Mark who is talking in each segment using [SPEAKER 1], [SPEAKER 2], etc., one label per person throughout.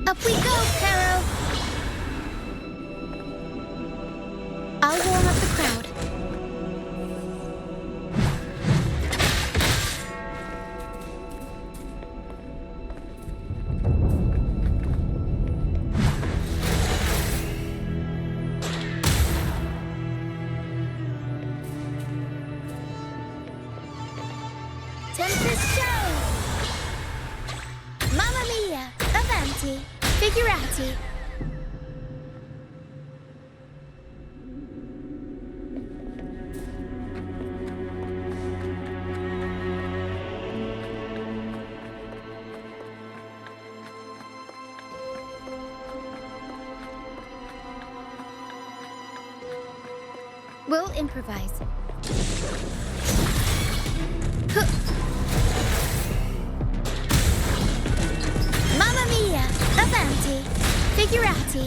[SPEAKER 1] Up we go, Caro! I'll warm up the crowd. Tempest show! Mamma mia! Avanti! Figurati! We'll improvise. Huh. Mamma mia! Avanti! Figurati!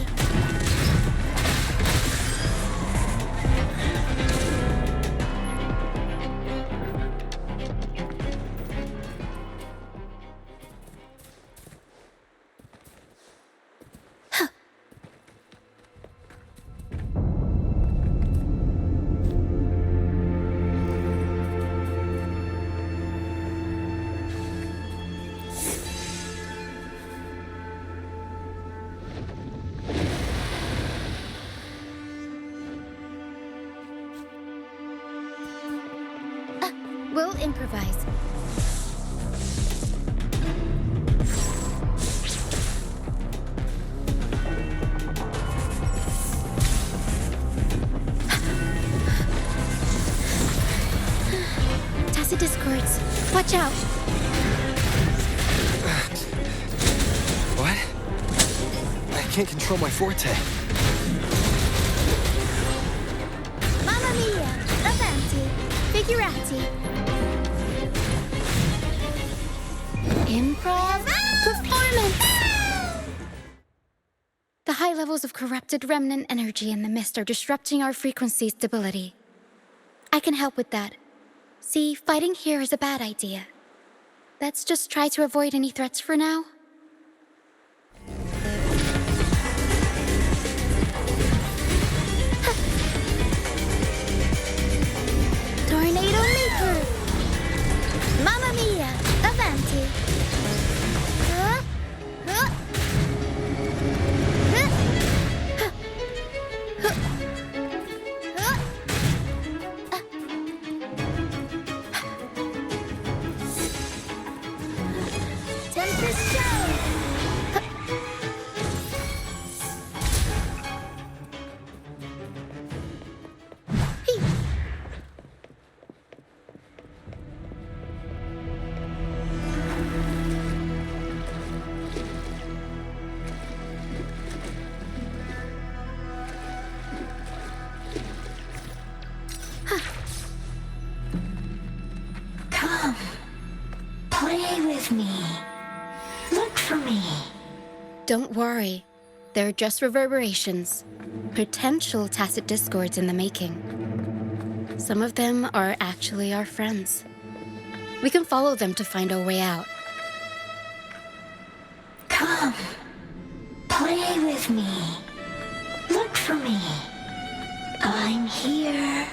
[SPEAKER 1] We'll improvise. Tacit discords. Watch out.
[SPEAKER 2] What? I can't control my forte.
[SPEAKER 1] Mamma mia! Avanti! Figurati! Improv performance! The high levels of corrupted remnant energy in the mist are disrupting our frequency stability. I can help with that. See, fighting here is a bad idea. Let's just try to avoid any threats for now. Tornado Maker! Mamma mia! Avanti! Tempest show!
[SPEAKER 3] Come, play with me. Look for me.
[SPEAKER 1] Don't worry. They're just reverberations. Potential tacit discords in the making. Some of them are actually our friends. We can follow them to find our way out.
[SPEAKER 3] Come, play with me. Look for me. I'm here.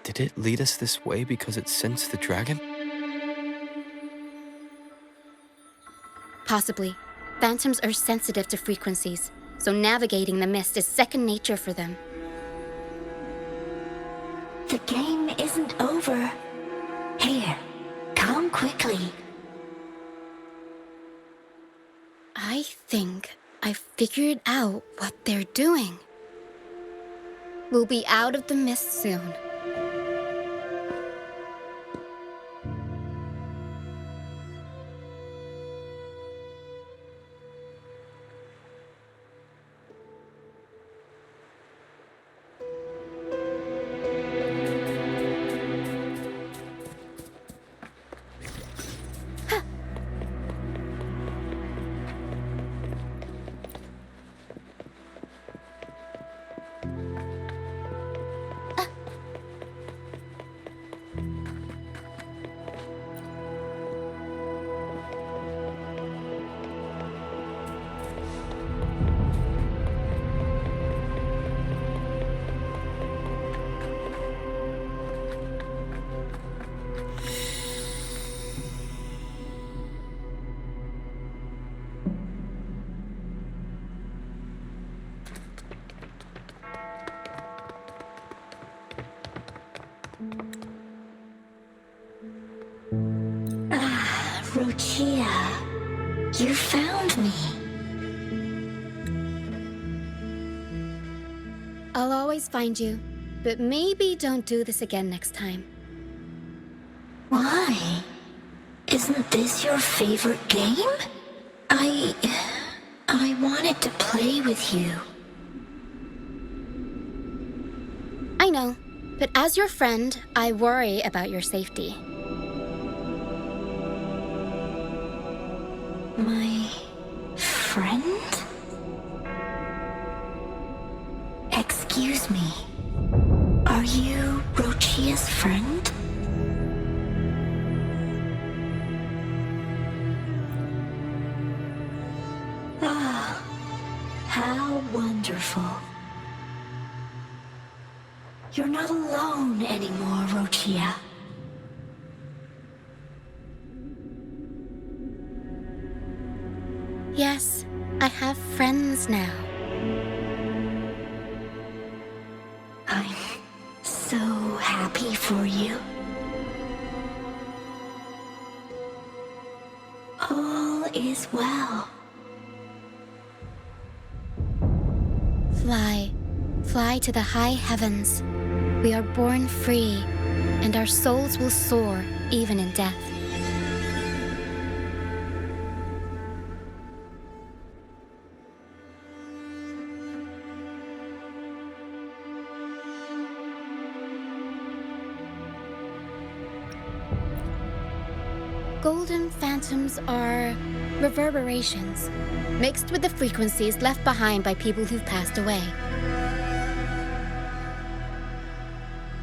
[SPEAKER 2] Did it lead us this way because it sensed the dragon?
[SPEAKER 1] Possibly. Phantoms are sensitive to frequencies, so navigating the mist is second nature for them.
[SPEAKER 3] The game isn't over. Here, come quickly.
[SPEAKER 1] I think I figured out what they're doing. We'll be out of the mist soon.
[SPEAKER 3] Rochia, you found me.
[SPEAKER 1] I'll always find you, but maybe don't do this again next time.
[SPEAKER 3] Why? Isn't this your favorite game? I wanted to play with you.
[SPEAKER 1] I know, but as your friend, I worry about your safety.
[SPEAKER 3] My friend? Excuse me. Are you Rochia's friend? Ah, how wonderful. You're not alone anymore, Rochia.
[SPEAKER 1] Yes, I have friends now.
[SPEAKER 3] I'm so happy for you. All is well.
[SPEAKER 1] Fly to the high heavens. We are born free, and our souls will soar even in death. Golden phantoms are reverberations, mixed with the frequencies left behind by people who've passed away.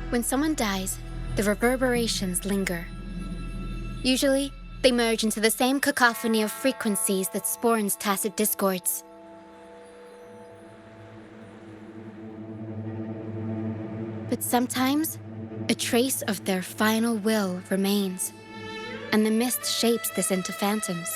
[SPEAKER 1] When someone dies, the reverberations linger. Usually, they merge into the same cacophony of frequencies that spawns tacit discords. But sometimes, a trace of their final will remains, and the mist shapes this into phantoms.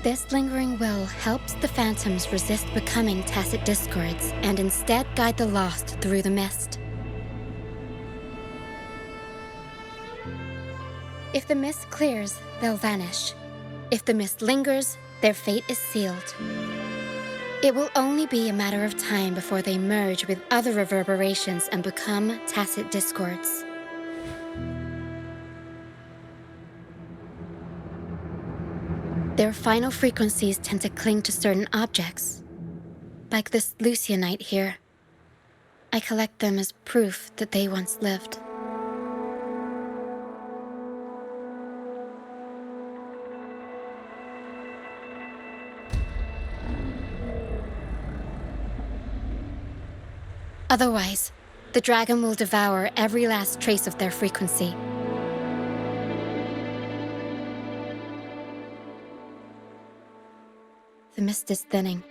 [SPEAKER 1] This lingering will helps the phantoms resist becoming tacit discords and instead guide the lost through the mist. If the mist clears, they'll vanish. If the mist lingers, their fate is sealed. It will only be a matter of time before they merge with other reverberations and become tacit discords. Their final frequencies tend to cling to certain objects. Like this Lucianite here. I collect them as proof that they once lived. Otherwise, the dragon will devour every last trace of their frequency. The mist is thinning.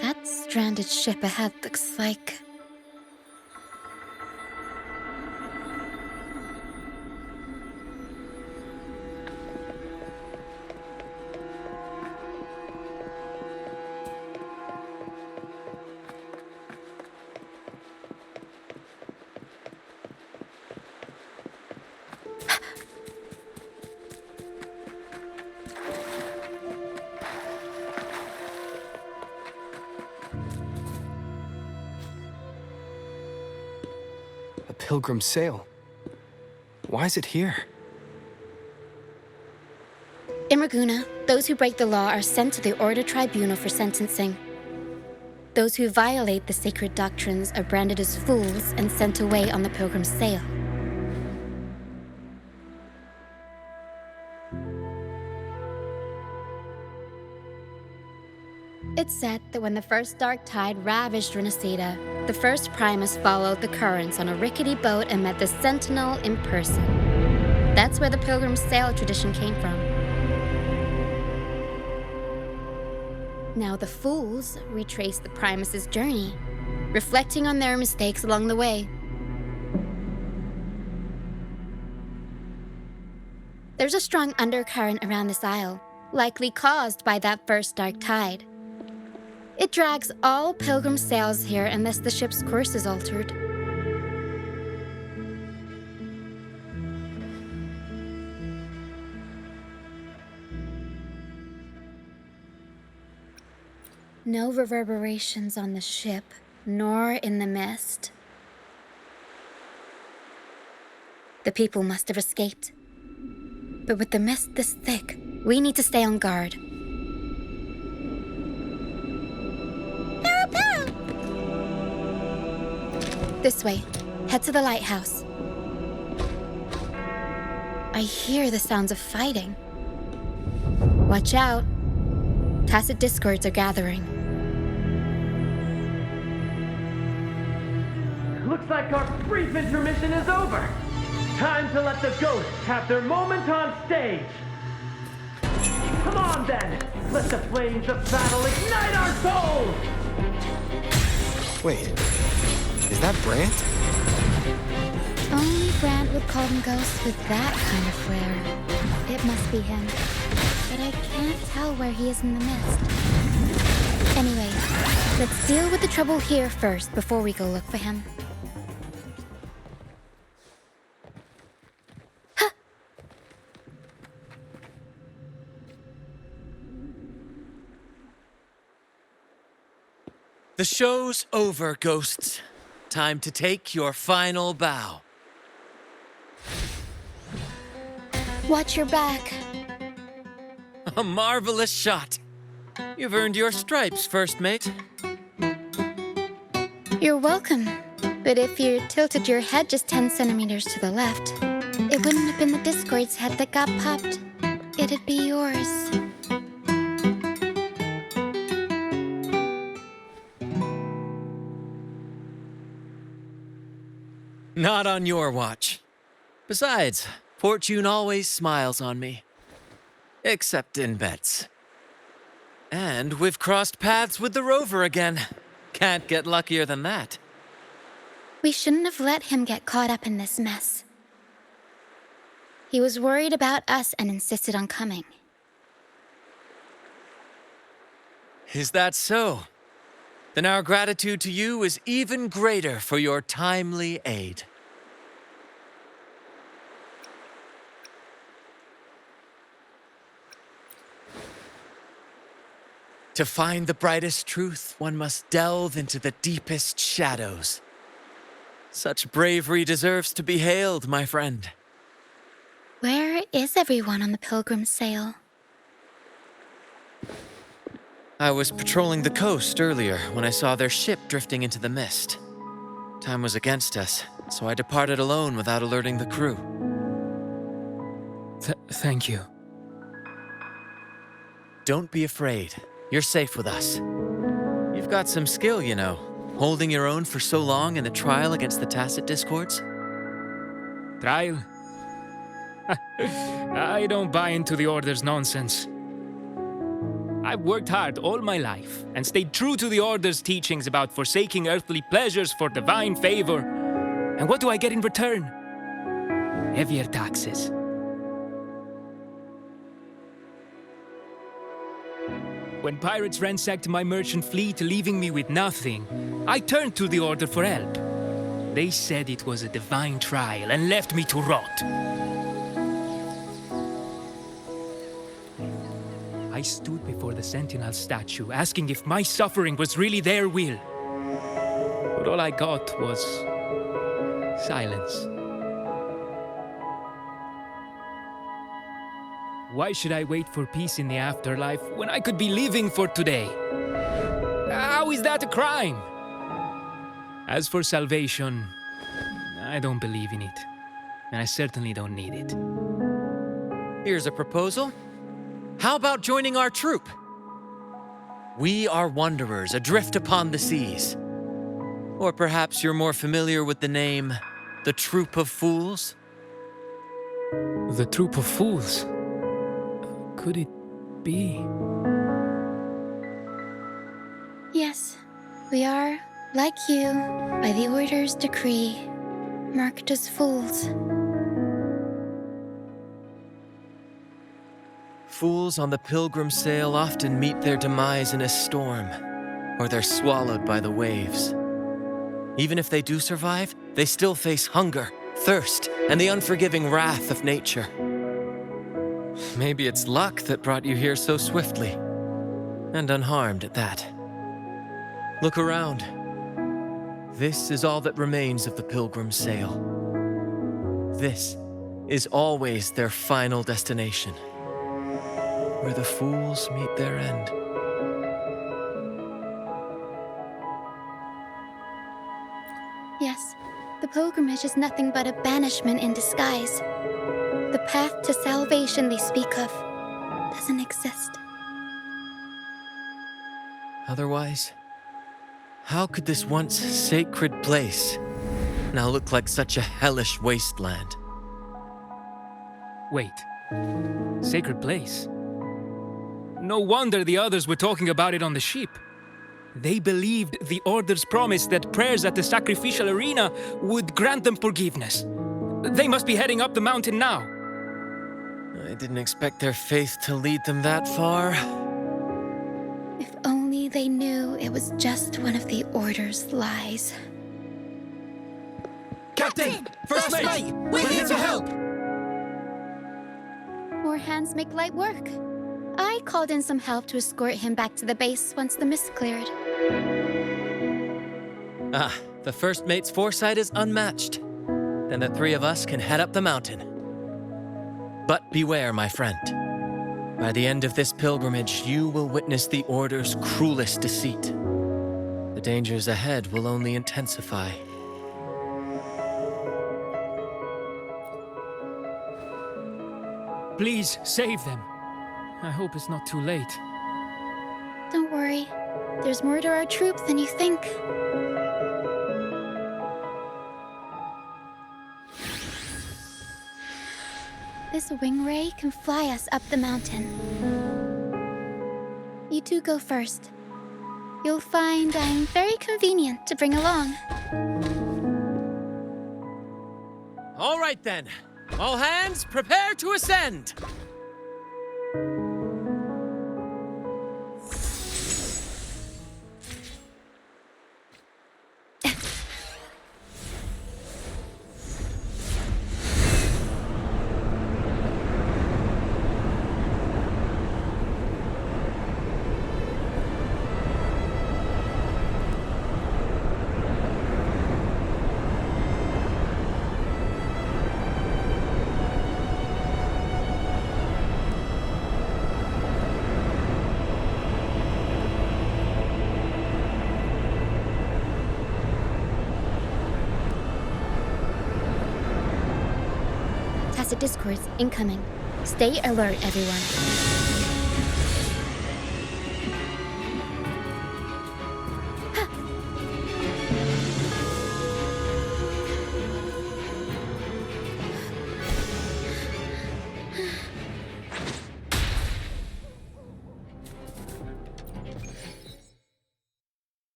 [SPEAKER 1] That stranded ship ahead looks like
[SPEAKER 2] pilgrim sail. Why is it here?
[SPEAKER 1] In Raguna, those who break the law are sent to the Order Tribunal for sentencing. Those who violate the sacred doctrines are branded as fools and sent away on the pilgrim's sail. It's said that when the first dark tide ravaged Rinascita, the first Primus followed the currents on a rickety boat and met the Sentinel in person. That's where the pilgrim's sail tradition came from. Now the fools retrace the Primus's journey, reflecting on their mistakes along the way. There's a strong undercurrent around this isle, likely caused by that first dark tide. It drags all pilgrim sails here unless the ship's course is altered. No reverberations on the ship, nor in the mist. The people must have escaped. But with the mist this thick, we need to stay on guard. This way. Head to the lighthouse. I hear the sounds of fighting. Watch out. Tacit discords are gathering.
[SPEAKER 4] Looks like our brief intermission is over. Time to let the ghosts have their moment on stage. Come on then. Let the flames of battle ignite our souls.
[SPEAKER 2] Wait, is that Brant?
[SPEAKER 1] Only Brant would call them ghosts with that kind of flair. It must be him. But I can't tell where he is in the mist. Anyway, let's deal with the trouble here first before we go look for him.
[SPEAKER 5] The show's over, ghosts. Time to take your final bow.
[SPEAKER 1] Watch your back.
[SPEAKER 5] A marvelous shot. You've earned your stripes, first mate.
[SPEAKER 1] You're welcome. But if you tilted your head just 10 centimeters to the left, it wouldn't have been the Discord's head that got popped. It'd be yours.
[SPEAKER 5] Not on your watch. Besides, fortune always smiles on me. Except in bets. And we've crossed paths with the rover again. Can't get luckier than that.
[SPEAKER 1] We shouldn't have let him get caught up in this mess. He was worried about us and insisted on coming.
[SPEAKER 5] Is that so? Then our gratitude to you is even greater for your timely aid. To find the brightest truth, one must delve into the deepest shadows. Such bravery deserves to be hailed, my friend.
[SPEAKER 1] Where is everyone on the pilgrim's sail?
[SPEAKER 5] I was patrolling the coast earlier when I saw their ship drifting into the mist. Time was against us, so I departed alone without alerting the crew.
[SPEAKER 6] Thank you.
[SPEAKER 5] Don't be afraid. You're safe with us. You've got some skill, you know, holding your own for so long in a trial against the Tacit Discords.
[SPEAKER 6] Trial? I don't buy into the Order's nonsense. I've worked hard all my life and stayed true to the Order's teachings about forsaking earthly pleasures for divine favor. And what do I get in return? Heavier taxes. When pirates ransacked my merchant fleet, leaving me with nothing, I turned to the Order for help. They said it was a divine trial and left me to rot. I stood before the Sentinel statue, asking if my suffering was really their will. But all I got was Silence. Why should I wait for peace in the afterlife when I could be living for today? How is that a crime? As for salvation, I don't believe in it. And I certainly don't need it.
[SPEAKER 5] Here's a proposal. How about joining our troop? We are wanderers adrift upon the seas. Or perhaps you're more familiar with the name, the Troop of Fools?
[SPEAKER 6] The troop of fools. Could it be?
[SPEAKER 1] Yes, we are, like you, by the Order's decree, marked as fools.
[SPEAKER 5] Fools on the pilgrim sail often meet their demise in a storm, or they're swallowed by the waves. Even if they do survive, they still face hunger, thirst, and the unforgiving wrath of nature. Maybe it's luck that brought you here so swiftly, and unharmed at that. Look around. This is all that remains of the pilgrim sail. This is always their final destination, where the fools meet their end.
[SPEAKER 1] Yes, the pilgrimage is nothing but a banishment in disguise. The path to salvation they speak of doesn't exist.
[SPEAKER 5] Otherwise, how could this once sacred place now look like such a hellish wasteland?
[SPEAKER 6] Wait. Sacred place? No wonder the others were talking about it on the ship. They believed the Order's promise that prayers at the sacrificial arena would grant them forgiveness. They must be heading up the mountain now.
[SPEAKER 5] I didn't expect their faith to lead them that far.
[SPEAKER 1] If only they knew it was just one of the Order's lies.
[SPEAKER 2] Captain! First mate! We're here to help!
[SPEAKER 1] More hands make light work. I called in some help to escort him back to the base once the mist cleared.
[SPEAKER 5] Ah, the first mate's foresight is unmatched. Then the three of us can head up the mountain. But beware, my friend. By the end of this pilgrimage, you will witness the Order's cruelest deceit. The dangers ahead will only intensify.
[SPEAKER 6] Please, save them. I hope it's not too late.
[SPEAKER 1] Don't worry. There's more to our troop than you think. This wing ray can fly us up the mountain. You two go first. You'll find I'm very convenient to bring along.
[SPEAKER 5] All right then. All hands, prepare to ascend!
[SPEAKER 1] Tacit discords incoming. Stay alert, everyone.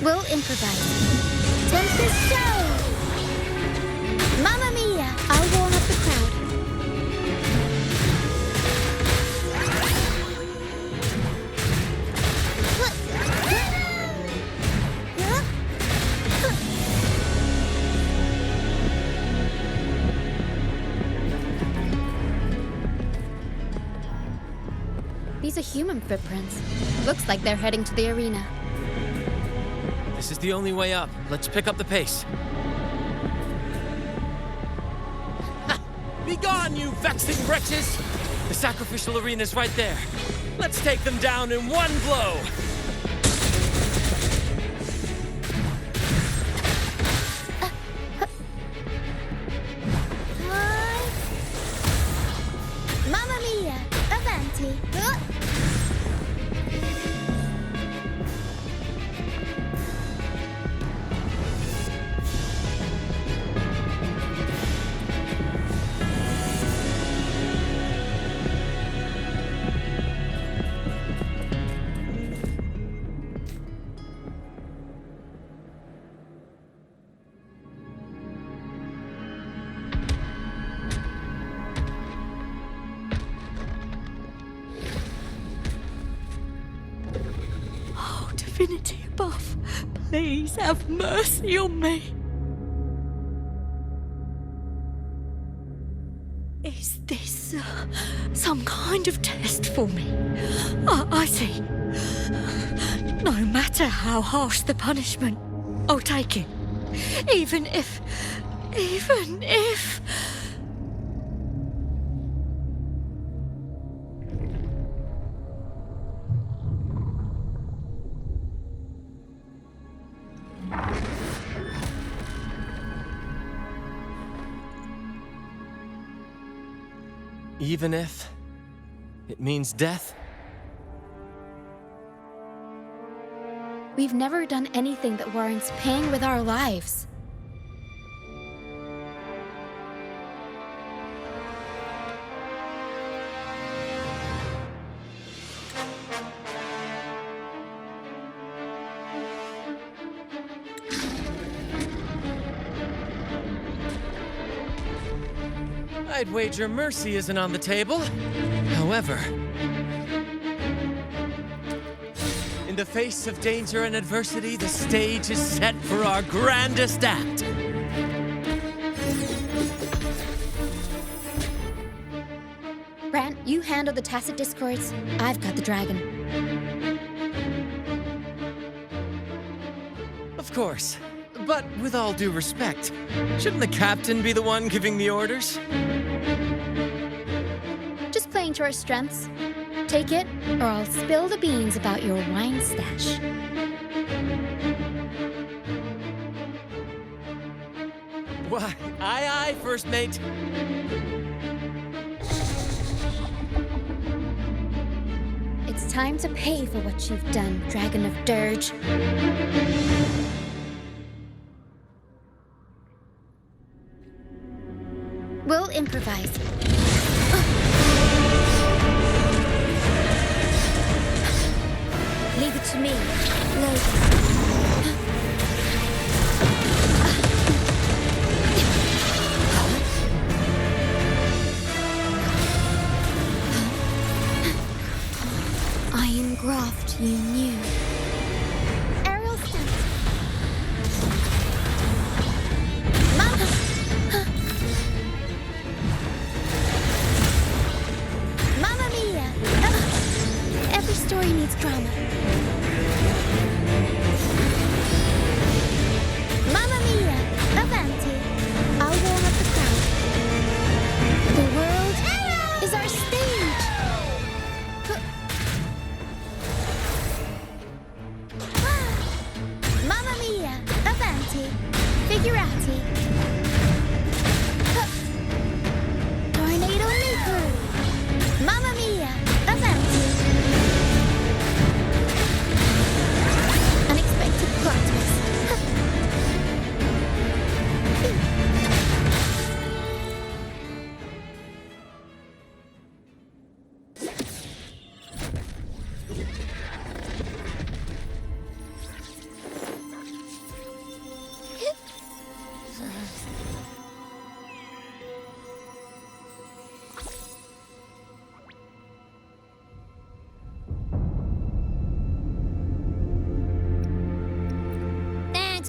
[SPEAKER 1] We'll improvise. Tempest show! Mamma mia! I'll warm up the crowd. These are human footprints. Looks like they're heading to the arena.
[SPEAKER 5] This is the only way up. Let's pick up the pace. Ha! Be gone, you vexing wretches! The sacrificial arena's right there. Let's take them down in one blow!
[SPEAKER 1] Mamma mia! Avanti!
[SPEAKER 3] Divinity above, please have mercy on me. Is this some kind of test for me? I see. No matter how harsh the punishment, I'll take it. Even if...
[SPEAKER 5] Even if it means death?
[SPEAKER 1] We've never done anything that warrants paying with our lives.
[SPEAKER 5] I'd wager mercy isn't on the table. However, in the face of danger and adversity, the stage is set for our grandest act.
[SPEAKER 1] Brant, you handle the tacit discords. I've got the dragon.
[SPEAKER 5] Of course. But with all due respect, shouldn't the captain be the one giving the orders?
[SPEAKER 1] Just playing to our strengths. Take it, or I'll spill the beans about your wine stash.
[SPEAKER 5] Why, aye, first mate.
[SPEAKER 1] It's time to pay for what you've done, Dragon of Dirge. We'll improvise. Leave it to me, Logan. Iron graft you knew. Aerial stunt. Mama! Mamma mia! Every story needs drama. Mamma mia! Avanti! I'll warm up the crowd. The world is our stage! Mamma mia! Avanti! Figurati! Tornado Nuclear! Mamma mia! Avanti! Unexpected plot twist.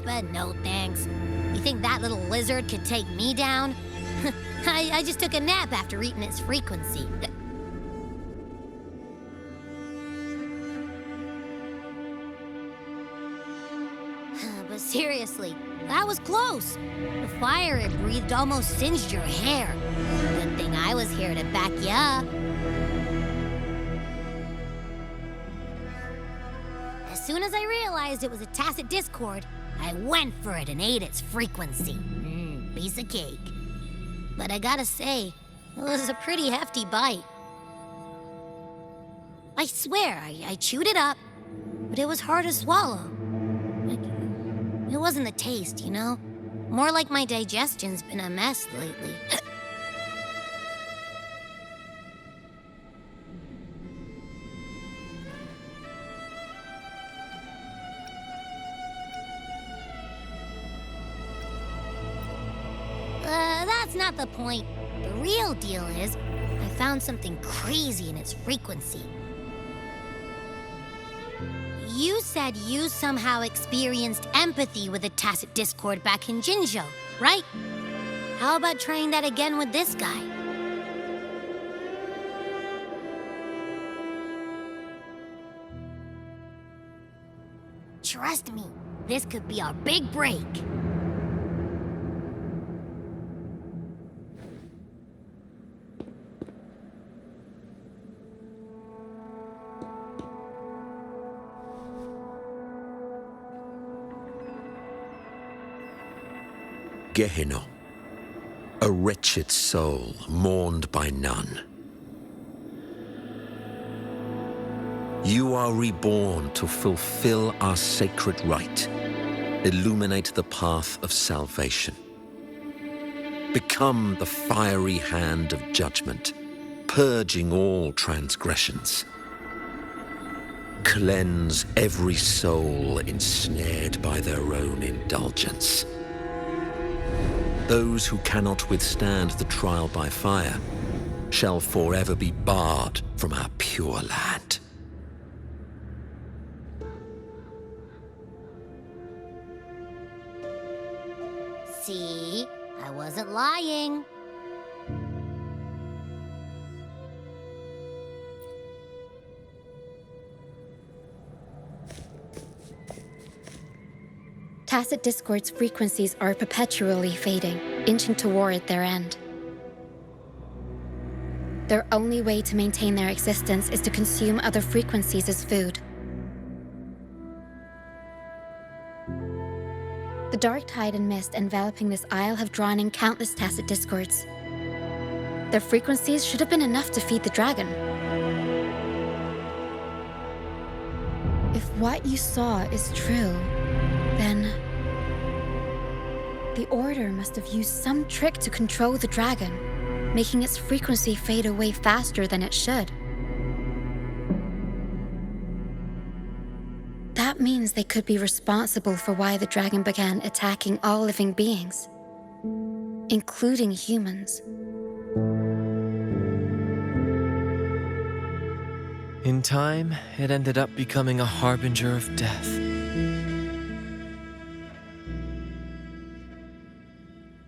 [SPEAKER 7] but no thanks. You think that little lizard could take me down? I just took a nap after eating its frequency. But seriously, that was close. The fire it breathed almost singed your hair. Good thing I was here to back you up. As soon as I realized it was a tacit discord, I went for it and ate its frequency. Piece of cake. But I gotta say, it was a pretty hefty bite. I swear, I chewed it up, but it was hard to swallow. It wasn't the taste, you know? More like my digestion's been a mess lately. That's not the point. The real deal is, I found something crazy in its frequency. You said you somehow experienced empathy with the tacit discord back in Jinzhou, right? How about trying that again with this guy? Trust me, this could be our big break.
[SPEAKER 8] Gehenna, a wretched soul mourned by none. You are reborn to fulfill our sacred rite, illuminate the path of salvation. Become the fiery hand of judgment, purging all transgressions. Cleanse every soul ensnared by their own indulgence. Those who cannot withstand the trial by fire shall forever be barred from our pure land.
[SPEAKER 7] See? I wasn't lying.
[SPEAKER 1] Tacit discord's frequencies are perpetually fading, inching toward their end. Their only way to maintain their existence is to consume other frequencies as food. The dark tide and mist enveloping this isle have drawn in countless tacit discords. Their frequencies should have been enough to feed the dragon. If what you saw is true, then the Order must have used some trick to control the dragon, making its frequency fade away faster than it should. That means they could be responsible for why the dragon began attacking all living beings, including humans.
[SPEAKER 5] In time, it ended up becoming a harbinger of death.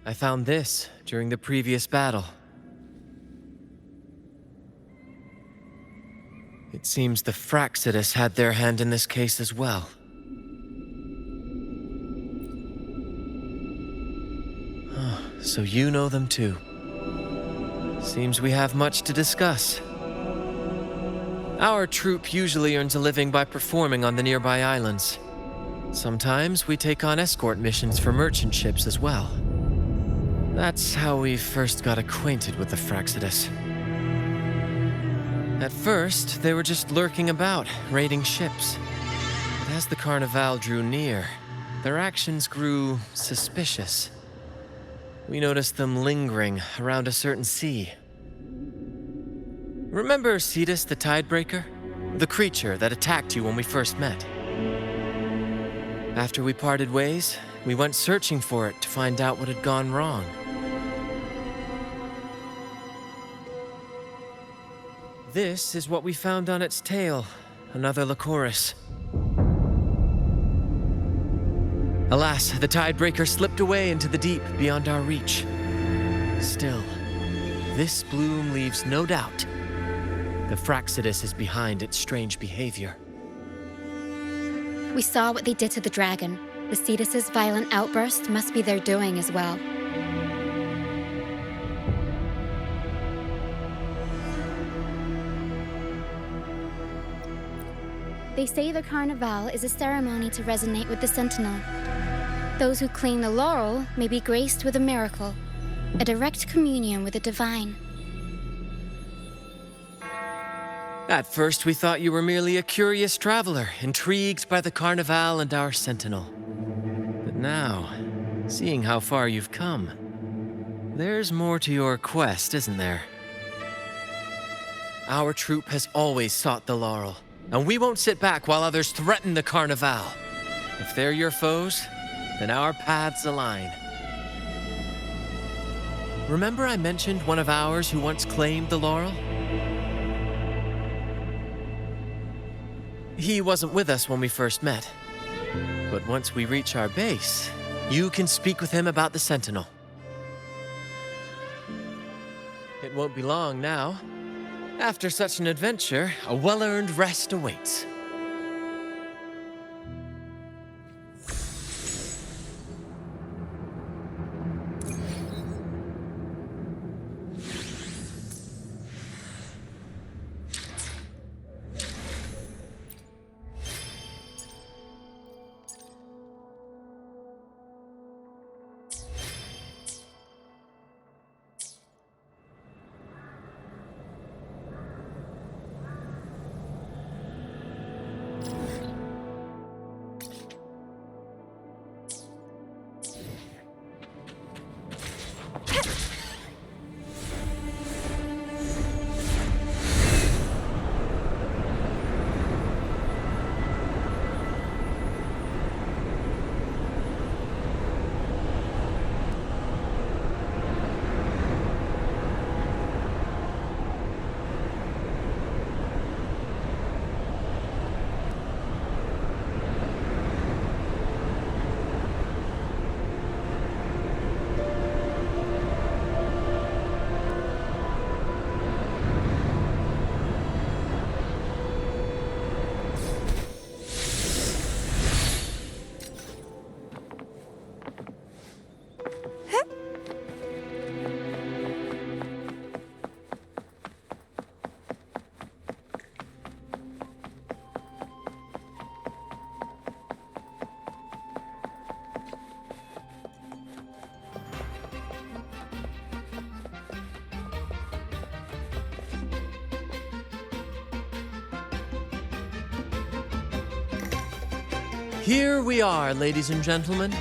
[SPEAKER 5] I found this during the previous battle. It seems the Fraxidus had their hand in this case as well. So you know them too. Seems we have much to discuss. Our troop usually earns a living by performing on the nearby islands. Sometimes we take on escort missions for merchant ships as well. That's how we first got acquainted with the Fraxidus. At first, they were just lurking about, raiding ships. But as the Carnival drew near, their actions grew suspicious. We noticed them lingering around a certain sea. Remember Cetus the Tidebreaker? The creature that attacked you when we first met? After we parted ways, we went searching for it to find out what had gone wrong. This is what we found on its tail, another Lycoris. Alas, the tidebreaker slipped away into the deep beyond our reach. Still, this bloom leaves no doubt. The Fraxidus is behind its strange behavior.
[SPEAKER 1] We saw what they did to the dragon. The Cetus's violent outburst must be their doing as well. They say the Carnival is a ceremony to resonate with the Sentinel. Those who claim the laurel may be graced with a miracle, a direct communion with the divine.
[SPEAKER 5] At first, we thought you were merely a curious traveler, intrigued by the Carnival and our Sentinel. But now, seeing how far you've come, there's more to your quest, isn't there? Our troop has always sought the laurel, and we won't sit back while others threaten the Carnival. If they're your foes, then our paths align. Remember I mentioned one of ours who once claimed the laurel? He wasn't with us when we first met. But once we reach our base, you can speak with him about the Sentinel. It won't be long now. After such an adventure, a well-earned rest awaits. Here we are, ladies and gentlemen.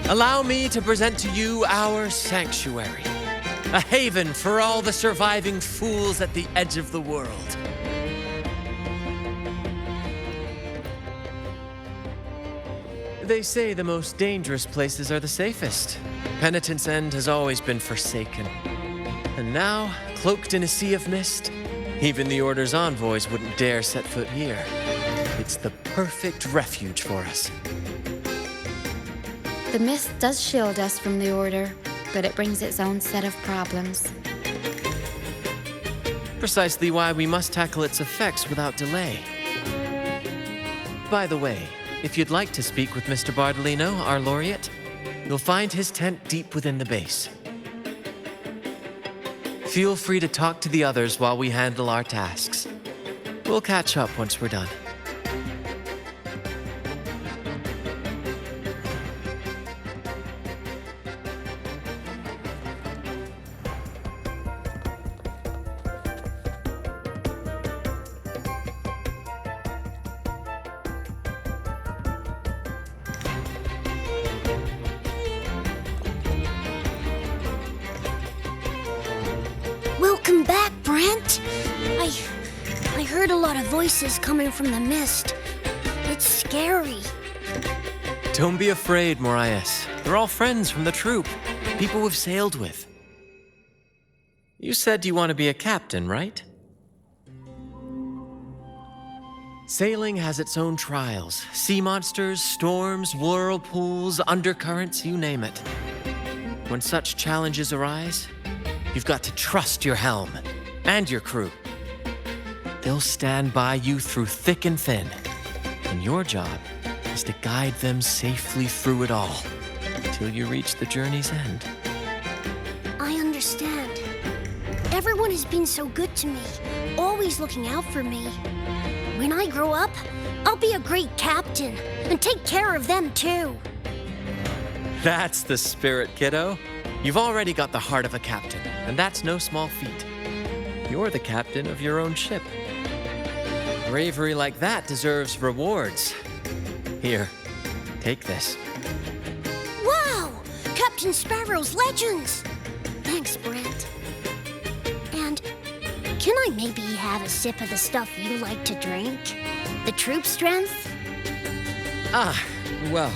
[SPEAKER 5] Allow me to present to you our sanctuary, a haven for all the surviving fools at the edge of the world. They say the most dangerous places are the safest. Penitent's End has always been forsaken. And now, cloaked in a sea of mist, even the Order's envoys wouldn't dare set foot here. It's the perfect refuge for us.
[SPEAKER 1] The mist does shield us from the Order, but it brings its own set of problems.
[SPEAKER 5] Precisely why we must tackle its effects without delay. By the way, if you'd like to speak with Mr. Bardolino, our laureate, you'll find his tent deep within the base. Feel free to talk to the others while we handle our tasks. We'll catch up once we're done.
[SPEAKER 7] Welcome back, Brent. I heard a lot of voices coming from the mist. It's scary.
[SPEAKER 5] Don't be afraid, Morias. They're all friends from the troop, people we've sailed with. You said you want to be a captain, right? Sailing has its own trials. Sea monsters, storms, whirlpools, undercurrents, you name it. When such challenges arise, you've got to trust your helm and your crew. They'll stand by you through thick and thin, and your job is to guide them safely through it all, till you reach the journey's end.
[SPEAKER 7] I understand. Everyone has been so good to me, always looking out for me. When I grow up, I'll be a great captain and take care of them too.
[SPEAKER 5] That's the spirit, kiddo. You've already got the heart of a captain, and that's no small feat. You're the captain of your own ship. Bravery like that deserves rewards. Here, take this.
[SPEAKER 7] Wow! Captain Sparrow's legends! Thanks, Brent. And can I maybe have a sip of the stuff you like to drink? The troop strength?
[SPEAKER 5] Ah, well.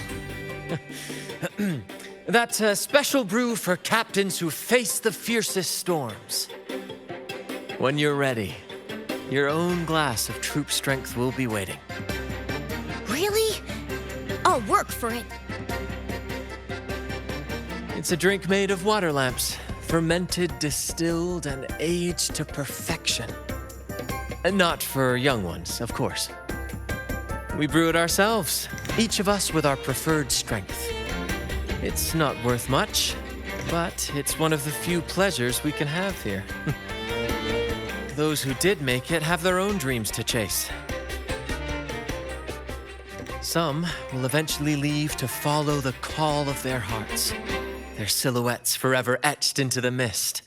[SPEAKER 5] That's a special brew for captains who face the fiercest storms. When you're ready, your own glass of troop strength will be waiting.
[SPEAKER 7] Really? I'll work for it.
[SPEAKER 5] It's a drink made of water lamps, fermented, distilled, and aged to perfection. And not for young ones, of course. We brew it ourselves, each of us with our preferred strength. It's not worth much, but it's one of the few pleasures we can have here. Those who did make it have their own dreams to chase. Some will eventually leave to follow the call of their hearts, their silhouettes forever etched into the mist.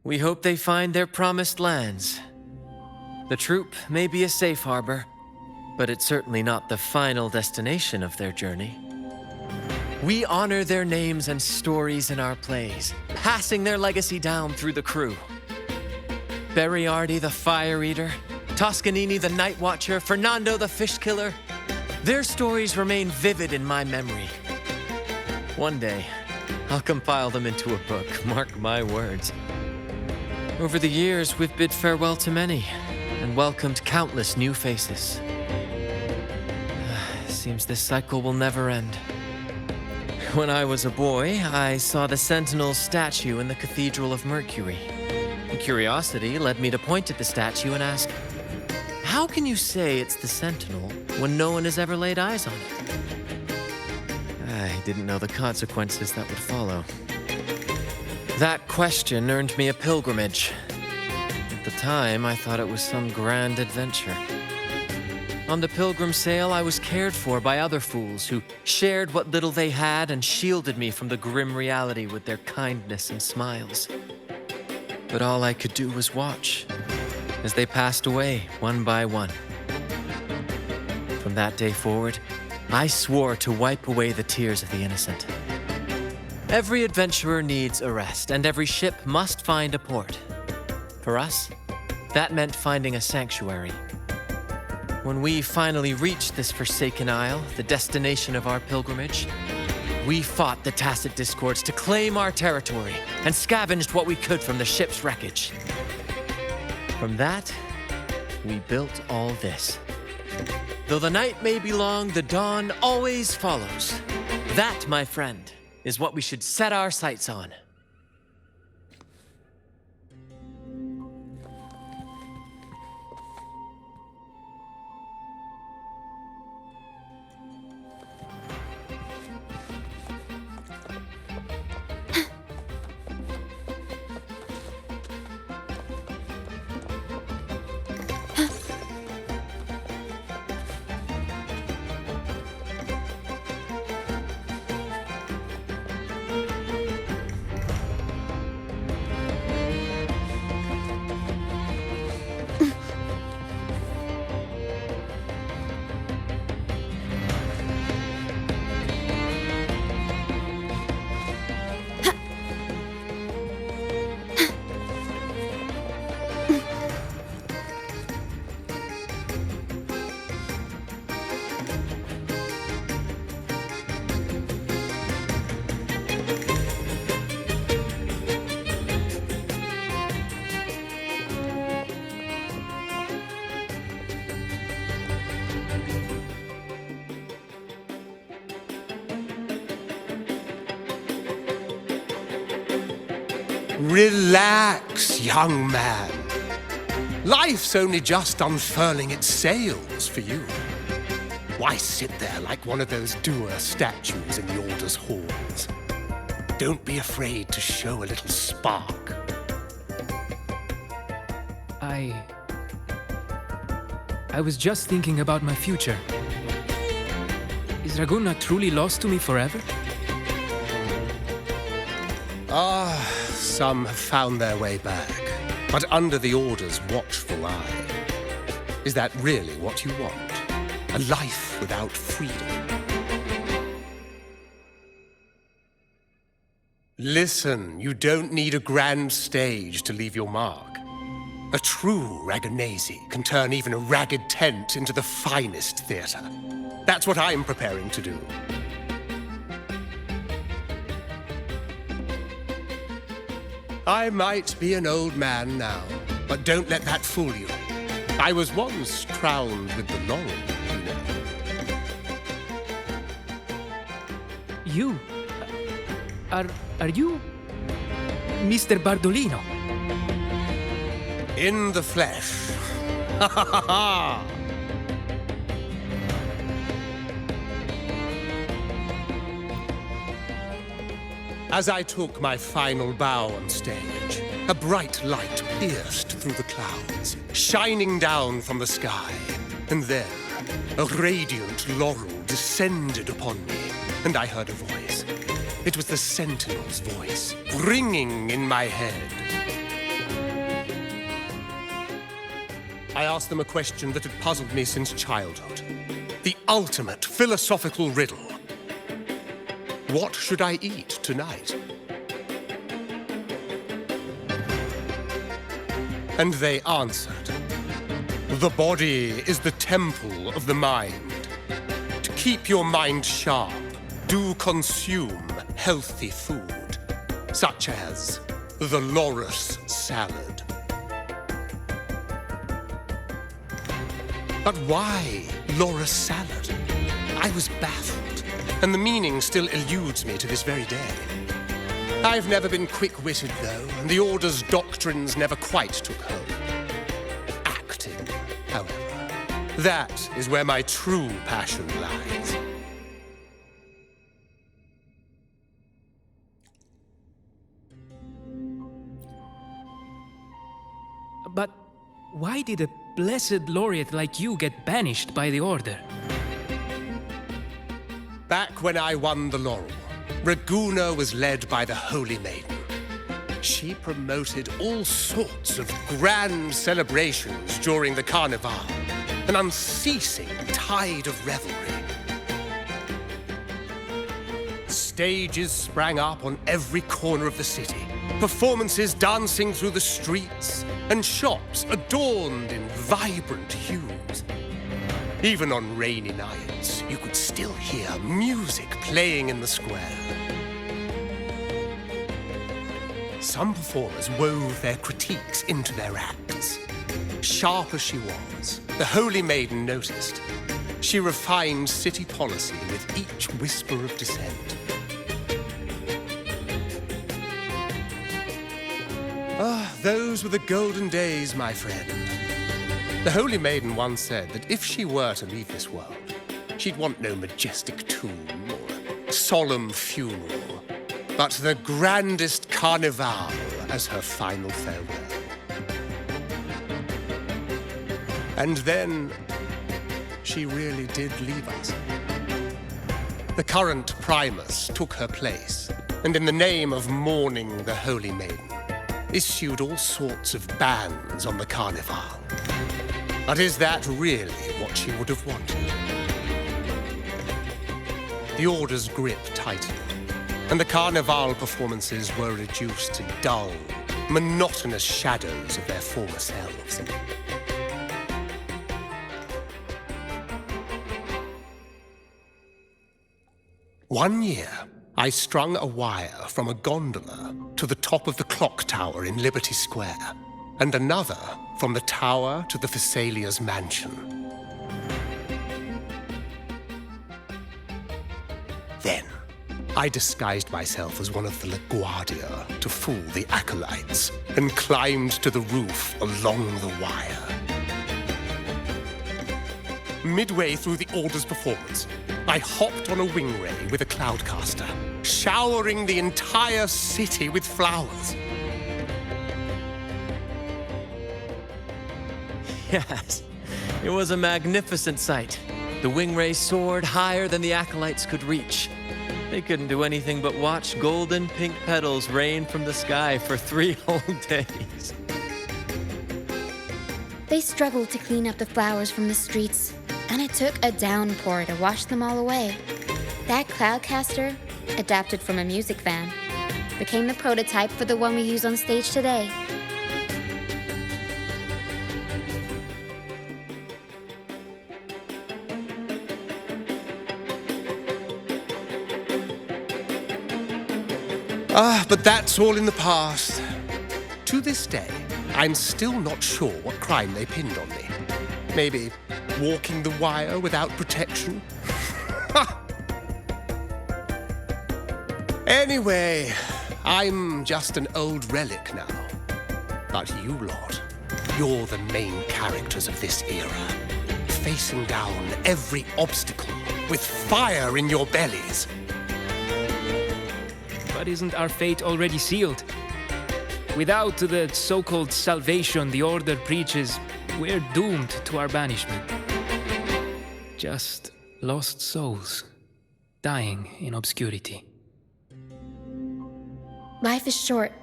[SPEAKER 5] We hope they find their promised lands. The troop may be a safe harbor, but it's certainly not the final destination of their journey. We honor their names and stories in our plays, passing their legacy down through the crew. Beriardi the Fire Eater, Toscanini the Night Watcher, Fernando the Fish Killer. Their stories remain vivid in my memory. One day, I'll compile them into a book, mark my words. Over the years, we've bid farewell to many and welcomed countless new faces. Seems this cycle will never end. When I was a boy, I saw the Sentinel's statue in the Cathedral of Mercury. Curiosity led me to point at the statue and ask, how can you say it's the Sentinel when no one has ever laid eyes on it? I didn't know the consequences that would follow. That question earned me a pilgrimage. At the time, I thought it was some grand adventure. On the pilgrim sail, I was cared for by other fools who shared what little they had and shielded me from the grim reality with their kindness and smiles. But all I could do was watch as they passed away one by one. From that day forward, I swore to wipe away the tears of the innocent. Every adventurer needs a rest, and every ship must find a port. For us, that meant finding a sanctuary. When we finally reached this forsaken isle, the destination of our pilgrimage, we fought the Tacit Discords to claim our territory and scavenged what we could from the ship's wreckage. From that, we built all this. Though the night may be long, the dawn always follows. That, my friend, is what we should set our sights on.
[SPEAKER 2] Relax, young man. Life's only just unfurling its sails for you. Why sit there like one of those dour statues in the Order's halls? Don't be afraid to show a little spark.
[SPEAKER 6] I was just thinking about my future. Is Raguna truly lost to me forever?
[SPEAKER 2] Some have found their way back, but under the Order's watchful eye. Is that really what you want? A life without freedom? Listen, you don't need a grand stage to leave your mark. A true Raganese can turn even a ragged tent into the finest theater. That's what I'm preparing to do. I might be an old man now, but don't let that fool you. I was once crowned with the laurel, you know.
[SPEAKER 6] You? Are you Mr. Bardolino?
[SPEAKER 2] In the flesh. Ha ha ha ha! As I took my final bow on stage, a bright light pierced through the clouds, shining down from the sky. And then, a radiant laurel descended upon me, and I heard a voice. It was the Sentinel's voice, ringing in my head. I asked them a question that had puzzled me since childhood. The ultimate philosophical riddle. What should I eat tonight? And they answered. The body is the temple of the mind. To keep your mind sharp, do consume healthy food, such as the loris salad. But why loris salad? I was baffled, and the meaning still eludes me to this very day. I've never been quick-witted, though, and the Order's doctrines never quite took hold. Acting, however, that is where my true passion lies.
[SPEAKER 6] But why did a blessed laureate like you get banished by the Order?
[SPEAKER 2] Back when I won the laurel, Raguna was led by the Holy Maiden. She promoted all sorts of grand celebrations during the Carnival, an unceasing tide of revelry. Stages sprang up on every corner of the city, performances dancing through the streets, and shops adorned in vibrant hues. Even on rainy nights, you could still hear music playing in the square. Some performers wove their critiques into their acts. Sharp as she was, the Holy Maiden noticed. She refined city policy with each whisper of dissent. Those were the golden days, my friend. The Holy Maiden once said that if she were to leave this world, she'd want no majestic tomb or solemn funeral, but the grandest carnival as her final farewell. And then, she really did leave us. The current Primus took her place, and in the name of mourning the Holy Maiden, issued all sorts of bans on the Carnival. But is that really what she would have wanted? The Order's grip tightened, and the Carnival performances were reduced to dull, monotonous shadows of their former selves. One year, I strung a wire from a gondola to the top of the clock tower in Liberty Square, and another from the tower to the Thessalia's mansion. Then, I disguised myself as one of the LaGuardia to fool the acolytes and climbed to the roof along the wire. Midway through the Order's performance, I hopped on a wing ray with a cloudcaster, showering the entire city with flowers.
[SPEAKER 5] Yes, it was a magnificent sight. The wing ray soared higher than the acolytes could reach. They couldn't do anything but watch golden pink petals rain from the sky for 3 whole days.
[SPEAKER 1] They struggled to clean up the flowers from the streets, and it took a downpour to wash them all away. That cloudcaster, adapted from a music van, became the prototype for the one we use on stage today.
[SPEAKER 2] But that's all in the past. To this day, I'm still not sure what crime they pinned on me. Maybe walking the wire without protection? Anyway, I'm just an old relic now. But you lot, you're the main characters of this era. Facing down every obstacle with fire in your bellies.
[SPEAKER 6] But isn't our fate already sealed? Without the so-called salvation the Order preaches, we're doomed to our banishment. Just lost souls, dying in obscurity.
[SPEAKER 1] Life is short,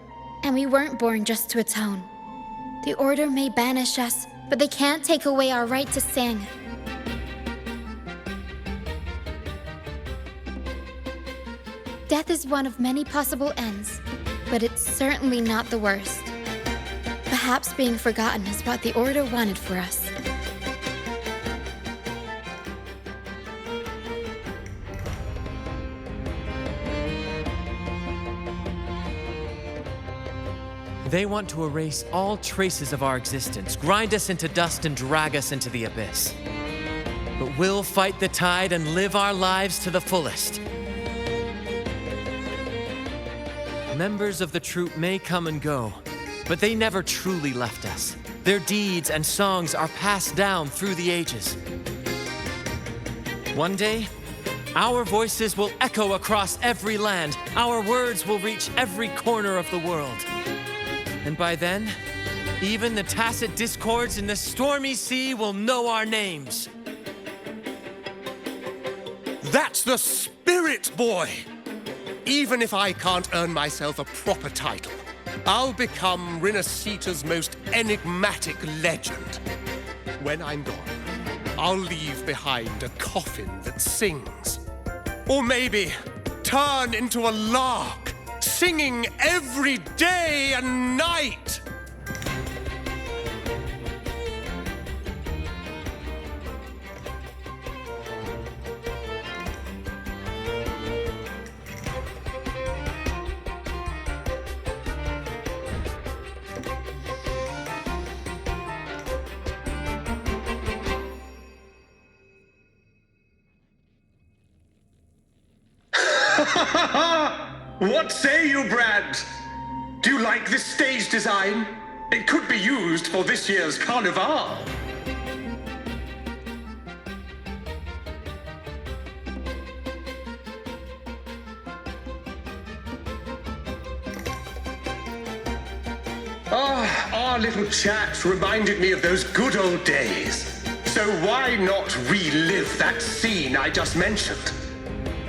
[SPEAKER 1] and we weren't born just to atone. The Order may banish us, but they can't take away our right to sing. Death is one of many possible ends, but it's certainly not the worst. Perhaps being forgotten is what the Order wanted for us.
[SPEAKER 5] They want to erase all traces of our existence, grind us into dust and drag us into the abyss. But we'll fight the tide and live our lives to the fullest. Members of the troupe may come and go, but they never truly left us. Their deeds and songs are passed down through the ages. One day, our voices will echo across every land. Our words will reach every corner of the world. And by then, even the tacit discords in the stormy sea will know our names.
[SPEAKER 2] That's the spirit, boy! Even if I can't earn myself a proper title, I'll become Rinascita's most enigmatic legend. When I'm gone, I'll leave behind a coffin that sings. Or maybe turn into a lark, singing every day and night.
[SPEAKER 9] What say you, Brad? Do you like this stage design? It could be used for this year's carnival. Our little chat reminded me of those good old days. So why not relive that scene I just mentioned?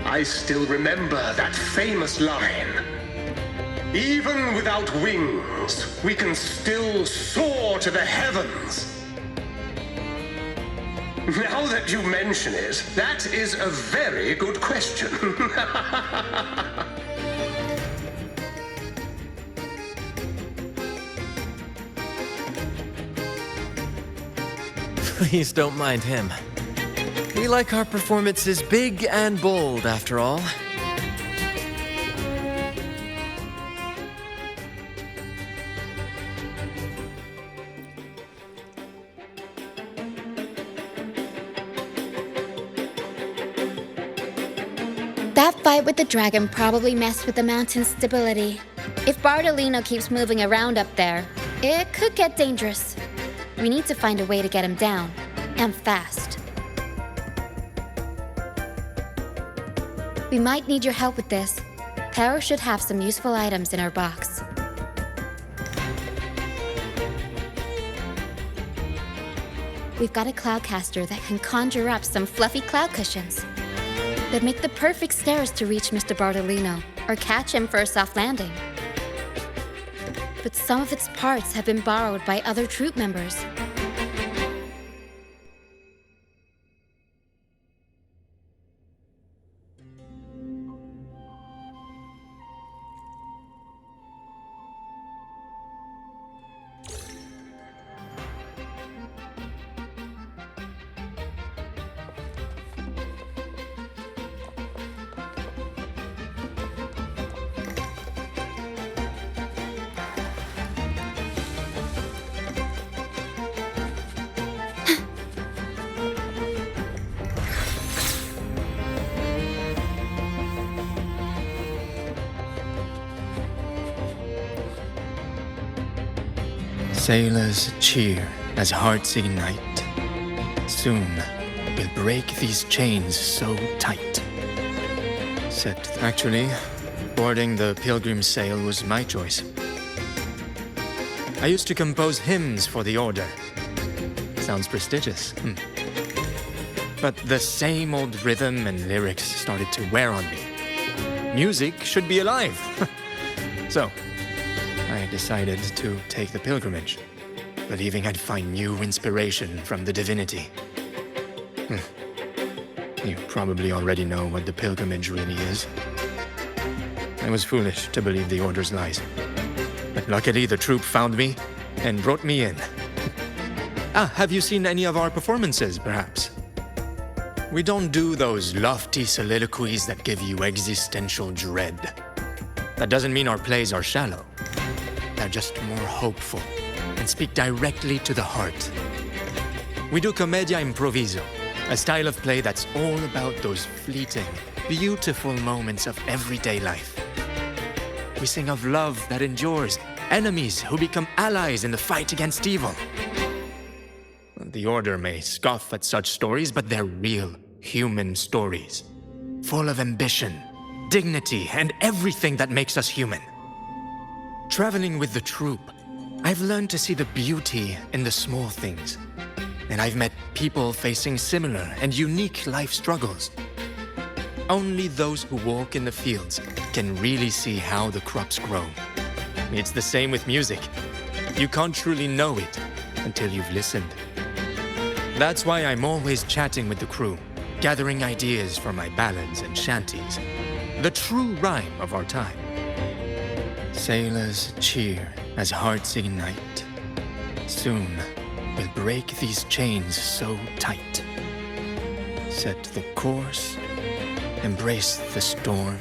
[SPEAKER 9] I still remember that famous line. Even without wings, we can still soar to the heavens. Now that you mention it, that is a very good question.
[SPEAKER 5] Please don't mind him. We like our performances big and bold, after all.
[SPEAKER 1] That fight with the dragon probably messed with the mountain's stability. If Bartolino keeps moving around up there, it could get dangerous. We need to find a way to get him down, and fast. We might need your help with this. Pero should have some useful items in our box. We've got a cloudcaster that can conjure up some fluffy cloud cushions that make the perfect stairs to reach Mr. Bartolino or catch him for a soft landing. But some of its parts have been borrowed by other troop members.
[SPEAKER 6] Sailors cheer as hearts ignite. Soon we'll break these chains so tight. Actually, boarding the Pilgrim sail was my choice. I used to compose hymns for the order. Sounds prestigious. But the same old rhythm and lyrics started to wear on me. Music should be alive. So, I decided to take the pilgrimage, believing I'd find new inspiration from the divinity. You probably already know what the pilgrimage really is. I was foolish to believe the Order's lies. But luckily, the troop found me and brought me in. Have you seen any of our performances, perhaps? We don't do those lofty soliloquies that give you existential dread. That doesn't mean our plays are shallow. They're just more hopeful and speak directly to the heart. We do commedia improviso, a style of play that's all about those fleeting, beautiful moments of everyday life. We sing of love that endures, enemies who become allies in the fight against evil. The Order may scoff at such stories, but they're real, human stories, full of ambition, dignity, and everything that makes us human. Traveling with the troop, I've learned to see the beauty in the small things. And I've met people facing similar and unique life struggles. Only those who walk in the fields can really see how the crops grow. It's the same with music. You can't truly know it until you've listened. That's why I'm always chatting with the crew, gathering ideas for my ballads and shanties. The true rhyme of our time. Sailors cheer as hearts ignite. Soon we'll break these chains so tight. Set the course, embrace the storm,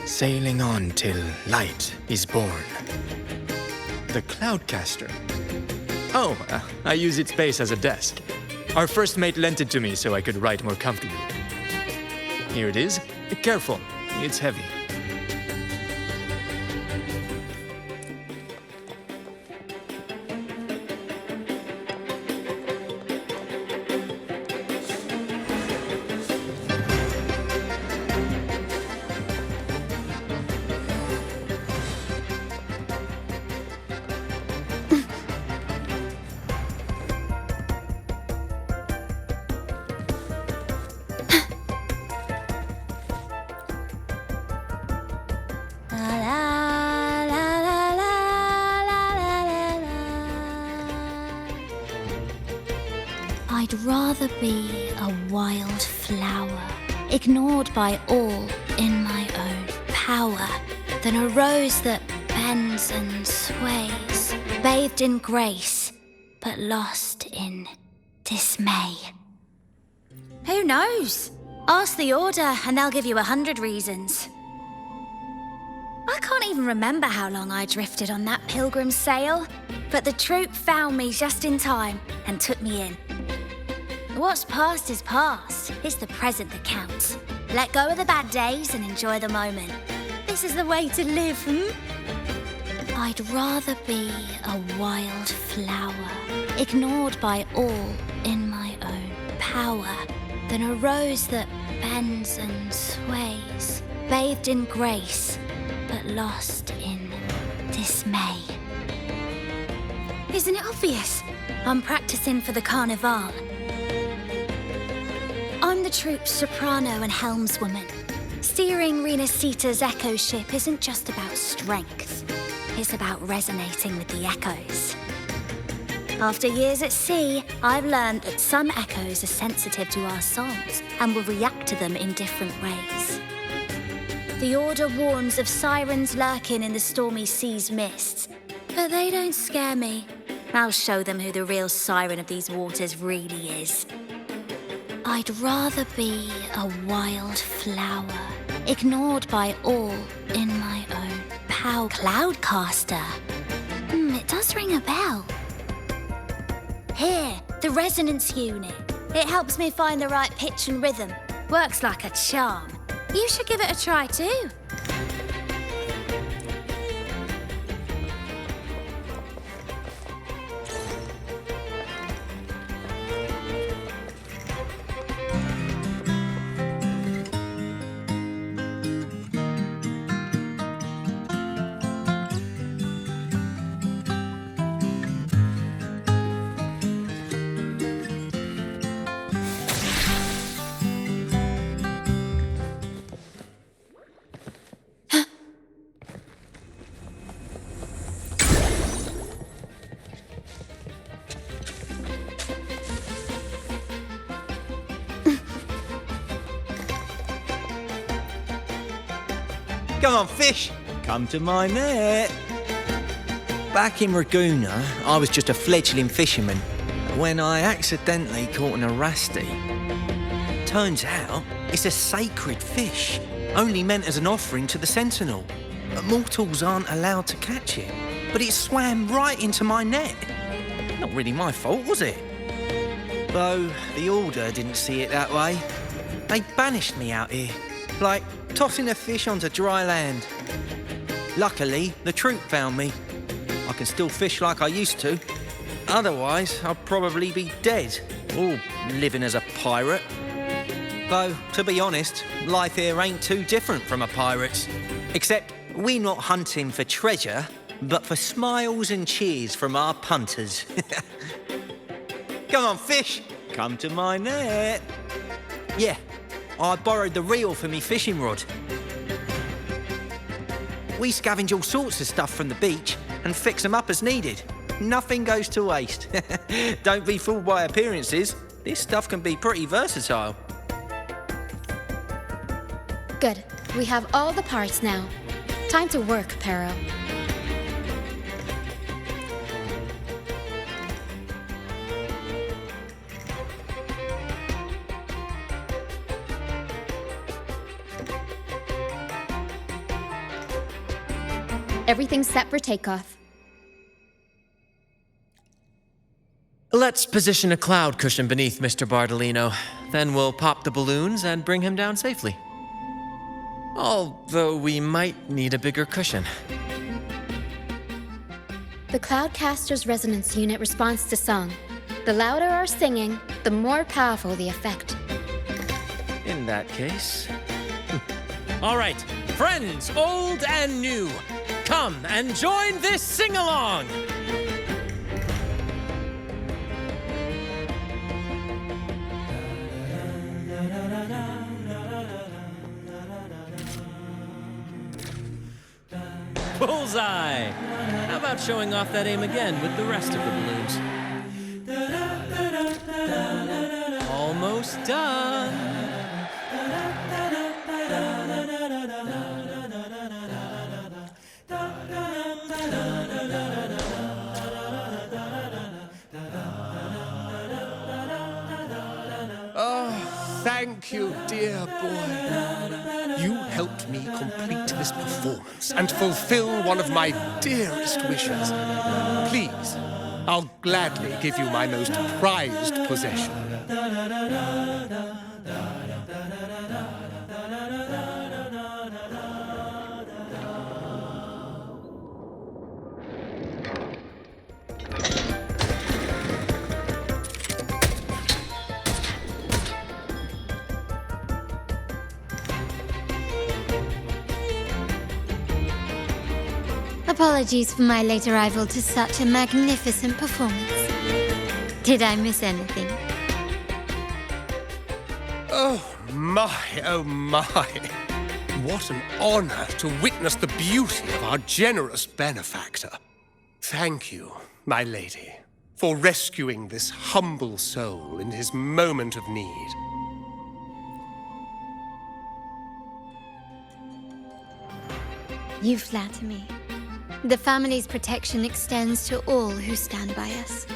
[SPEAKER 6] sailing on till light is born. The Cloudcaster. Oh, I use its base as a desk. Our first mate lent it to me so I could write more comfortably. Here it is. Careful, it's heavy.
[SPEAKER 7] I'd rather be a wild flower, ignored by all in my own power, than a rose that bends and sways, bathed in grace, but lost in dismay. Who knows? Ask the Order and they'll give you 100 reasons. I can't even remember how long I drifted on that pilgrim sail, but the troop found me just in time and took me in. What's past is past. It's the present that counts. Let go of the bad days and enjoy the moment. This is the way to live, I'd rather be a wild flower, ignored by all in my own power, than a rose that bends and sways, bathed in grace, but lost in dismay. Isn't it obvious? I'm practicing for the carnival. I'm the troupe's soprano and helmswoman. Steering Rinascita's echo ship isn't just about strength. It's about resonating with the echoes. After years at sea, I've learned that some echoes are sensitive to our songs and will react to them in different ways. The Order warns of sirens lurking in the stormy sea's mists, but they don't scare me. I'll show them who the real siren of these waters really is. I'd rather be a wild flower, ignored by all in my own power. Cloudcaster. It does ring a bell. Here, the resonance unit. It helps me find the right pitch and rhythm. Works like a charm. You should give it a try too.
[SPEAKER 10] Come on, fish. Come to my net. Back in Raguna, I was just a fledgling fisherman when I accidentally caught an Erasti. Turns out, it's a sacred fish, only meant as an offering to the Sentinel. Mortals aren't allowed to catch it, but it swam right into my net. Not really my fault, was it? Though the Order didn't see it that way. They banished me out here, like tossing a fish onto dry land. Luckily, the troop found me. I can still fish like I used to. Otherwise, I'd probably be dead, or living as a pirate. Though, to be honest, life here ain't too different from a pirate's. Except we're not hunting for treasure, but for smiles and cheers from our punters. Come on, fish. Come to my net. Yeah, I borrowed the reel for me fishing rod. We scavenge all sorts of stuff from the beach and fix them up as needed. Nothing goes to waste. Don't be fooled by appearances. This stuff can be pretty versatile.
[SPEAKER 1] Good. We have all the parts now. Time to work, Pero. Everything's set for takeoff.
[SPEAKER 5] Let's position a cloud cushion beneath Mr. Bardolino. Then we'll pop the balloons and bring him down safely. Although we might need a bigger cushion.
[SPEAKER 1] The Cloudcaster's resonance unit responds to song. The louder our singing, the more powerful the effect.
[SPEAKER 5] In that case... All right, friends, old and new, come and join this sing-along! Bullseye! How about showing off that aim again with the rest of the balloons? Almost done.
[SPEAKER 2] Oh, thank you, dear boy. You helped me complete this performance and fulfill one of my dearest wishes. Please, I'll gladly give you my most prized possession.
[SPEAKER 3] Apologies for my late arrival to such a magnificent performance. Did I miss anything?
[SPEAKER 2] Oh my, oh my. What an honor to witness the beauty of our generous benefactor. Thank you, my lady, for rescuing this humble soul in his moment of need.
[SPEAKER 3] You flatter me. The family's protection extends to all who stand by us.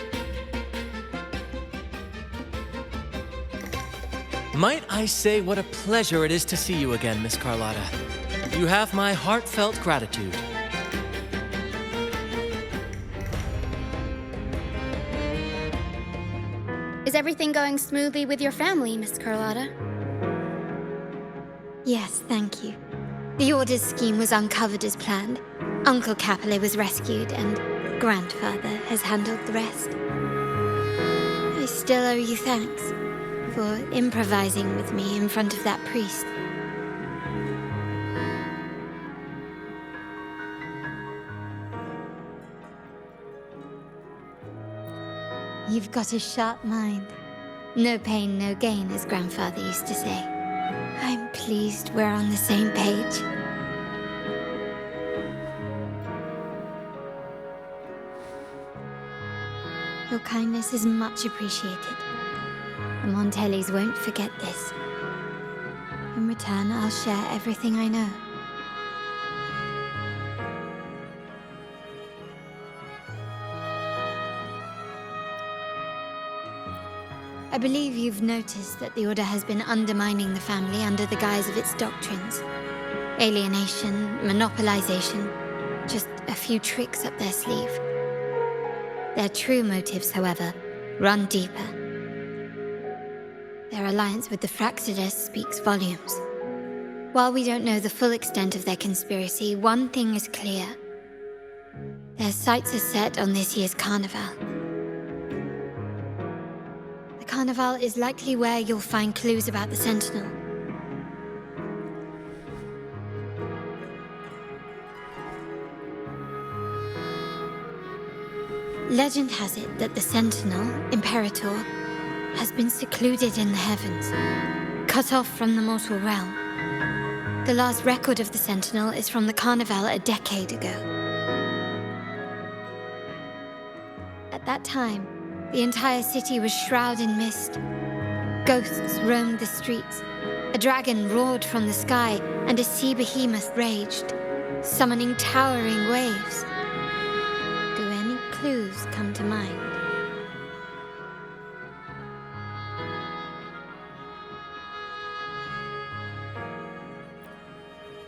[SPEAKER 5] Might I say what a pleasure it is to see you again, Miss Carlotta. You have my heartfelt gratitude.
[SPEAKER 1] Is everything going smoothly with your family, Miss Carlotta?
[SPEAKER 3] Yes, thank you. The Order's scheme was uncovered as planned. Uncle Capilet was rescued, and Grandfather has handled the rest. I still owe you thanks for improvising with me in front of that priest. You've got a sharp mind. No pain, no gain, as Grandfather used to say. I'm pleased we're on the same page. Your kindness is much appreciated. The Montellis won't forget this. In return, I'll share everything I know. I believe you've noticed that the Order has been undermining the family under the guise of its doctrines. Alienation, monopolization, just a few tricks up their sleeve. Their true motives, however, run deeper. Their alliance with the Fraxidus speaks volumes. While we don't know the full extent of their conspiracy, one thing is clear. Their sights are set on this year's carnival. The carnival is likely where you'll find clues about the Sentinel. Legend has it that the Sentinel, Imperator, has been secluded in the heavens, cut off from the mortal realm. The last record of the Sentinel is from the Carnival a decade ago. At that time, the entire city was shrouded in mist. Ghosts roamed the streets. A dragon roared from the sky, and a sea behemoth raged, summoning towering waves. Do any clues come to mind?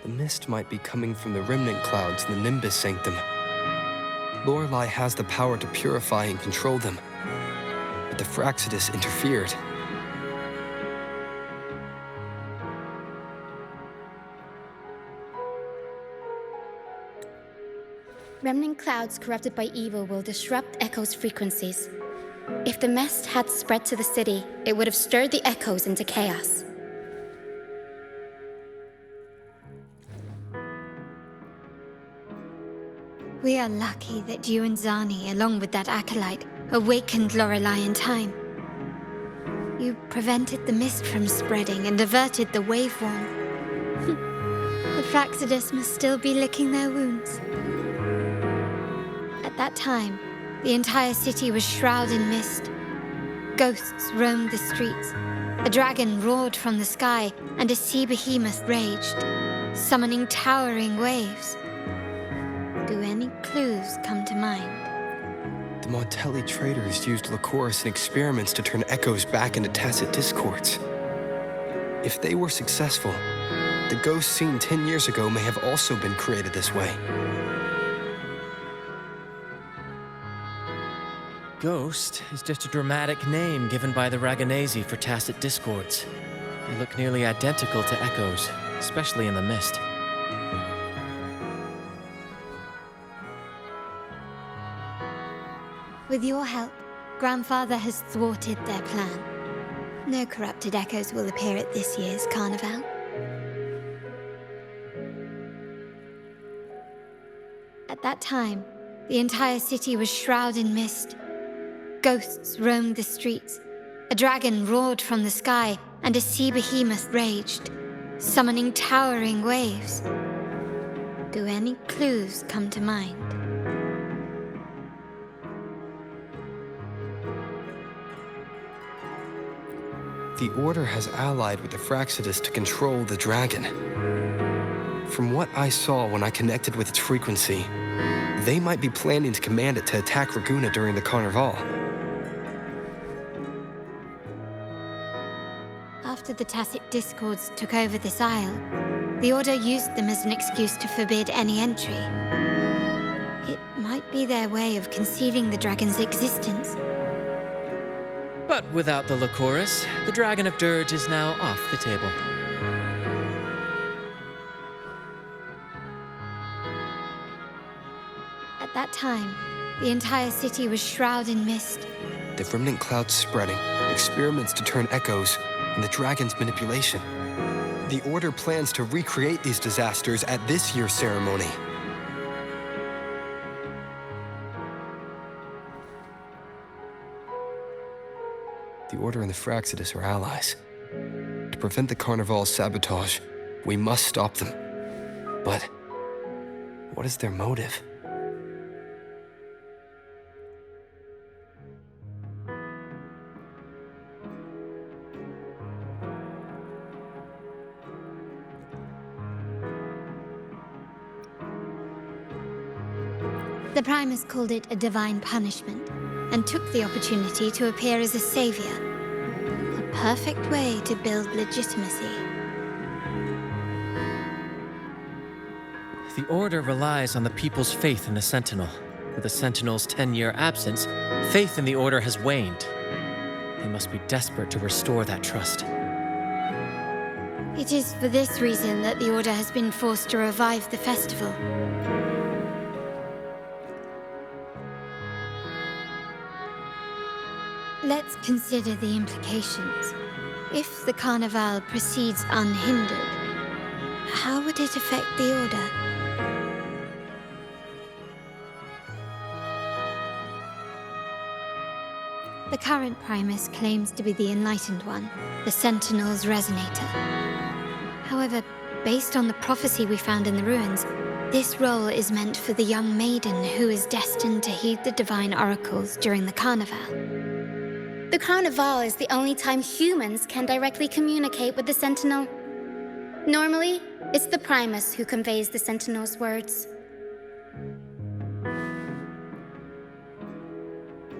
[SPEAKER 11] The mist might be coming from the remnant clouds in the Nimbus Sanctum. Lorelei has the power to purify and control them, but the Fraxidus interfered.
[SPEAKER 1] Remnant clouds corrupted by evil will disrupt Echo's frequencies. If the mist had spread to the city, it would have stirred the echoes into chaos.
[SPEAKER 3] We are lucky that you and Zani, along with that acolyte, awakened Lorelei in time. You prevented the mist from spreading and averted the wave worm. The Fraxidus must still be licking their wounds. At that time, the entire city was shrouded in mist. Ghosts roamed the streets. A dragon roared from the sky, and a sea behemoth raged, summoning towering waves. Do any clues come to mind?
[SPEAKER 11] The Montelli traders used Lycoris in experiments to turn echoes back into tacit discords. If they were successful, the ghosts seen 10 years ago may have also been created this way.
[SPEAKER 5] Ghost is just a dramatic name given by the Ragganese for tacit discords. They look nearly identical to echoes, especially in the mist.
[SPEAKER 3] With your help, Grandfather has thwarted their plan. No corrupted echoes will appear at this year's carnival. At that time, the entire city was shrouded in mist. Ghosts roamed the streets. A dragon roared from the sky, and a sea behemoth raged, summoning towering waves. Do any clues come to mind?
[SPEAKER 11] The Order has allied with the Fraxidus to control the dragon. From what I saw when I connected with its frequency, they might be planning to command it to attack Raguna during the Carnival.
[SPEAKER 3] After the Tacit Discords took over this isle, the Order used them as an excuse to forbid any entry. It might be their way of concealing the dragon's existence.
[SPEAKER 5] But without the Lycoris, the Dragon of Dirge is now off the table.
[SPEAKER 3] At that time, the entire city was shrouded in mist.
[SPEAKER 11] The remnant clouds spreading, experiments to turn echoes, and the dragon's manipulation. The Order plans to recreate these disasters at this year's ceremony. The Order and the Fraxidus are allies. To prevent the Carnival's sabotage, we must stop them. But what is their motive?
[SPEAKER 3] The Primus called it a divine punishment, and took the opportunity to appear as a savior. A perfect way to build legitimacy.
[SPEAKER 5] The Order relies on the people's faith in the Sentinel. With the Sentinel's 10-year absence, faith in the Order has waned. They must be desperate to restore that trust.
[SPEAKER 3] It is for this reason that the Order has been forced to revive the festival. Let's consider the implications. If the Carnival proceeds unhindered, how would it affect the Order? The current Primus claims to be the Enlightened One, the Sentinel's Resonator. However, based on the prophecy we found in the ruins, this role is meant for the young maiden who is destined to heed the divine oracles during the Carnival.
[SPEAKER 1] The Carnival is the only time humans can directly communicate with the Sentinel. Normally, it's the Primus who conveys the Sentinel's words.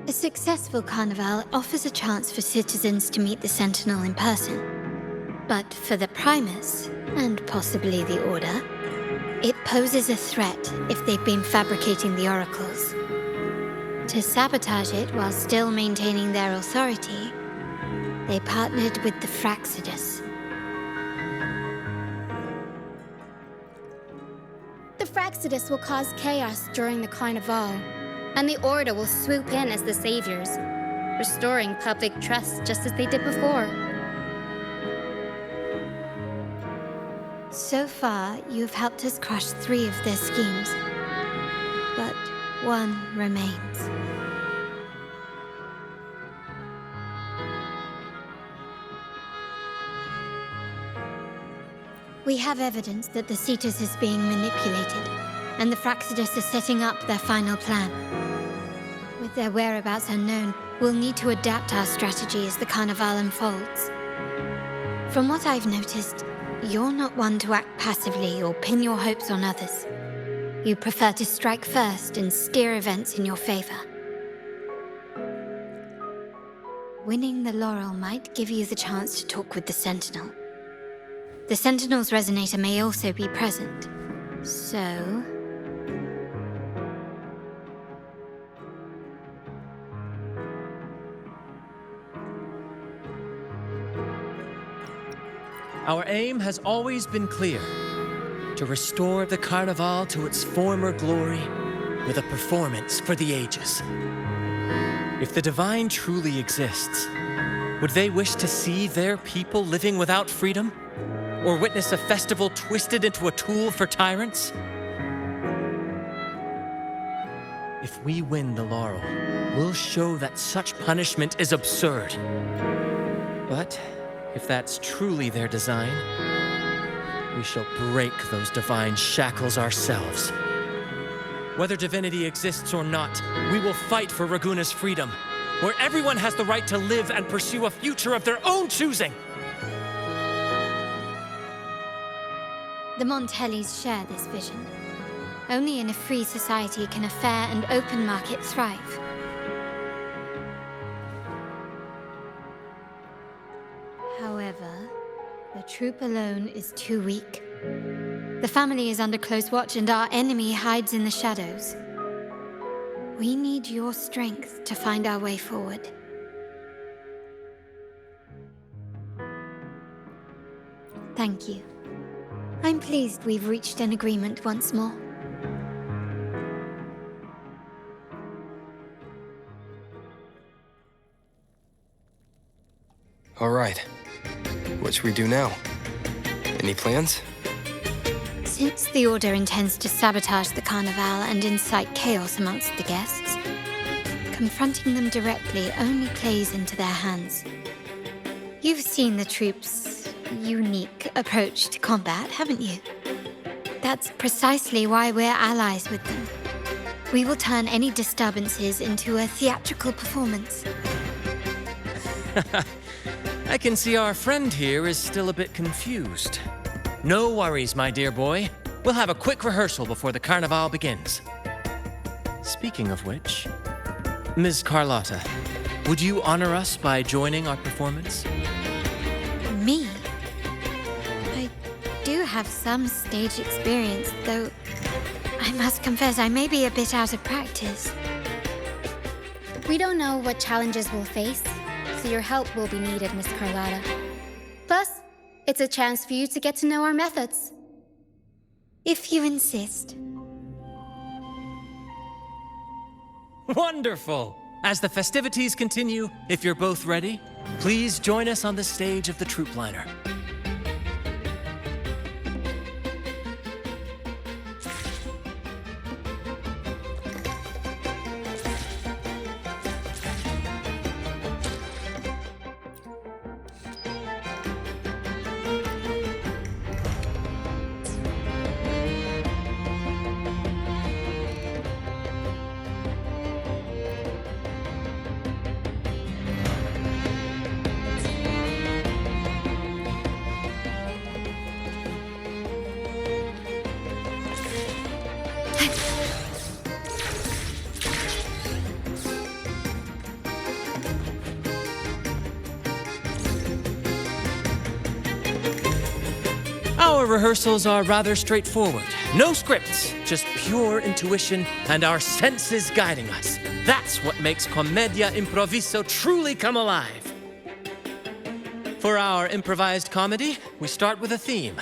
[SPEAKER 3] A successful Carnival offers a chance for citizens to meet the Sentinel in person. But for the Primus, and possibly the Order, it poses a threat if they've been fabricating the oracles. To sabotage it while still maintaining their authority, they partnered with the Fraxidus.
[SPEAKER 1] The Fraxidus will cause chaos during the Carnival, and the Order will swoop in as the saviors, restoring public trust just as they did before.
[SPEAKER 3] So far, you've helped us crush 3 of their schemes, but one remains. We have evidence that the Cetus is being manipulated, and the Fraxidus are setting up their final plan. With their whereabouts unknown, we'll need to adapt our strategy as the Carnival unfolds. From what I've noticed, you're not one to act passively or pin your hopes on others. You prefer to strike first and steer events in your favor. Winning the laurel might give you the chance to talk with the Sentinel. The Sentinel's Resonator may also be present, so...
[SPEAKER 5] Our aim has always been clear: to restore the Carnival to its former glory with a performance for the ages. If the Divine truly exists, would they wish to see their people living without freedom? Or witness a festival twisted into a tool for tyrants? If we win the laurel, we'll show that such punishment is absurd. But if that's truly their design, we shall break those divine shackles ourselves. Whether divinity exists or not, we will fight for Raguna's freedom, where everyone has the right to live and pursue a future of their own choosing.
[SPEAKER 12] The Montellys share this vision. Only in a free society can a fair and open market thrive. However, the troop alone is too weak. The family is under close watch and our enemy hides in the shadows. We need your strength to find our way forward. Thank you. I'm pleased we've reached an agreement once more.
[SPEAKER 11] All right. What should we do now? Any plans?
[SPEAKER 12] Since the Order intends to sabotage the Carnival and incite chaos amongst the guests, confronting them directly only plays into their hands. You've seen the troops' unique approach to combat, haven't you? That's precisely why we're allies with them. We will turn any disturbances into a theatrical performance.
[SPEAKER 5] I can see our friend here is still a bit confused. No worries, my dear boy. We'll have a quick rehearsal before the Carnival begins. Speaking of which, Ms. Carlotta, would you honor us by joining our performance?
[SPEAKER 12] Me? I do have some stage experience, though I must confess I may be a bit out of practice.
[SPEAKER 1] We don't know what challenges we'll face, so your help will be needed, Miss Carlotta. Plus, it's a chance for you to get to know our methods.
[SPEAKER 12] If you insist.
[SPEAKER 5] Wonderful! As the festivities continue, if you're both ready, please join us on the stage of the troop liner. Our rehearsals are rather straightforward. No scripts, just pure intuition and our senses guiding us. That's what makes Commedia Improviso truly come alive. For our improvised comedy, we start with a theme.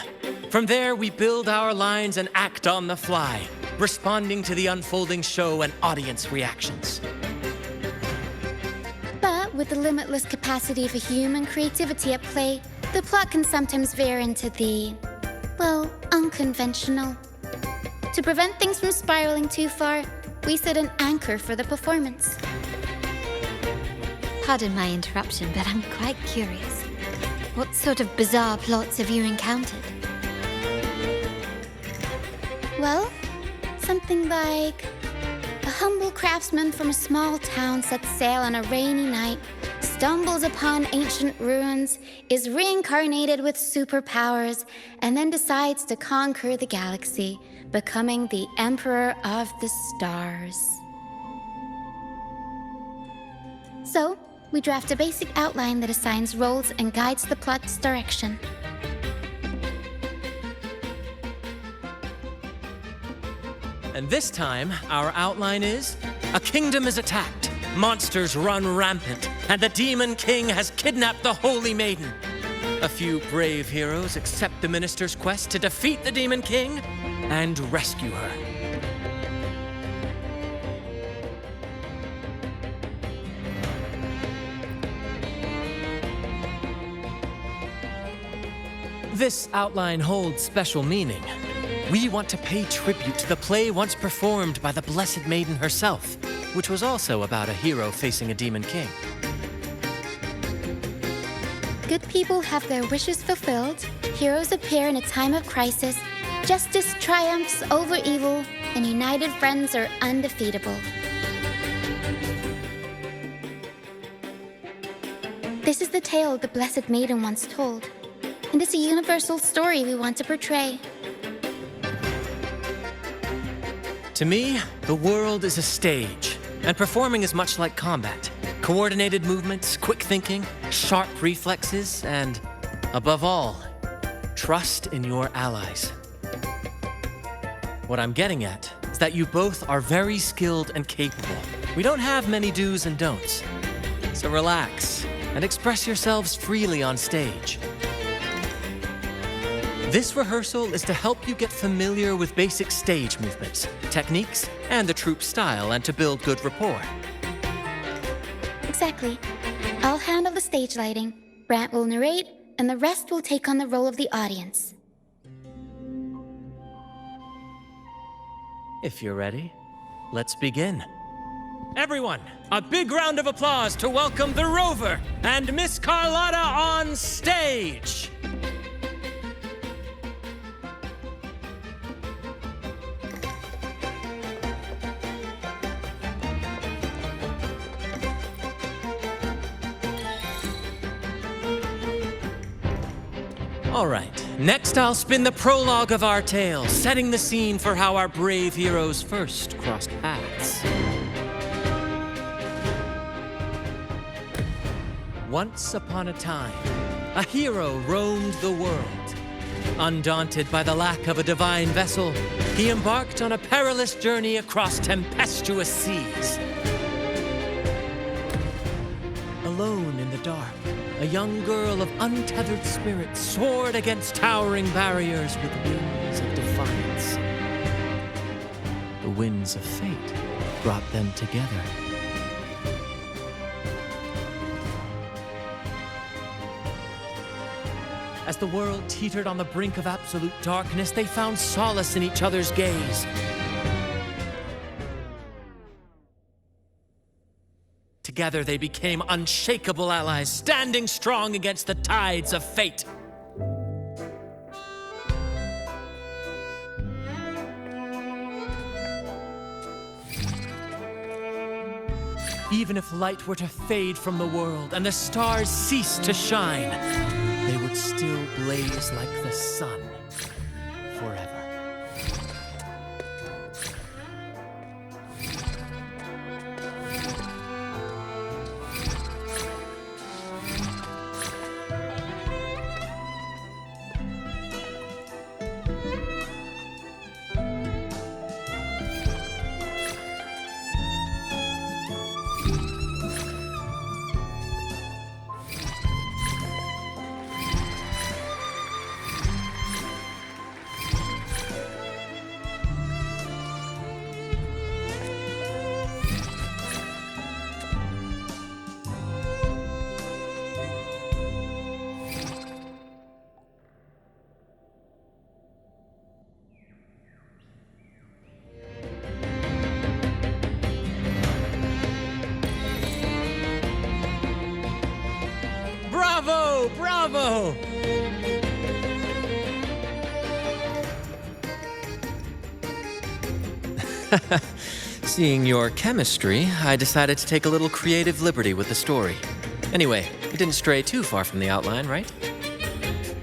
[SPEAKER 5] From there, we build our lines and act on the fly, responding to the unfolding show and audience reactions.
[SPEAKER 1] But with the limitless capacity of human creativity at play, the plot can sometimes veer into the, well, unconventional. To prevent things from spiraling too far, we set an anchor for the performance.
[SPEAKER 12] Pardon my interruption, but I'm quite curious. What sort of bizarre plots have you encountered?
[SPEAKER 1] Well, something like a humble craftsman from a small town sets sail on a rainy night, stumbles upon ancient ruins, is reincarnated with superpowers, and then decides to conquer the galaxy, becoming the Emperor of the Stars. So, we draft a basic outline that assigns roles and guides the plot's direction.
[SPEAKER 5] And this time, our outline is, a kingdom is attacked, monsters run rampant, and the Demon King has kidnapped the Holy Maiden. A few brave heroes accept the minister's quest to defeat the Demon King and rescue her. This outline holds special meaning. we want to pay tribute to the play once performed by the Blessed Maiden herself, which was also about a hero facing a demon king.
[SPEAKER 1] Good people have their wishes fulfilled, heroes appear in a time of crisis, justice triumphs over evil, and united friends are undefeatable. This is the tale the Blessed Maiden once told, and it's a universal story we want to portray.
[SPEAKER 5] To me, the world is a stage, and performing is much like combat. Coordinated movements, quick thinking, sharp reflexes, and, above all, trust in your allies. What I'm getting at is that you both are very skilled and capable. We don't have many do's and don'ts. So relax and express yourselves freely on stage. This rehearsal is to help you get familiar with basic stage movements, techniques, and the troupe style, and to build good rapport.
[SPEAKER 1] Exactly. I'll handle the stage lighting, Brant will narrate, and the rest will take on the role of the audience.
[SPEAKER 5] If you're ready, let's begin. Everyone, a big round of applause to welcome the Rover and Miss Carlotta on stage! All right, next I'll spin the prologue of our tale, setting the scene for how our brave heroes first crossed paths. Once upon a time, a hero roamed the world. Undaunted by the lack of a divine vessel, he embarked on a perilous journey across tempestuous seas. Alone in the dark, a young girl of untethered spirit soared against towering barriers with wings of defiance. The winds of fate brought them together. As the world teetered on the brink of absolute darkness, they found solace in each other's gaze. Together they became unshakable allies, standing strong against the tides of fate. Even if light were to fade from the world and the stars cease to shine, they would still blaze like the sun forever. Bravo! Bravo! Seeing your chemistry, I decided to take a little creative liberty with the story. Anyway, it didn't stray too far from the outline, right?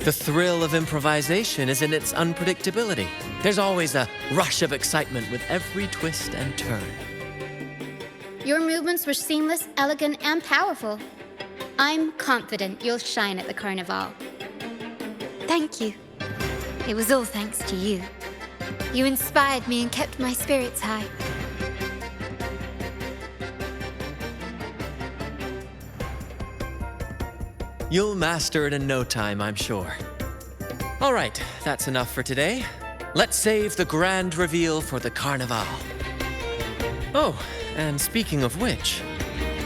[SPEAKER 5] The thrill of improvisation is in its unpredictability. There's always a rush of excitement with every twist and turn.
[SPEAKER 1] Your movements were seamless, elegant, and powerful. I'm confident you'll shine at the Carnival.
[SPEAKER 12] Thank you. It was all thanks to you. You inspired me and kept my spirits high.
[SPEAKER 5] You'll master it in no time, I'm sure. All right, that's enough for today. Let's save the grand reveal for the Carnival. Oh, and speaking of which,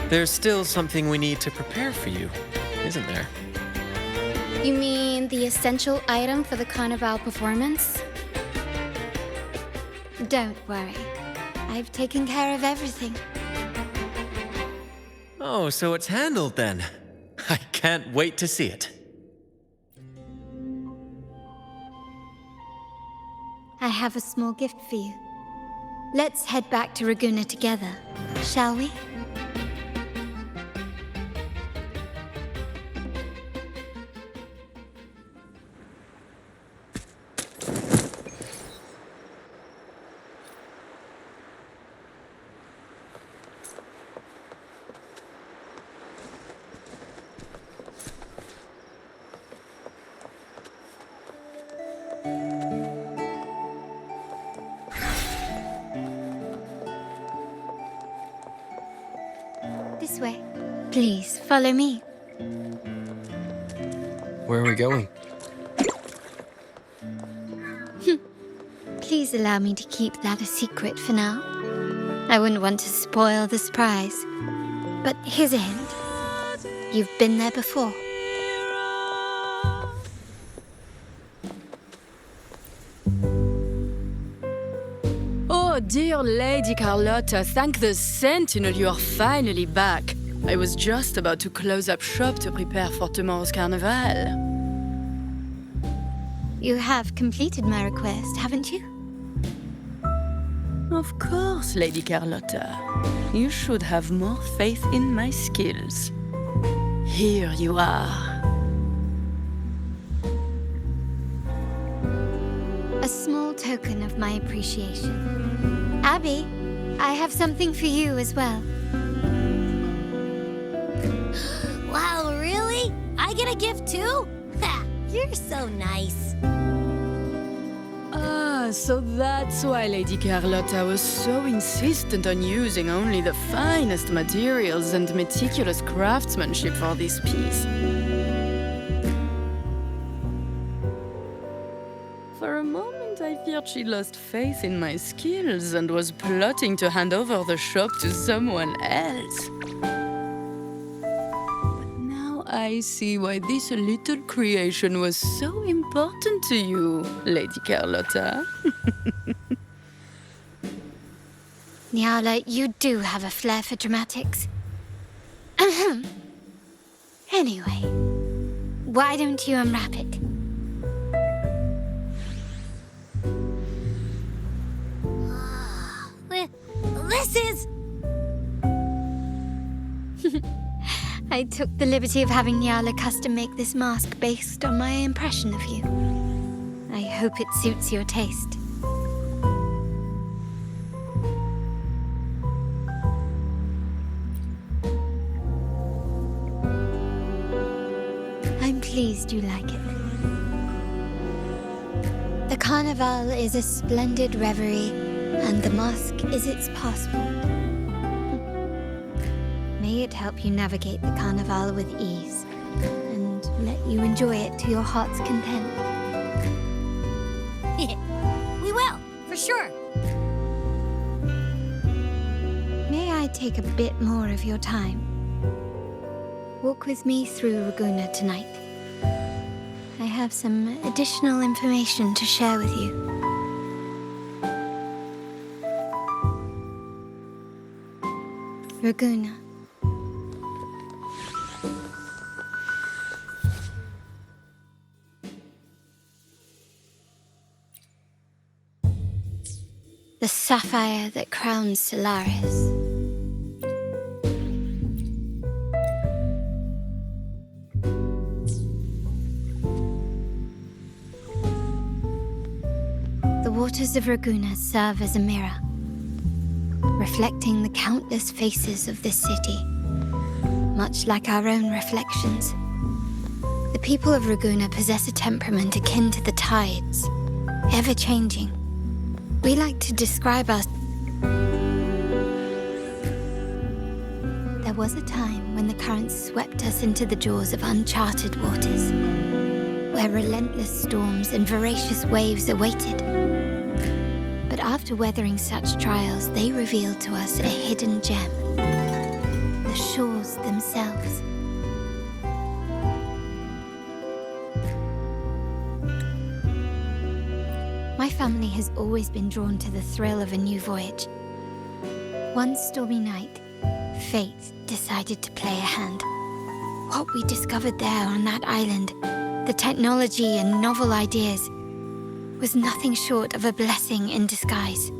[SPEAKER 5] there's still something we need to prepare for you, isn't there?
[SPEAKER 1] You mean the essential item for the Carnival performance?
[SPEAKER 12] Don't worry. I've taken care of everything.
[SPEAKER 5] Oh, so it's handled then. I can't wait to see it.
[SPEAKER 12] I have a small gift for you. Let's head back to Raguna together, shall we? This way. Please, follow me.
[SPEAKER 11] Where are we going?
[SPEAKER 12] Please allow me to keep that a secret for now. I wouldn't want to spoil the surprise. But here's a hint. You've been there before.
[SPEAKER 13] Oh, dear Lady Carlotta, thank the Sentinel you are finally back. I was just about to close up shop to prepare for tomorrow's carnival.
[SPEAKER 12] You have completed my request, haven't you?
[SPEAKER 13] Of course, Lady Carlotta. You should have more faith in my skills. Here you are.
[SPEAKER 12] A small token of my appreciation. Abby, I have something for you as well.
[SPEAKER 7] Wow, really? I get a gift too? Ha! You're so nice.
[SPEAKER 13] Ah, so that's why Lady Carlotta was so insistent on using only the finest materials and meticulous craftsmanship for this piece. For a moment, I feared she lost faith in my skills and was plotting to hand over the shop to someone else. I see why this little creation was so important to you, Lady Carlotta.
[SPEAKER 12] Nyala, you do have a flair for dramatics. Anyway, why don't you unwrap it?
[SPEAKER 7] This is...
[SPEAKER 12] I took the liberty of having Nyala custom make this mask based on my impression of you. I hope it suits your taste. I'm pleased you like it. The Carnival is a splendid reverie, and the mask is its passport. May it help you navigate the Carnival with ease, and let you enjoy it to your heart's content.
[SPEAKER 7] We will, for sure.
[SPEAKER 12] May I take a bit more of your time? Walk with me through Raguna tonight. I have some additional information to share with you. Raguna. The sapphire that crowns Solaris. The waters of Raguna serve as a mirror, reflecting the countless faces of this city, much like our own reflections. The people of Raguna possess a temperament akin to the tides, ever-changing. We like to describe us. There was a time when the currents swept us into the jaws of uncharted waters, where relentless storms and voracious waves awaited. But after weathering such trials, they revealed to us a hidden gem, the shores themselves. My My family has always been drawn to the thrill of a new voyage. One stormy night, fate decided to play a hand. What we discovered there on that island, the technology and novel ideas, was nothing short of a blessing in disguise.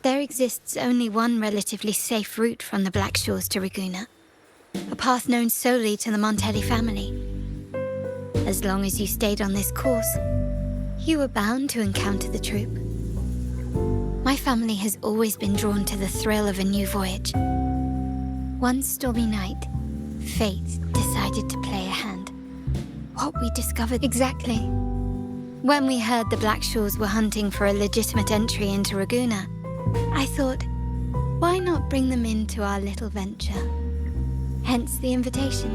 [SPEAKER 12] There exists only one relatively safe route from the Black Shores to Ragusa, a path known solely to the Montelli family. As long as you stayed on this course, you were bound to encounter the troop. My family has always been drawn to the thrill of a new voyage. One stormy night, fate decided to play a hand. What we discovered exactly. When we heard the Black Shores were hunting for a legitimate entry into Ragusa, I thought, why not bring them into our little venture? Hence the invitation.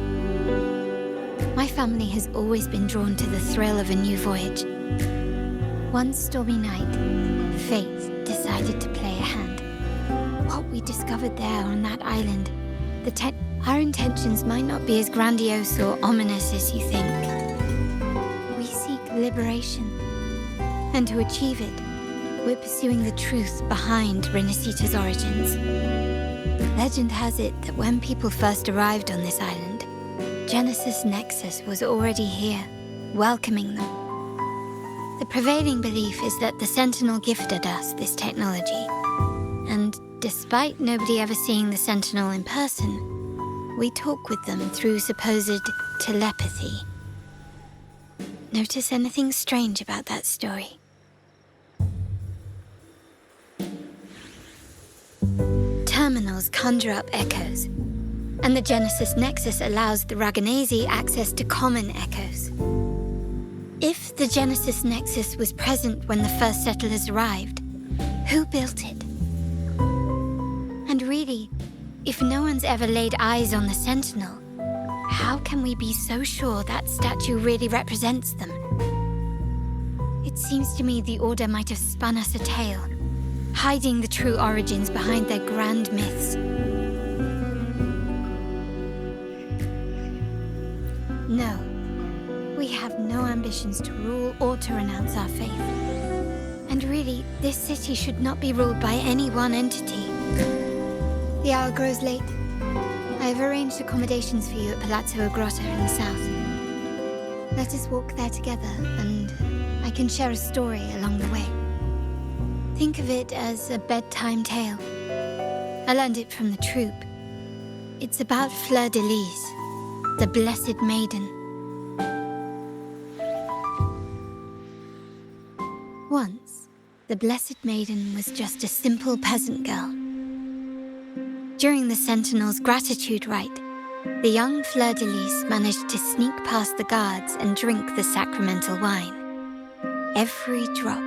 [SPEAKER 12] My family has always been drawn to the thrill of a new voyage. One stormy night, fate decided to play a hand. What we discovered there on that island, our intentions might not be as grandiose or ominous as you think. We seek liberation, and to achieve it, we're pursuing the truth behind Rinascita's origins. Legend has it that when people first arrived on this island, Genesis Nexus was already here, welcoming them. The prevailing belief is that the Sentinel gifted us this technology, and despite nobody ever seeing the Sentinel in person, we talk with them through supposed telepathy. Notice anything strange about that story? Terminals conjure up echoes, and the Genesis Nexus allows the Raganese access to common echoes. If the Genesis Nexus was present when the first settlers arrived, who built it? And really, if no one's ever laid eyes on the Sentinel, how can we be so sure that statue really represents them? It seems to me the Order might have spun us a tale, hiding the true origins behind their grand myths. No, we have no ambitions to rule or to renounce our faith. And really, this city should not be ruled by any one entity. The hour grows late. I have arranged accommodations for you at Palazzo Grotta in the south. Let us walk there together, and I can share a story along the way. Think of it as a bedtime tale. I learned it from the troop. It's about Fleur de Lis, the Blessed Maiden. Once, the Blessed Maiden was just a simple peasant girl. During the Sentinel's gratitude rite, the young Fleur de Lis managed to sneak past the guards and drink the sacramental wine. Every drop.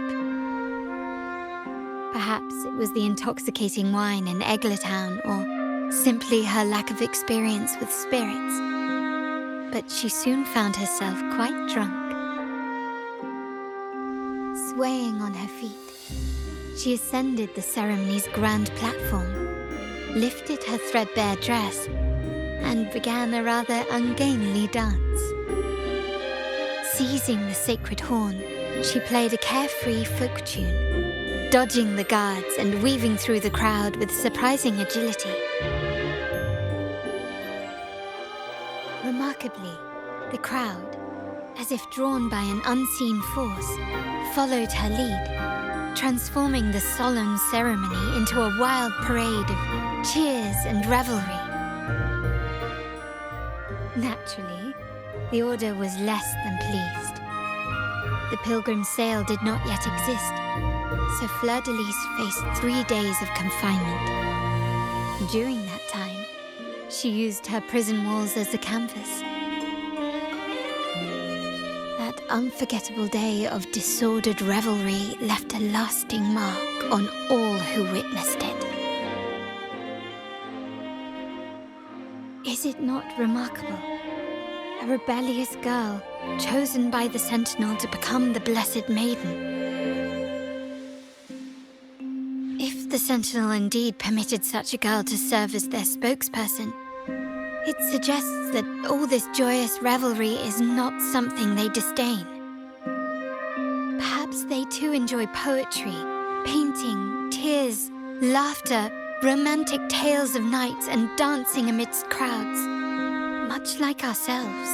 [SPEAKER 12] Perhaps it was the intoxicating wine in Eglatown, or simply her lack of experience with spirits. But she soon found herself quite drunk. Swaying on her feet, she ascended the ceremony's grand platform, lifted her threadbare dress, and began a rather ungainly dance. Seizing the sacred horn, she played a carefree folk tune, dodging the guards and weaving through the crowd with surprising agility. Remarkably, the crowd, as if drawn by an unseen force, followed her lead, transforming the solemn ceremony into a wild parade of cheers and revelry. Naturally, the Order was less than pleased. The pilgrim sale did not yet exist, so Fleur de Lis faced 3 days of confinement. During that time, she used her prison walls as a canvas. That unforgettable day of disordered revelry left a lasting mark on all who witnessed it. Is it not remarkable? A rebellious girl, chosen by the Sentinel to become the Blessed Maiden. If the Sentinel indeed permitted such a girl to serve as their spokesperson, It suggests that all this joyous revelry is not something they disdain. Perhaps they too enjoy poetry, painting, tears, laughter, romantic tales of nights, and dancing amidst crowds, much like ourselves.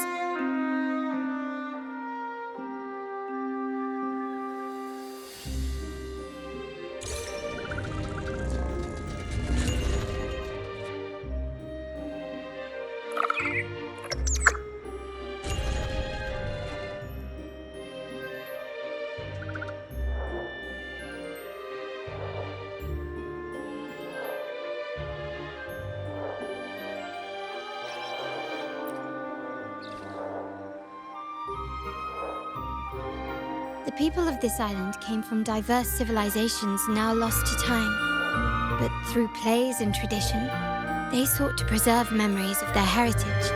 [SPEAKER 12] The people of this island came from diverse civilizations now lost to time, but through plays and tradition, they sought to preserve memories of their heritage.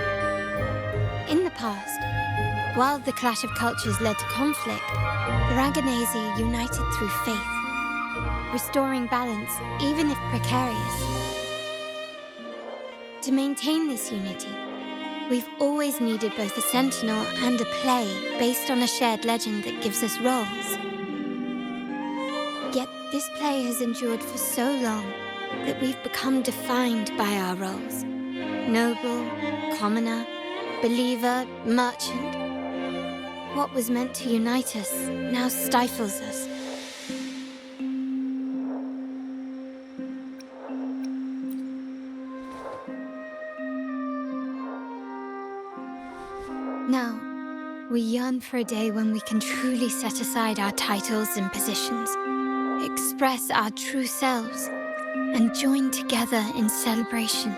[SPEAKER 12] In the past, while the clash of cultures led to conflict, the Raganazi united through faith, restoring balance even if precarious. To maintain this unity, we've always needed both a sentinel and a play based on a shared legend that gives us roles. Yet this play has endured for so long that we've become defined by our roles. Noble, commoner, believer, merchant. What was meant to unite us now stifles us. Now, we yearn for a day when we can truly set aside our titles and positions, express our true selves, and join together in celebration.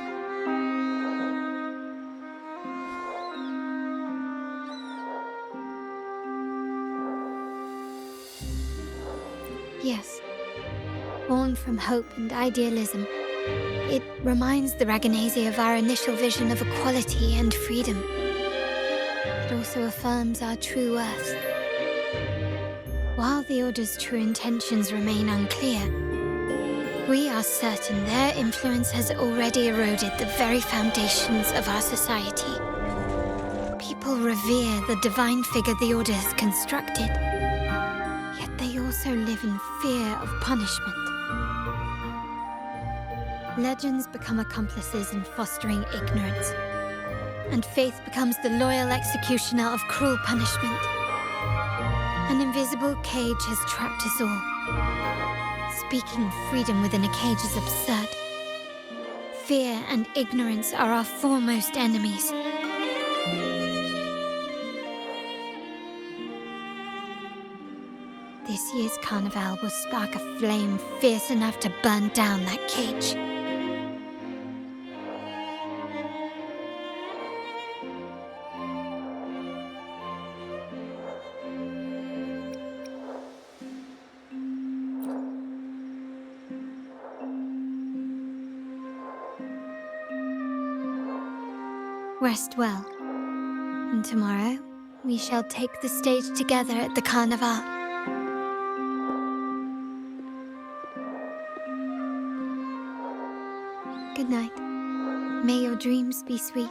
[SPEAKER 12] Yes, born from hope and idealism, it reminds the Raganazi of our initial vision of equality and freedom. It also affirms our true worth. While the Order's true intentions remain unclear, we are certain their influence has already eroded the very foundations of our society. People revere the divine figure the Order has constructed, yet they also live in fear of punishment. Legends become accomplices in fostering ignorance, and faith becomes the loyal executioner of cruel punishment. An invisible cage has trapped us all. Speaking of freedom within a cage is absurd. Fear and ignorance are our foremost enemies. This year's carnival will spark a flame fierce enough to burn down that cage. Rest well, and tomorrow we shall take the stage together at the carnival. Good night. May your dreams be sweet.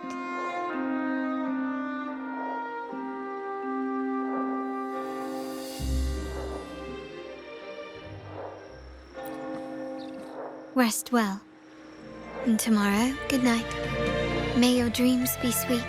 [SPEAKER 12] Rest well, and tomorrow, good night. May your dreams be sweet.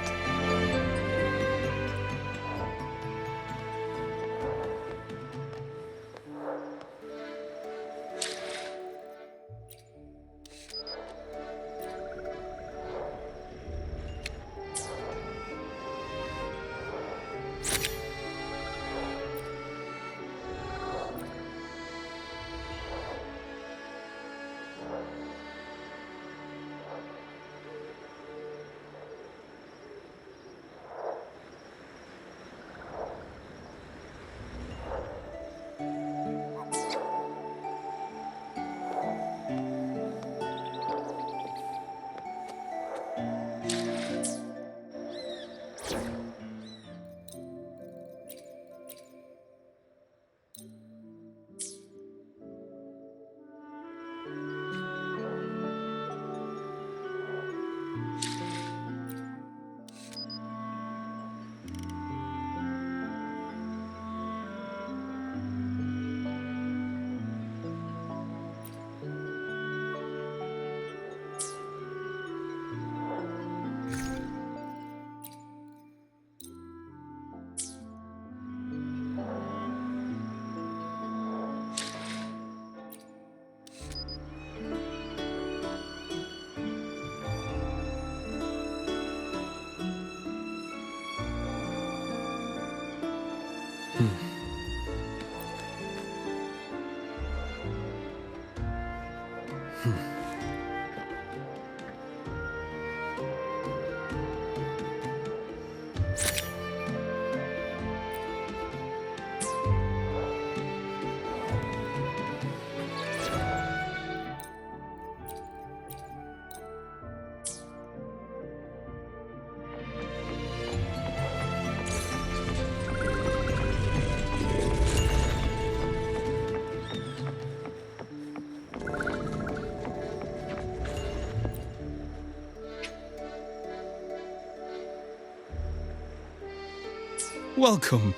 [SPEAKER 14] Welcome.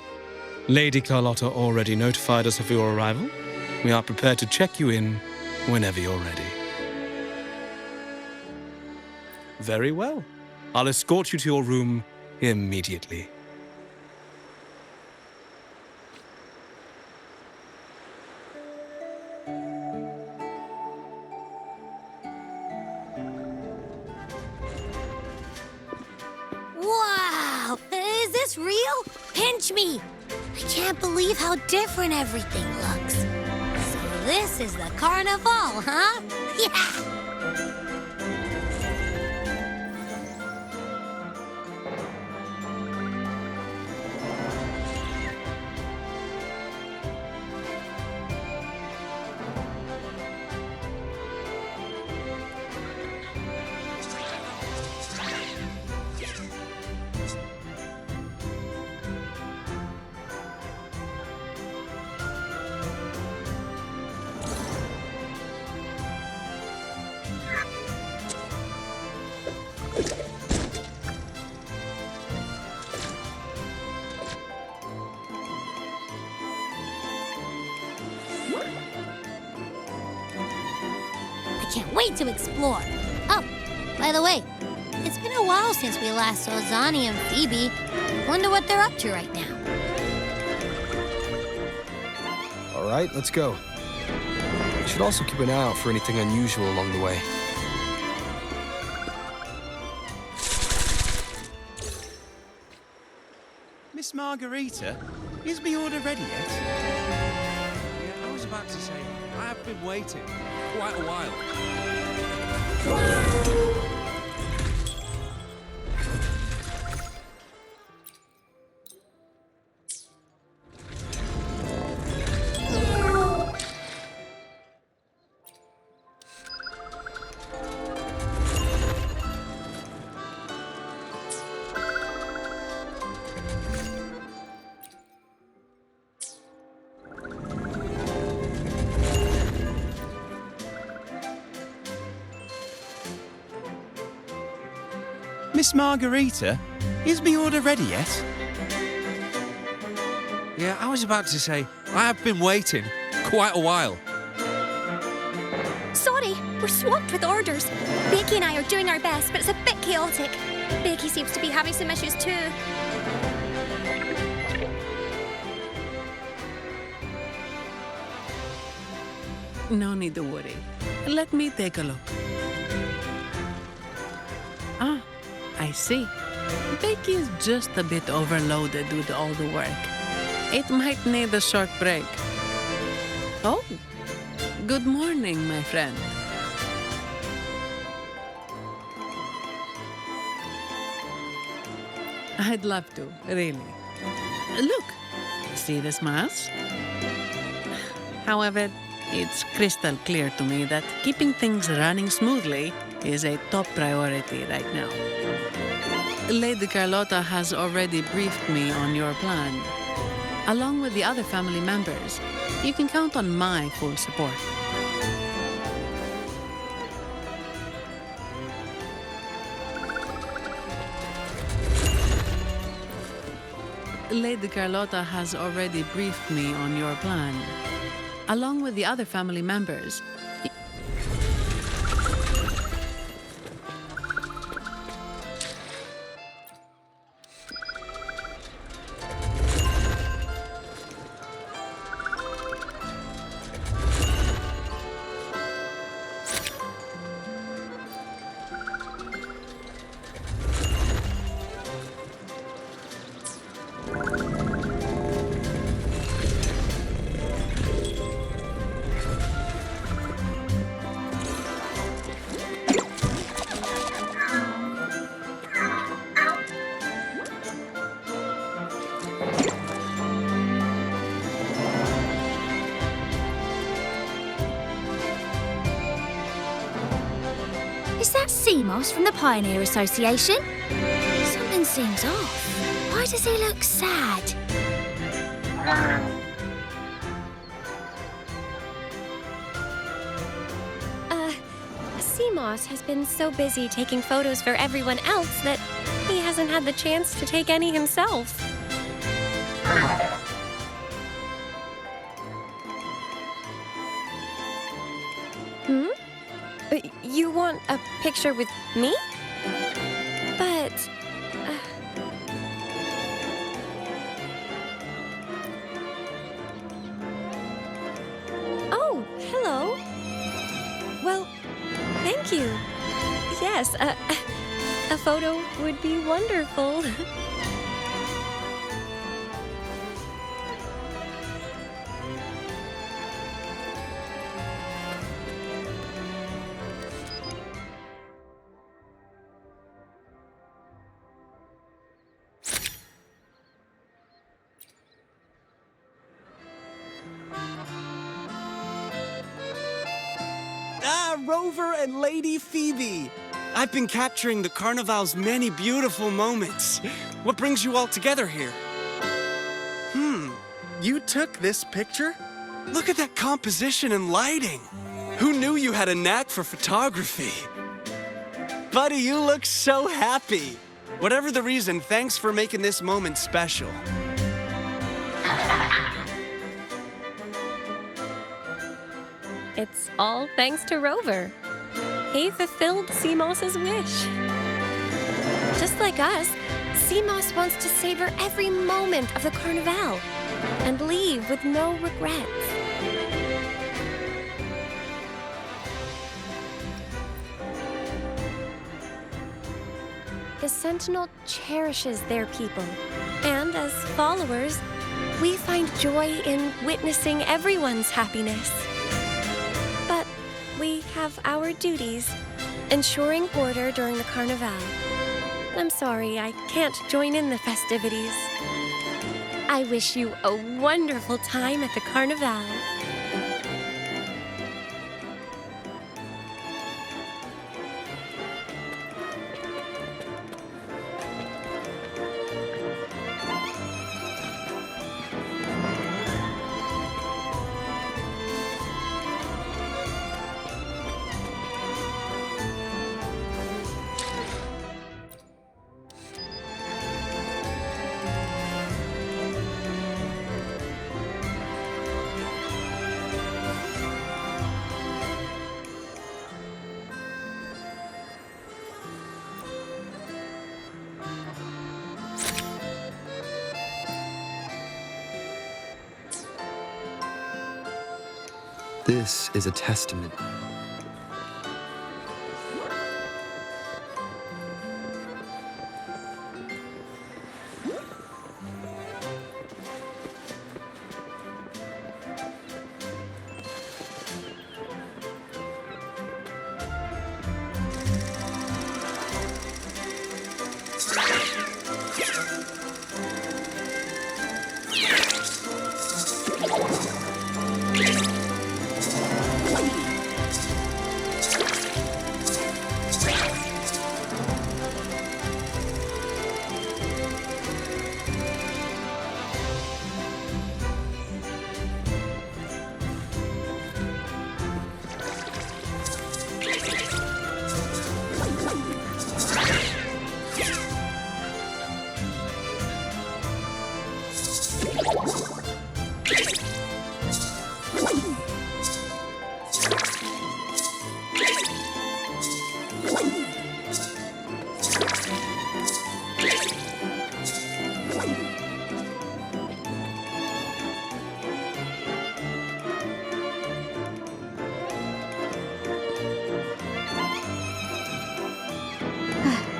[SPEAKER 14] Lady Carlotta already notified us of your arrival. We are prepared to check you in whenever you're ready. Very well. I'll escort you to your room immediately.
[SPEAKER 7] Wow! Is this real? Pinch me! I can't believe how different everything looks. So this is the carnival, huh? Yeah! Can't wait to explore. Oh, by the way, it's been a while since we last saw Zani and Phoebe. Wonder what they're up to right now.
[SPEAKER 11] All right, let's go. We should also keep an eye out for anything unusual along the way.
[SPEAKER 5] Miss Margarita, is my order ready yet? Yeah, I was about to say, I have been waiting quite a while. Miss Margarita, is my order ready yet? Yeah, I was about to say, I have been waiting quite a while.
[SPEAKER 15] Sorry, we're swamped with orders. Becky and I are doing our best, but it's a bit chaotic. Becky seems to be having some issues too.
[SPEAKER 16] No need to worry. Let me take a look. Ah, I see. Becky is just a bit overloaded with all the work. It might need a short break. Oh, good morning, my friend. I'd love to, really. Look, see this mask? However, it's crystal clear to me that keeping things running smoothly is a top priority right now. Lady Carlotta has already briefed me on your plan. Along with the other family members, you can count on my full support. Lady Carlotta has already briefed me on your plan. Along with the other family members,
[SPEAKER 15] Is that Seamoss from the Pioneer Association? Something seems off. Why does he look sad?
[SPEAKER 17] Seamoss has been so busy taking photos for everyone else that he hasn't had the chance to take any himself. You want a picture with me? But... Oh, hello. Well, thank you. Yes, a photo would be wonderful.
[SPEAKER 18] Rover and Lady Phoebe. I've been capturing the Carnival's many beautiful moments. What brings you all together here? You took this picture? Look at that composition and lighting. Who knew you had a knack for photography? Buddy, you look so happy. Whatever the reason, thanks for making this moment special.
[SPEAKER 17] It's all thanks to Rover. He fulfilled Seamoss's wish. Just like us, Seamoss wants to savor every moment of the Carnival and leave with no regrets. The Sentinel cherishes their people, and as followers, we find joy in witnessing everyone's happiness. But we have our duties, ensuring order during the Carnival. I'm sorry I can't join in the festivities. I wish you a wonderful time at the Carnival.
[SPEAKER 11] This is a testament.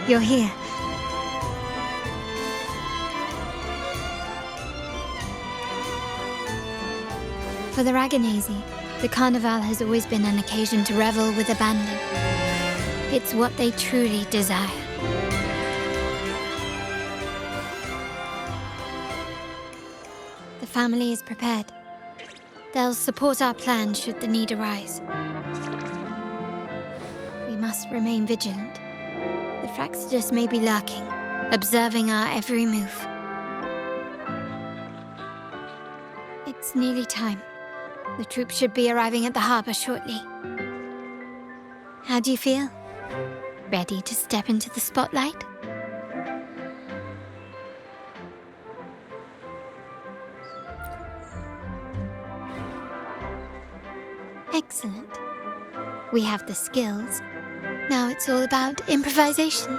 [SPEAKER 12] You're here. For the Raganazy, the Carnival has always been an occasion to revel with abandon. It's what they truly desire. The family is prepared. They'll support our plan should the need arise. We must remain vigilant. The Fraxidus may be lurking, observing our every move. It's nearly time. The troops should be arriving at the harbor shortly. How do you feel? Ready to step into the spotlight? Excellent. We have the skills. Now it's all about improvisation.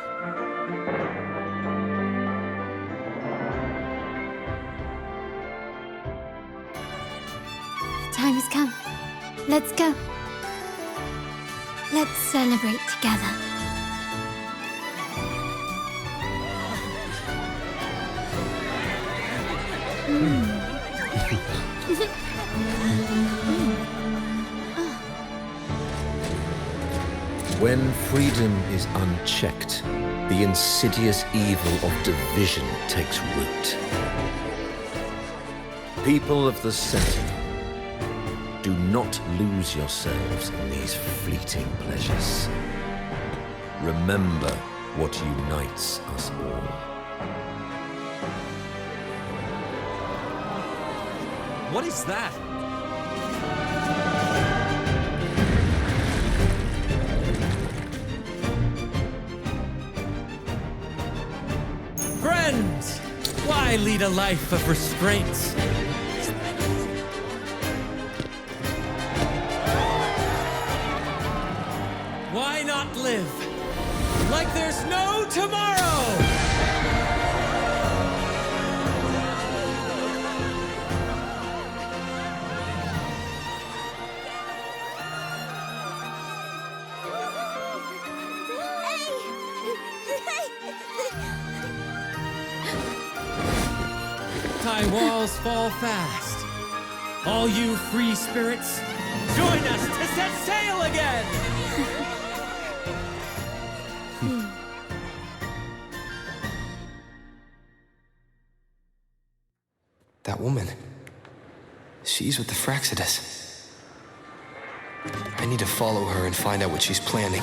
[SPEAKER 12] The time has come. Let's go. Let's celebrate together.
[SPEAKER 8] When freedom is unchecked, the insidious evil of division takes root. People of the Sentinel, do not lose yourselves in these fleeting pleasures. Remember what unites us all.
[SPEAKER 5] What is that? Friends! Why lead a life of restraints? Why not live like there's no tomorrow? High walls fall fast. All you free spirits, join us to set sail again!
[SPEAKER 11] That woman. She's with the Fraxidus. I need to follow her and find out what she's planning.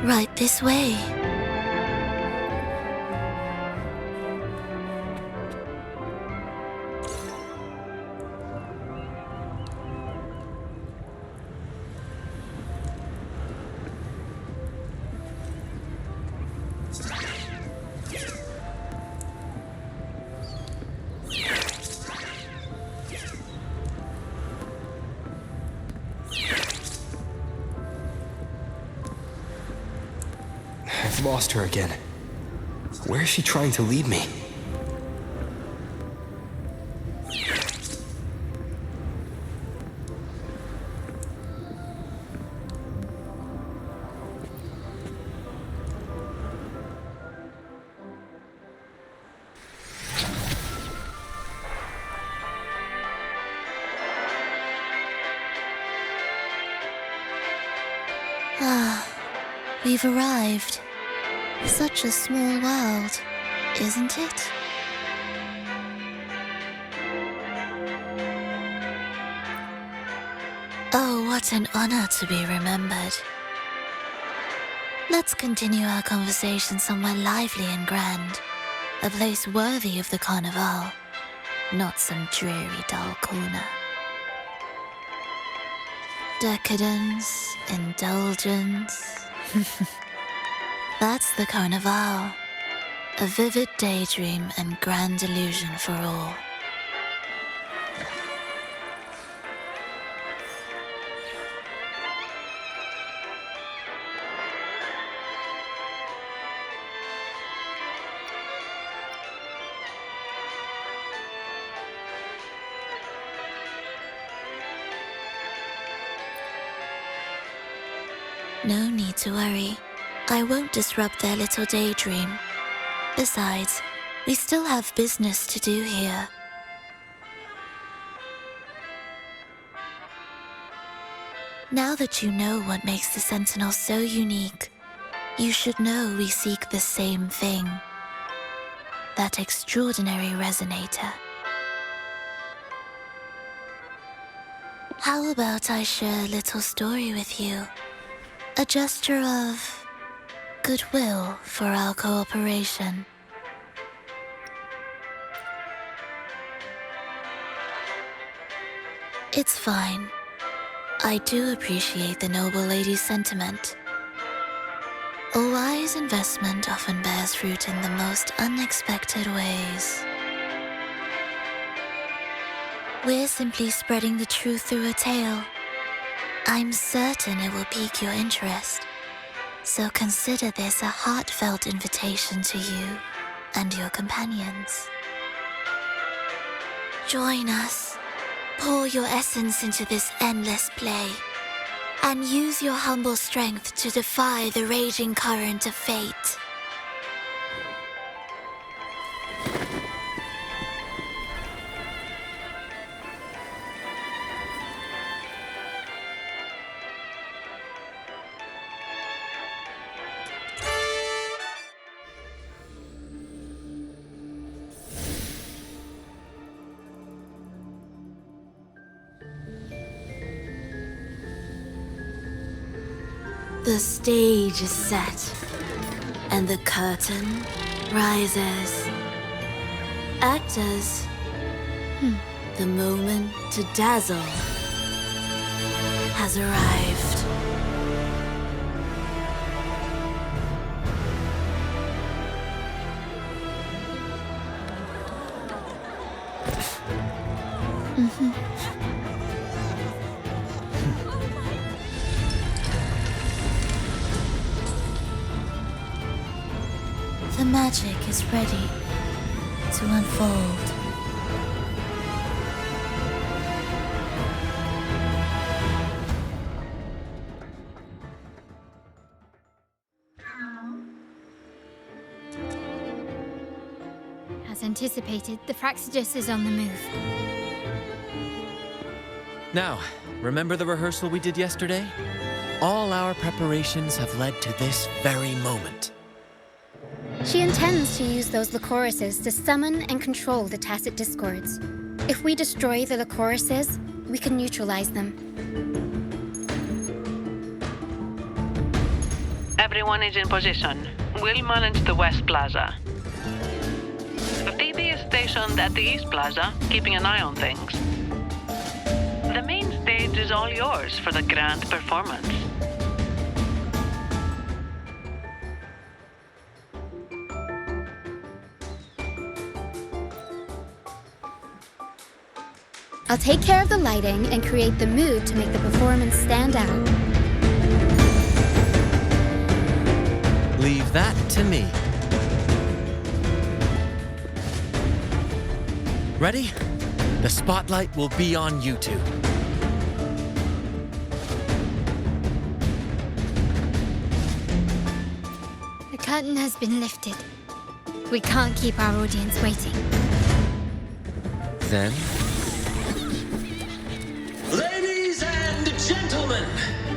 [SPEAKER 3] Right this way.
[SPEAKER 11] I've lost her again. Where is she trying to lead me?
[SPEAKER 3] Ah, we've arrived. Such a small world, isn't it? Oh, what an honor to be remembered. Let's continue our conversation somewhere lively and grand. A place worthy of the Carnival, not some dreary, dull corner. Decadence, indulgence. That's the Carnival. A vivid daydream and grand illusion for all.
[SPEAKER 19] No need to worry. I won't disrupt their little daydream. Besides, we still have business to do here. Now that you know what makes the Sentinel so unique, you should know we seek the same thing. That extraordinary resonator. How about I share a little story with you? A gesture of goodwill for our cooperation. It's fine. I do appreciate the noble lady's sentiment. A wise investment often bears fruit in the most unexpected ways. We're simply spreading the truth through a tale. I'm certain it will pique your interest. So consider this a heartfelt invitation to you and your companions. Join us. Pour your essence into this endless play, and use your humble strength to defy the raging current of fate. The stage is set, and the curtain rises. Actors, the moment to dazzle has arrived. The magic is ready to unfold.
[SPEAKER 12] As anticipated, the Fraxidus is on the move.
[SPEAKER 5] Now, remember the rehearsal we did yesterday? All our preparations have led to this very moment.
[SPEAKER 1] She intends to use those Lycorises to summon and control the Tacit Discords. If we destroy the Lycorises, we can neutralize them.
[SPEAKER 16] Everyone is in position. We'll manage the West Plaza. Phoebe is stationed at the East Plaza, keeping an eye on things. The main stage is all yours for the grand performance.
[SPEAKER 1] I'll take care of the lighting and create the mood to make the performance stand out.
[SPEAKER 5] Leave that to me. Ready? The spotlight will be on you two.
[SPEAKER 12] The curtain has been lifted. We can't keep our audience waiting.
[SPEAKER 5] Then,
[SPEAKER 8] Ladies and gentlemen,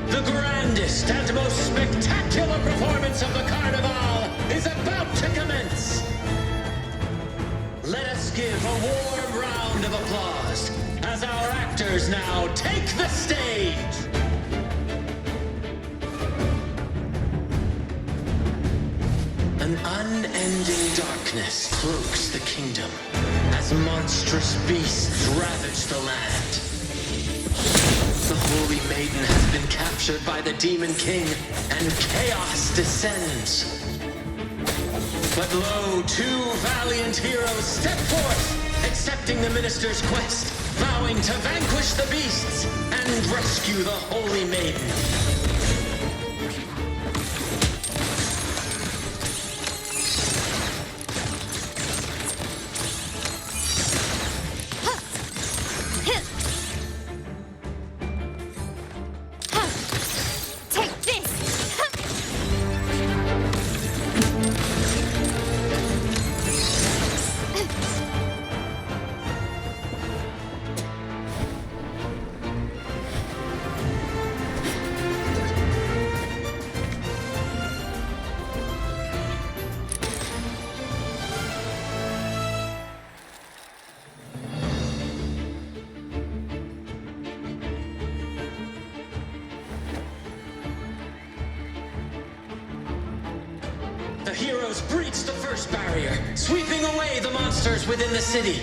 [SPEAKER 8] the grandest and most spectacular performance of the Carnival is about to commence. Let us give a warm round of applause as our actors now take the stage. An unending darkness cloaks the kingdom as monstrous beasts ravage the land. The Holy Maiden has been captured by the Demon King, and chaos descends. But lo, two valiant heroes step forth, accepting the minister's quest, vowing to vanquish the beasts and rescue the Holy Maiden.
[SPEAKER 15] Take this!
[SPEAKER 8] The heroes breached the first barrier, sweeping away the monsters within the city.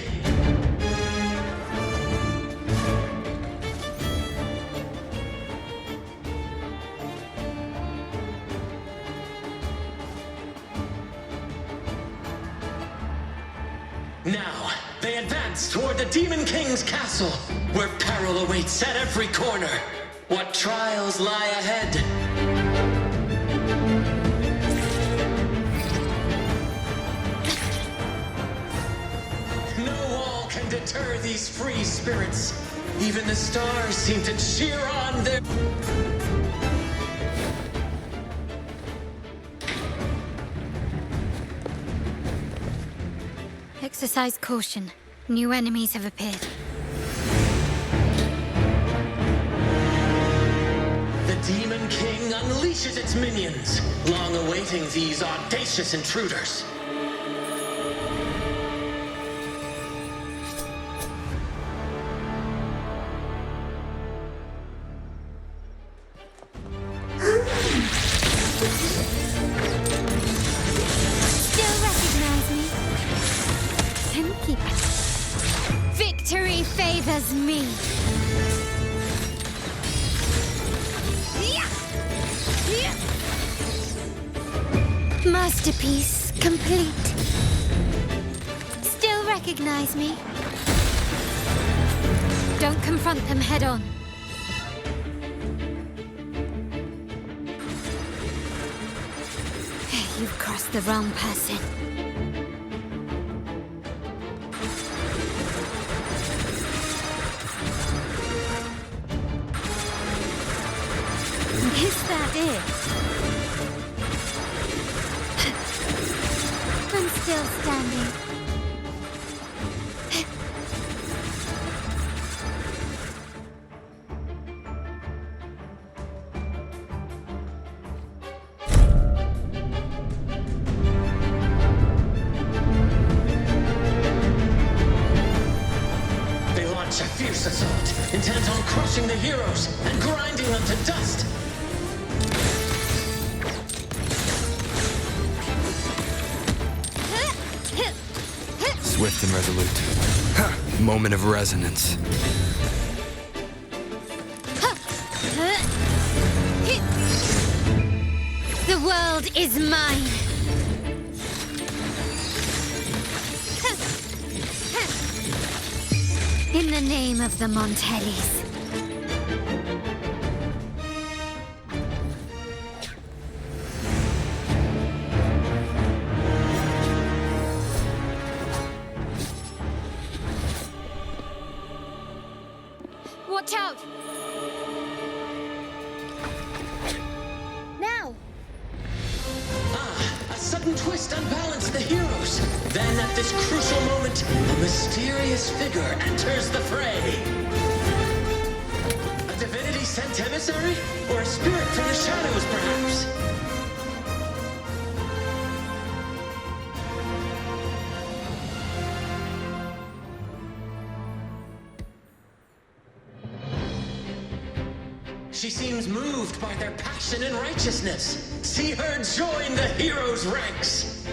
[SPEAKER 8] Now, they advance toward the Demon King's castle, where peril awaits at every corner. What trials lie ahead? No wall can deter these free spirits. Even the stars seem to cheer on their...
[SPEAKER 12] Exercise caution. New enemies have appeared.
[SPEAKER 8] The Demon King unleashes its minions, long awaiting these audacious intruders.
[SPEAKER 12] Still recognize me? Keep it. Victory favors me. Masterpiece complete. Still recognize me? Don't confront them head on. You've crossed the wrong person. Is that it? I'm still standing.
[SPEAKER 8] They launch a fierce assault, intent on crushing the heroes and grinding them to dust.
[SPEAKER 11] Swift and resolute. Moment of resonance.
[SPEAKER 12] The world is mine. In the name of the Montellis. Watch out!
[SPEAKER 15] Now!
[SPEAKER 8] A sudden twist unbalanced the heroes. Then at this crucial moment, a mysterious figure enters the fray. A divinity sent emissary? Or a spirit from the shadows, perhaps? She seems moved by their passion and righteousness. See her join the heroes' ranks.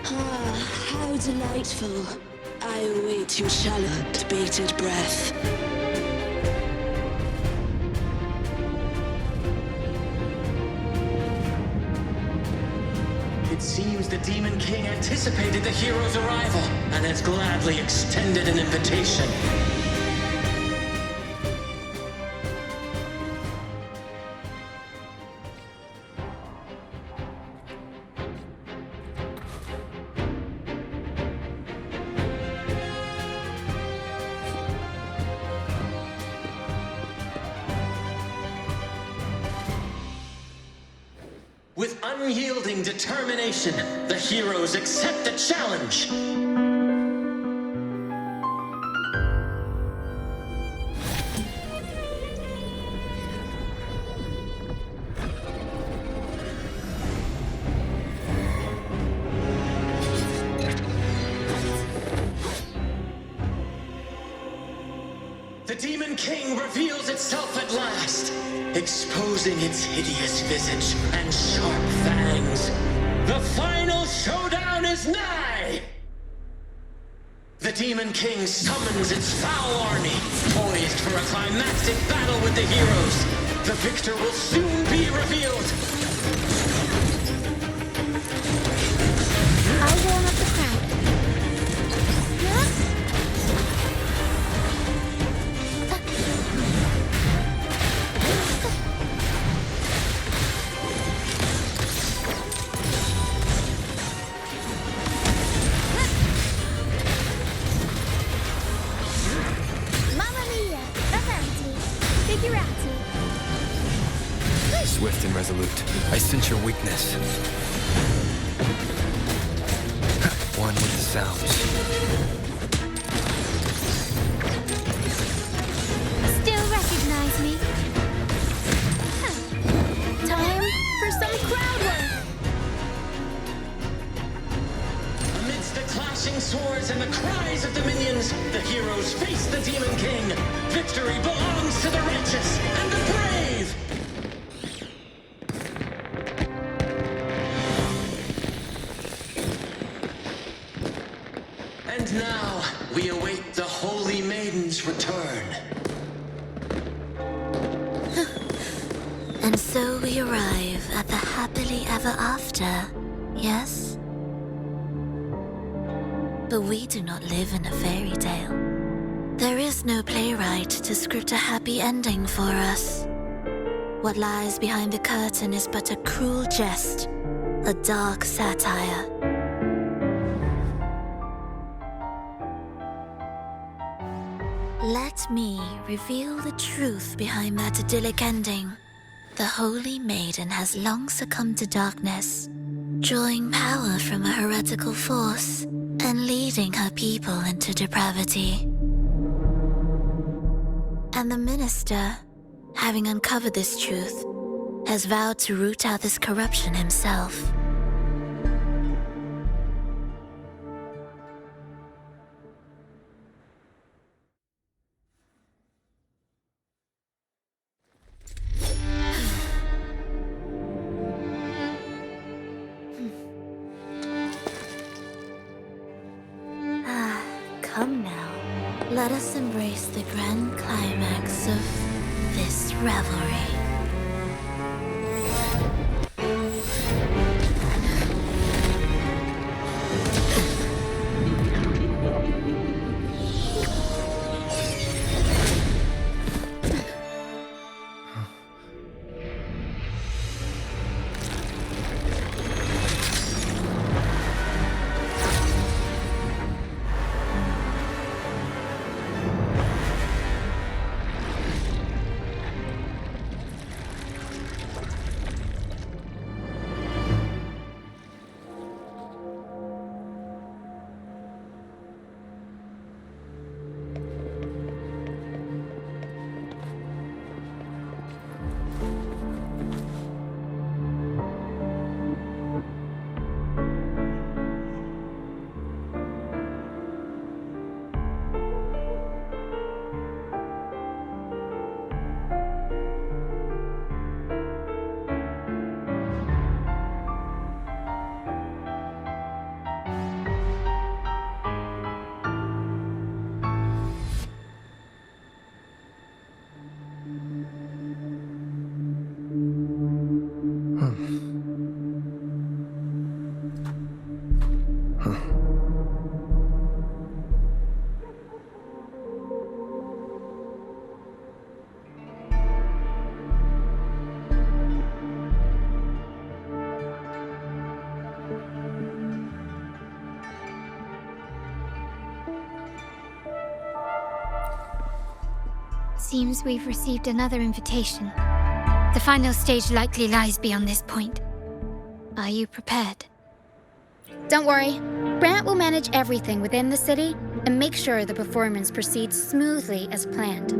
[SPEAKER 20] Ah, how delightful. I await your shallow, bated breath.
[SPEAKER 8] It seems the Demon King anticipated the hero's arrival and has gladly extended an invitation. With unyielding determination, the heroes accept the challenge. Demon King reveals itself at last, exposing its hideous visage and sharp fangs. The final showdown is nigh! The Demon King summons its foul army, poised for a climactic battle with the heroes. The victor will soon be revealed.
[SPEAKER 15] I'll warm up the crowd. Mamma mia! Avanti! Figurati!
[SPEAKER 11] Swift and resolute. I sense your weakness. One with the sounds.
[SPEAKER 15] Still recognize me? Huh. Time for some crowd work!
[SPEAKER 8] Amidst the clashing swords and the cries of the minions, the heroes face the Demon King. Victory belongs to the righteous and the brave! And now, we await the Holy Maiden's return.
[SPEAKER 19] And so we arrive at the happily ever after, yes? But we do not live in a fairy tale. There is no playwright to script a happy ending for us. What lies behind the curtain is but a cruel jest, a dark satire. Let me reveal the truth behind that idyllic ending. The Holy Maiden has long succumbed to darkness, drawing power from a heretical force and leading her people into depravity. And the minister, having uncovered this truth, has vowed to root out this corruption himself. Come now, let us embrace the grand climax of this revelry.
[SPEAKER 12] Seems we've received another invitation. The final stage likely lies beyond this point. Are you prepared?
[SPEAKER 1] Don't worry. Brant will manage everything within the city and make sure the performance proceeds smoothly as planned.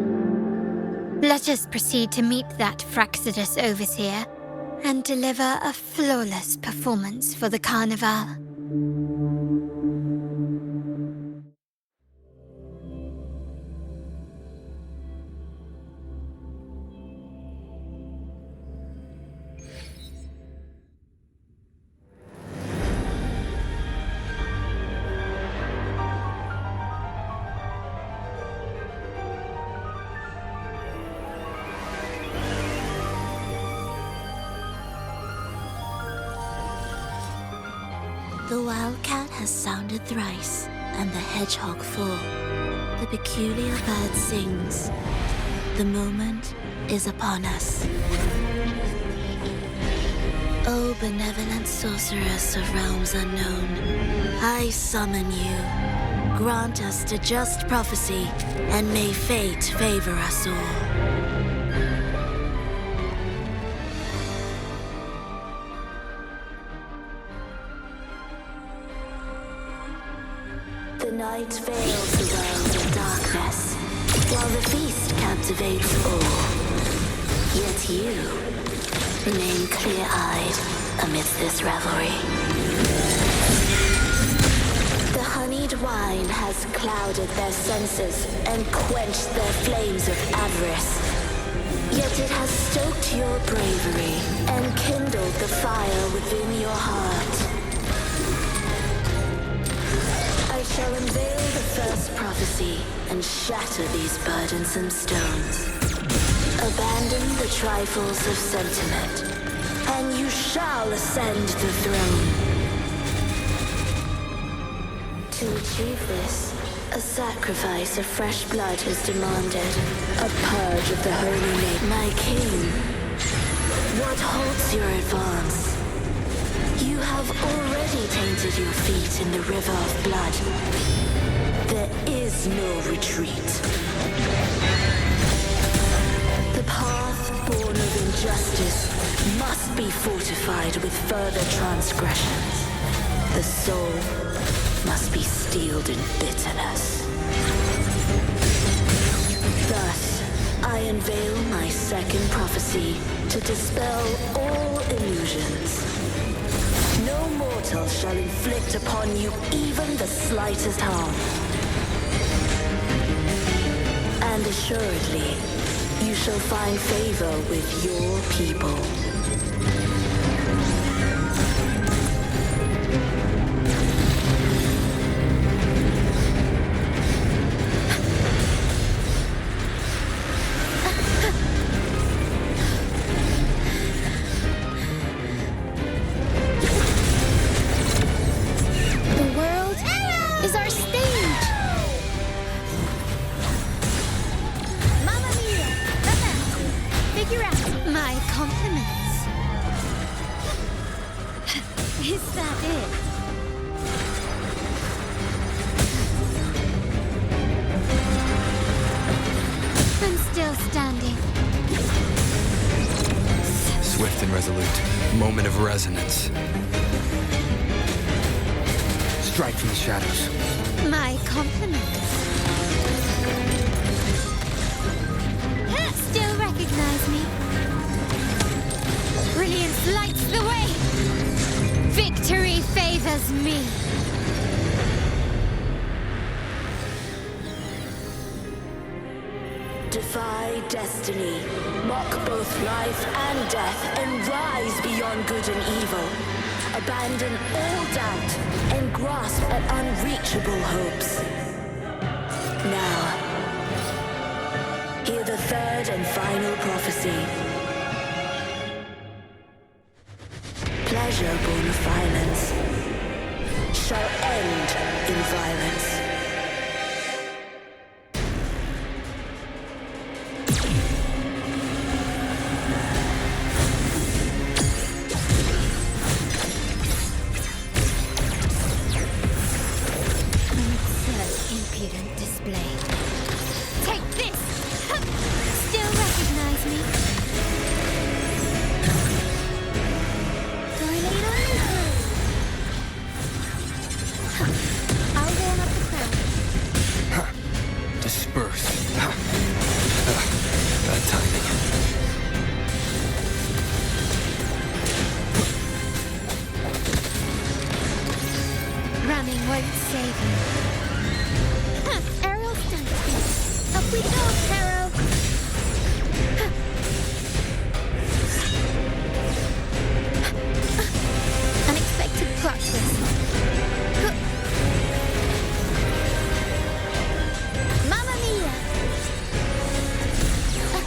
[SPEAKER 12] Let us proceed to meet that Fraxidus overseer and deliver a flawless performance for the Carnival.
[SPEAKER 19] The wildcat has sounded thrice, and the hedgehog four. The peculiar bird sings. The moment is upon us. O benevolent sorceress of realms unknown, I summon you. Grant us the just prophecy, and may fate favor us all. The night veils the world in darkness, while the feast captivates all. Yet you remain clear-eyed amidst this revelry. The honeyed wine has clouded their senses and quenched their flames of avarice. Yet it has stoked your bravery and kindled the fire within your heart. I shall unveil the first prophecy and shatter these burdensome stones. Abandon the trifles of sentiment, and you shall ascend the throne. To achieve this, a sacrifice of fresh blood is demanded, a purge of the holy name. My king, what halts your advance? You have already tainted your feet in the river of blood. There is no retreat. The path born of injustice must be fortified with further transgressions. The soul must be steeled in bitterness. Thus, I unveil my second prophecy to dispel all illusions. No mortal shall inflict upon you even the slightest harm. And assuredly, you shall find favor with your people.
[SPEAKER 1] The world is our stage.
[SPEAKER 15] Mamma mia! Figure out.
[SPEAKER 1] My compliments.
[SPEAKER 15] Is that it?
[SPEAKER 1] I'm still standing.
[SPEAKER 11] Swift and resolute. Moment of resonance. Strike from the shadows.
[SPEAKER 1] My compliments. Still recognize me? Brilliance lights the way. Victory favors me.
[SPEAKER 19] Defy destiny, mock both life and death, and rise beyond good and evil. Abandon all doubt and grasp at unreachable hopes. Now, hear the third and final prophecy. Pleasure born of violence shall end in violence.
[SPEAKER 1] Impudent display. Take this! Still recognize me? I'll warm up the crowd.
[SPEAKER 11] Disperse. Bad timing.
[SPEAKER 1] Running won't save you. Arrow stunts. Up we go, Arrow. Unexpected plot twist. Mamma mia! A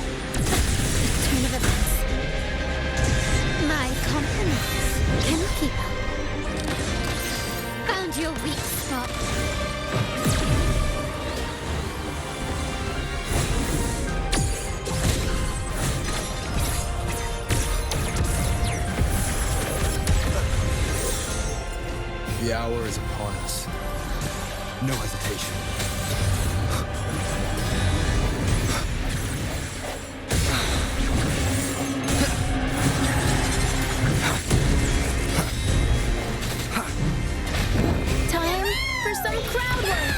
[SPEAKER 1] turn of events. My compliments. Can you keep up?
[SPEAKER 11] The hour is upon us. No hesitation.
[SPEAKER 15] Time for some crowd work!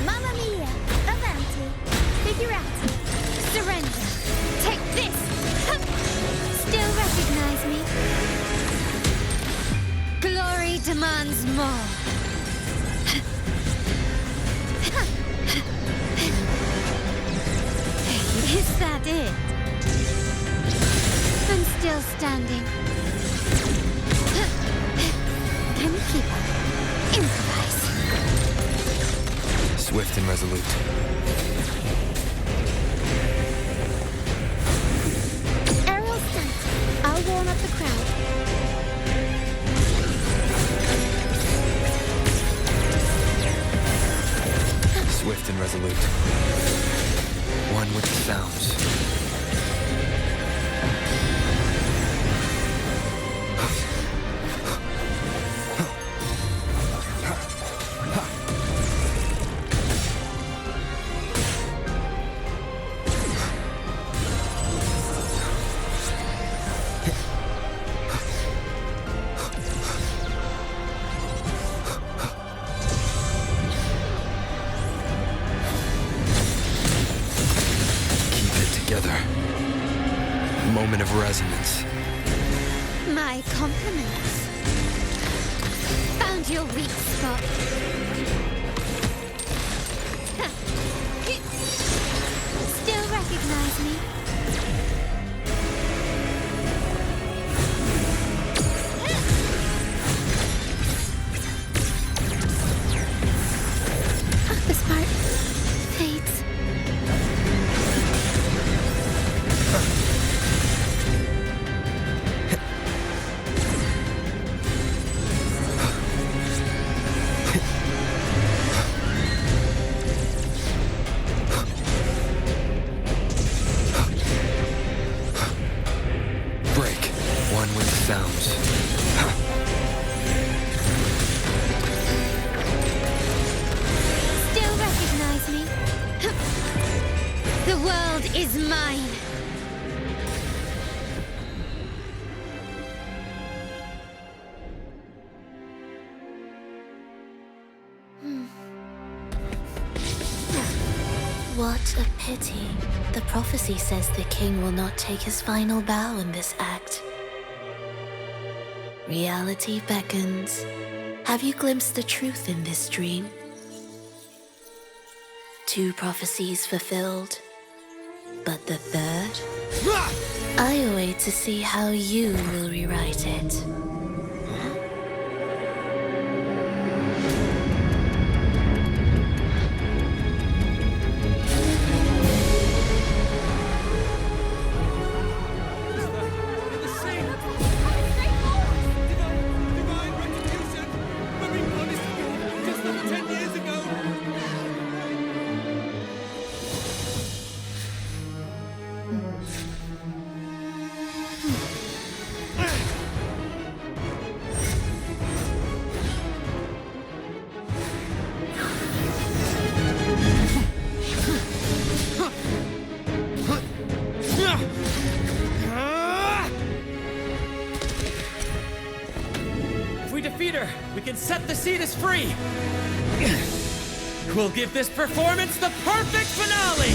[SPEAKER 15] Mamma mia! Avanti! Figurati! Surrender! Take this! Still recognize me?
[SPEAKER 12] Glory demands more. Is that it? I'm still standing. Can we keep up? Improvise.
[SPEAKER 11] Swift and resolute.
[SPEAKER 15] Aerial stunt. I'll warm up the crowd.
[SPEAKER 11] Swift and resolute. One with the sounds. Moment of resonance.
[SPEAKER 12] My compliments. Found your weak spot. Still recognize me?
[SPEAKER 15] This part fades.
[SPEAKER 11] Sounds.
[SPEAKER 12] Still recognize me? The world is mine.
[SPEAKER 19] What a pity. The prophecy says the king will not take his final bow in this act. Reality beckons. Have you glimpsed the truth in this dream? 2 prophecies fulfilled, but the third? I await to see how you will rewrite it.
[SPEAKER 5] We can set the Cetus free! We'll give this performance the perfect finale!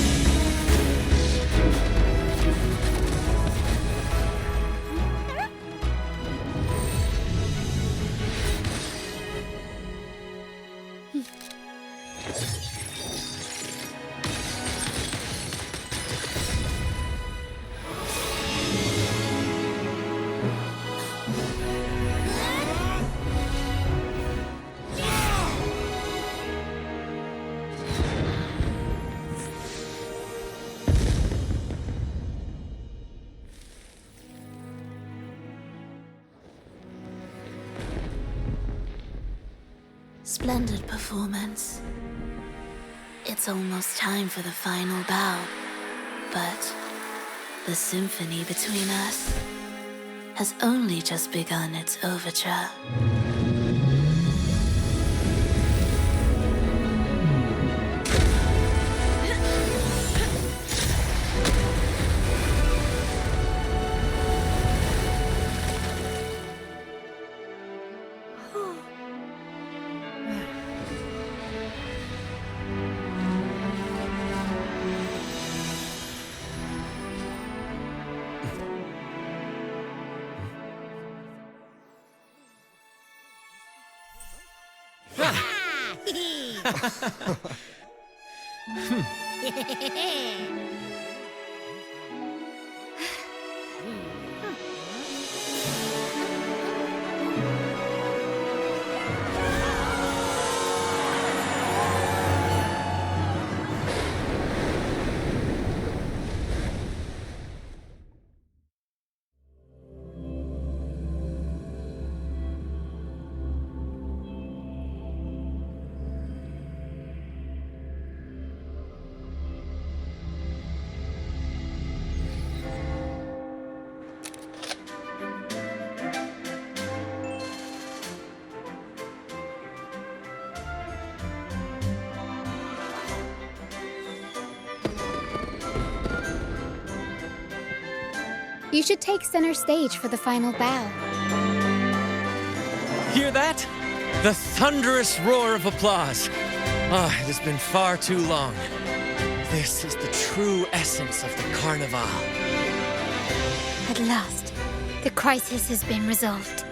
[SPEAKER 19] Splendid performance. It's almost time for the final bow, but the symphony between us has only just begun its overture.
[SPEAKER 1] You should take center stage for the final bow.
[SPEAKER 5] Hear that? The thunderous roar of applause. Ah, it has been far too long. This is the true essence of the Carnival.
[SPEAKER 12] At last, the crisis has been resolved.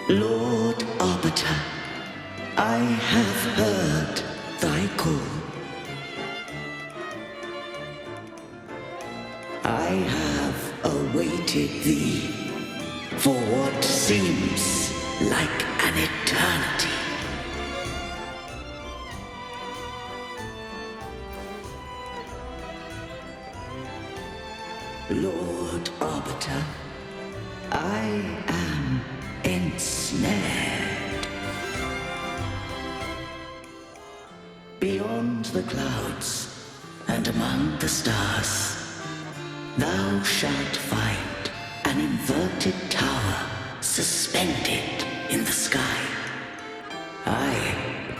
[SPEAKER 20] Lord Arbiter, I have heard thy call. I have awaited thee for what seems like an eternity. Lord Arbiter, I am ensnared. Beyond the clouds and among the stars, thou shalt find an inverted tower suspended in the sky. I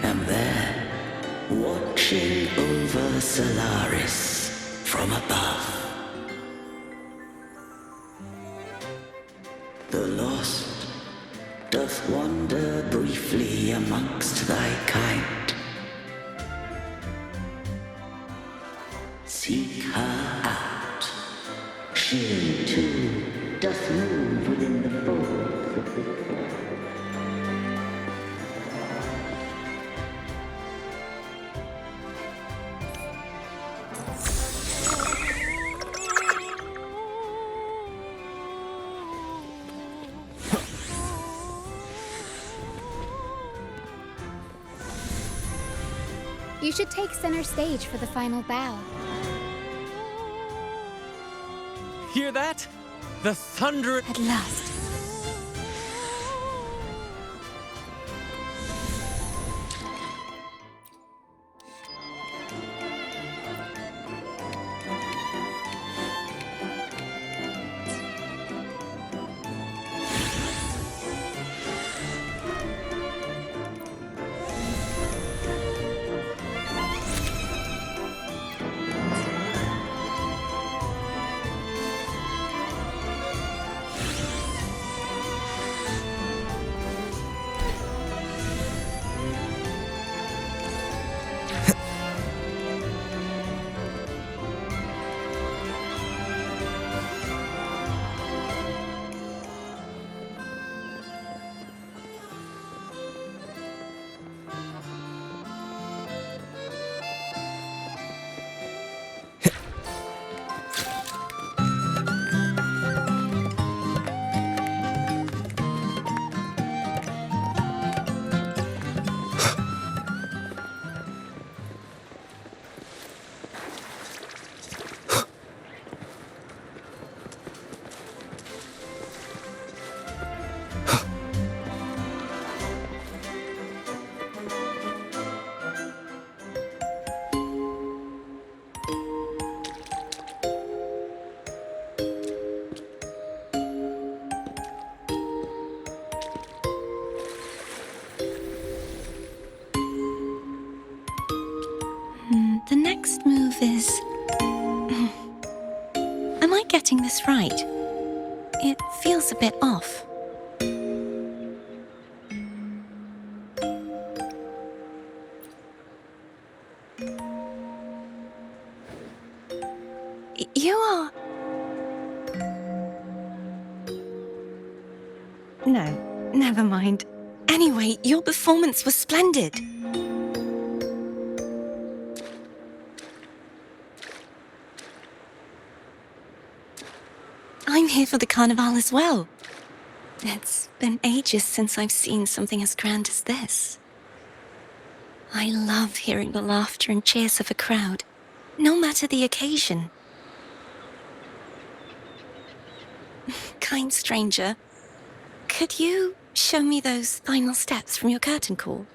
[SPEAKER 20] am there, watching over Solaris from above. The lost doth wander briefly amongst thy kind. Seek her out. She too doth move within the folds of the cloud.
[SPEAKER 1] You should take center stage for the final bow.
[SPEAKER 5] Hear that? The thunder...
[SPEAKER 12] At last.
[SPEAKER 21] next move is... Am I getting this right? It feels a bit off. You are... No, never mind. Anyway, your performance was splendid. I'm here for the Carnival as well. It's been ages since I've seen something as grand as this. I love hearing the laughter and cheers of a crowd, no matter the occasion. Kind stranger, could you show me those final steps from your curtain call?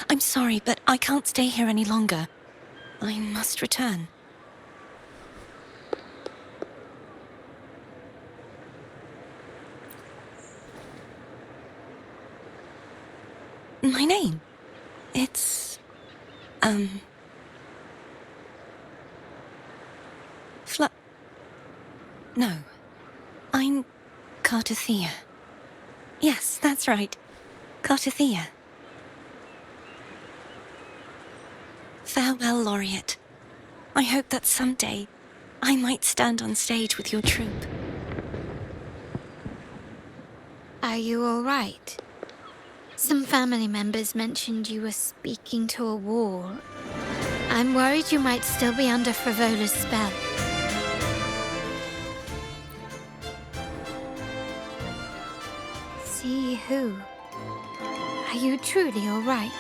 [SPEAKER 21] I'm sorry, but I can't stay here any longer. I must return. My name? It's... No. I'm Cartothea. Yes, that's right. Cartothea. Farewell, Laureate. I hope that someday I might stand on stage with your troupe.
[SPEAKER 12] Are you all right? Some family members mentioned you were speaking to a wall. I'm worried you might still be under Frivola's spell. See who? Are you truly all right?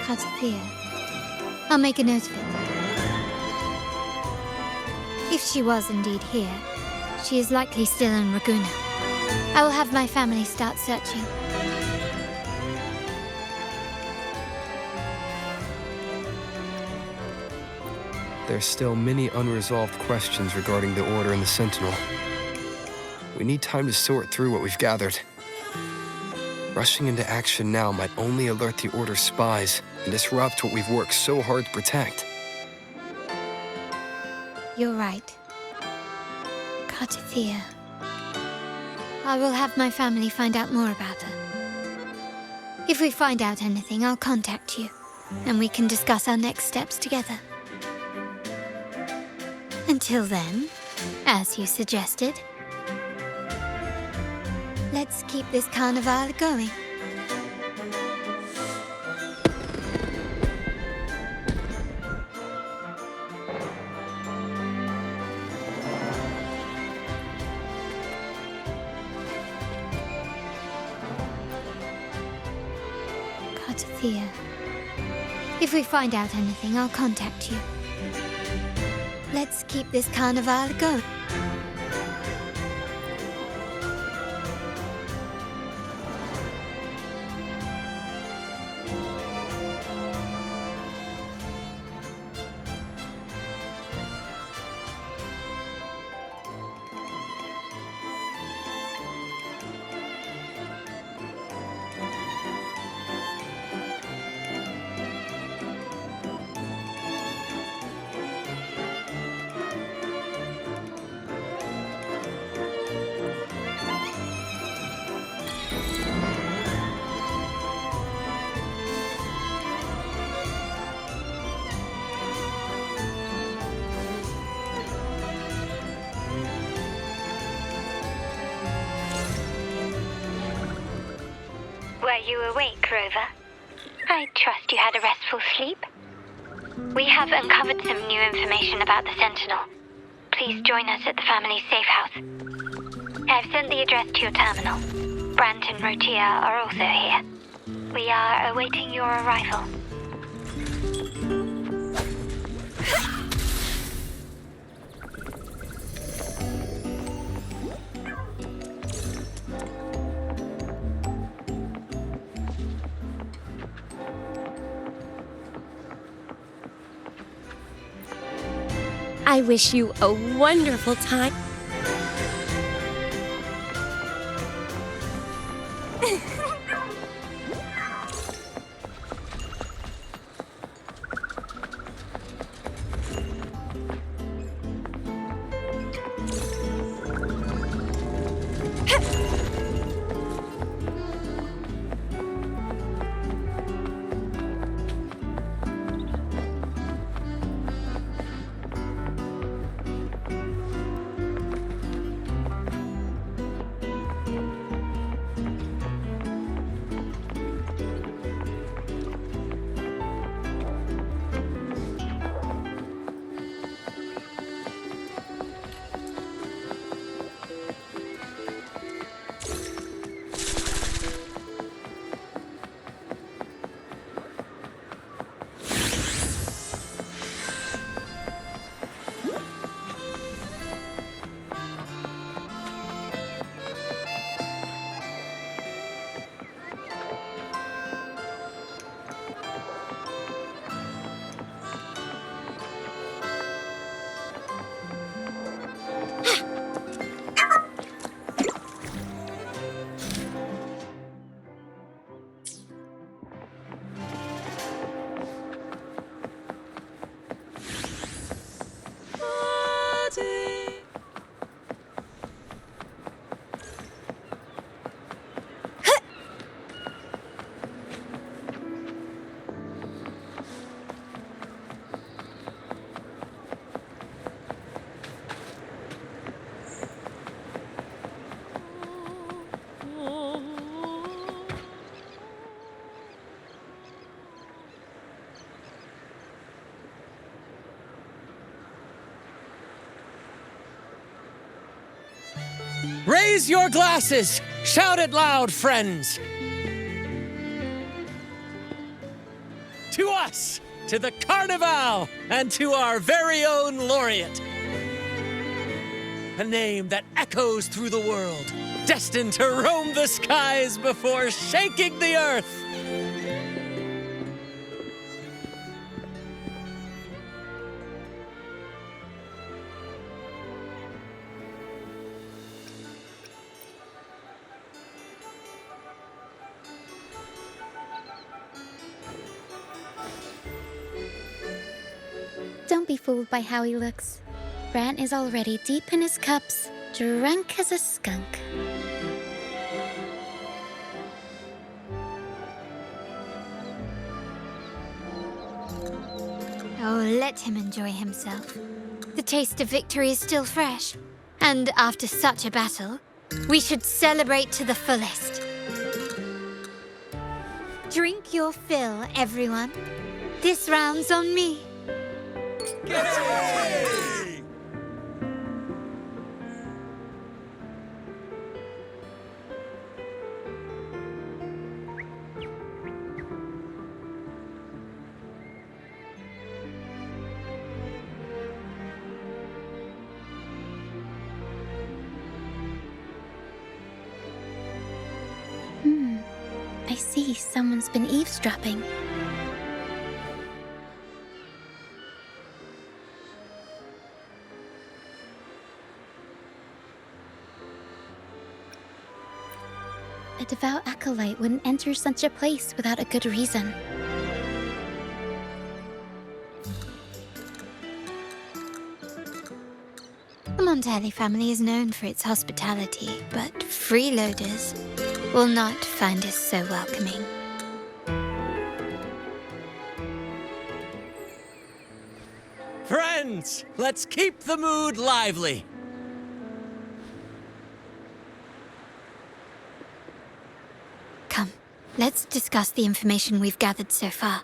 [SPEAKER 12] Cartothea. I'll make a note of it. If she was indeed here, she is likely still in Raguna. I will have my family start searching.
[SPEAKER 11] There's still many unresolved questions regarding the Order and the Sentinel. We need time to sort through what we've gathered. Rushing into action now might only alert the Order's spies and disrupt what we've worked so hard to protect.
[SPEAKER 12] You're right. Cartothea. I will have my family find out more about her. If we find out anything, I'll contact you, and we can discuss our next steps together. Until then, as you suggested, let's keep this carnival going. Cartothea. If we find out anything, I'll contact you. Let's keep this carnival going.
[SPEAKER 22] Were you awake, Rover? I trust you had a restful sleep. We have uncovered some new information about the Sentinel. Please join us at the family's safe house. I've sent the address to your terminal. Brant and Rotia are also here. We are awaiting your arrival.
[SPEAKER 17] I wish you a wonderful time.
[SPEAKER 5] Raise your glasses! Shout it loud, friends! To us! To the Carnival! And to our very own laureate! A name that echoes through the world, destined to roam the skies before shaking the earth!
[SPEAKER 1] Don't be fooled by how he looks. Brant is already deep in his cups, drunk as a skunk.
[SPEAKER 12] Oh, let him enjoy himself. The taste of victory is still fresh. And after such a battle, we should celebrate to the fullest. Drink your fill, everyone. This round's on me.
[SPEAKER 1] I see someone's been eavesdropping. A devout acolyte wouldn't enter such a place without a good reason.
[SPEAKER 12] The Montelli family is known for its hospitality, but freeloaders will not find us so welcoming.
[SPEAKER 5] Friends, let's keep the mood lively.
[SPEAKER 12] Come, let's discuss the information we've gathered so far.